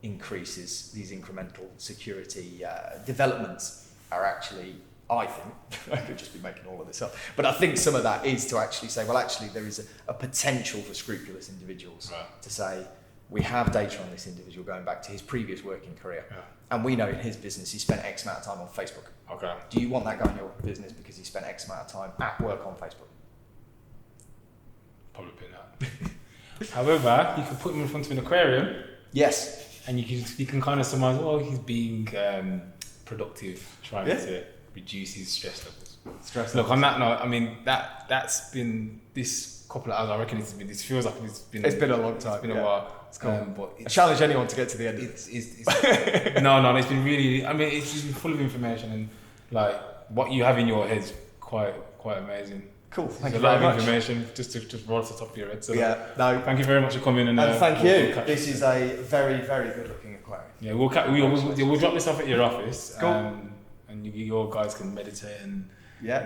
increases, these incremental security developments are actually, I think, I could just be making all of this up, but I think some of that is to actually say, well, actually, there is a potential for scrupulous individuals Right. to say, we have data on this individual going back to his previous working career. Yeah. And we know in his business he spent X amount of time on Facebook. Okay. Do you want that guy in your business because he spent X amount of time at work on Facebook? Probably not. However, you can put him in front of an aquarium, Yes. and you can kind of surmise, well, he's being productive, trying to reduce his stress levels. Look, on that note, I mean that's been this couple of hours. I reckon this feels like it's been a long time. It's been a while. It's cool. But I challenge anyone to get to the end of it. it's no, it's been really. I mean, it's been full of information, and like what you have in your head is quite amazing. Cool. Thank There's you a lot very of much. information just roll off the top of your head. So Thank you very much for coming and thank we'll you. catch This is a very, very good looking aquarium. Yeah, we'll drop this off at your office. Cool. And you guys can meditate and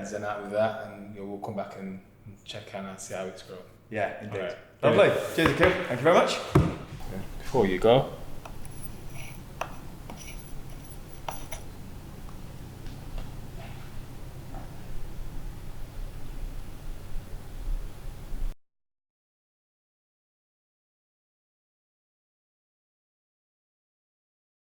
zen out with that, and we'll come back and check and see how it's grown. Yeah, indeed. All right. Lovely. Cheers, Akil. Thank you very much. Before you go,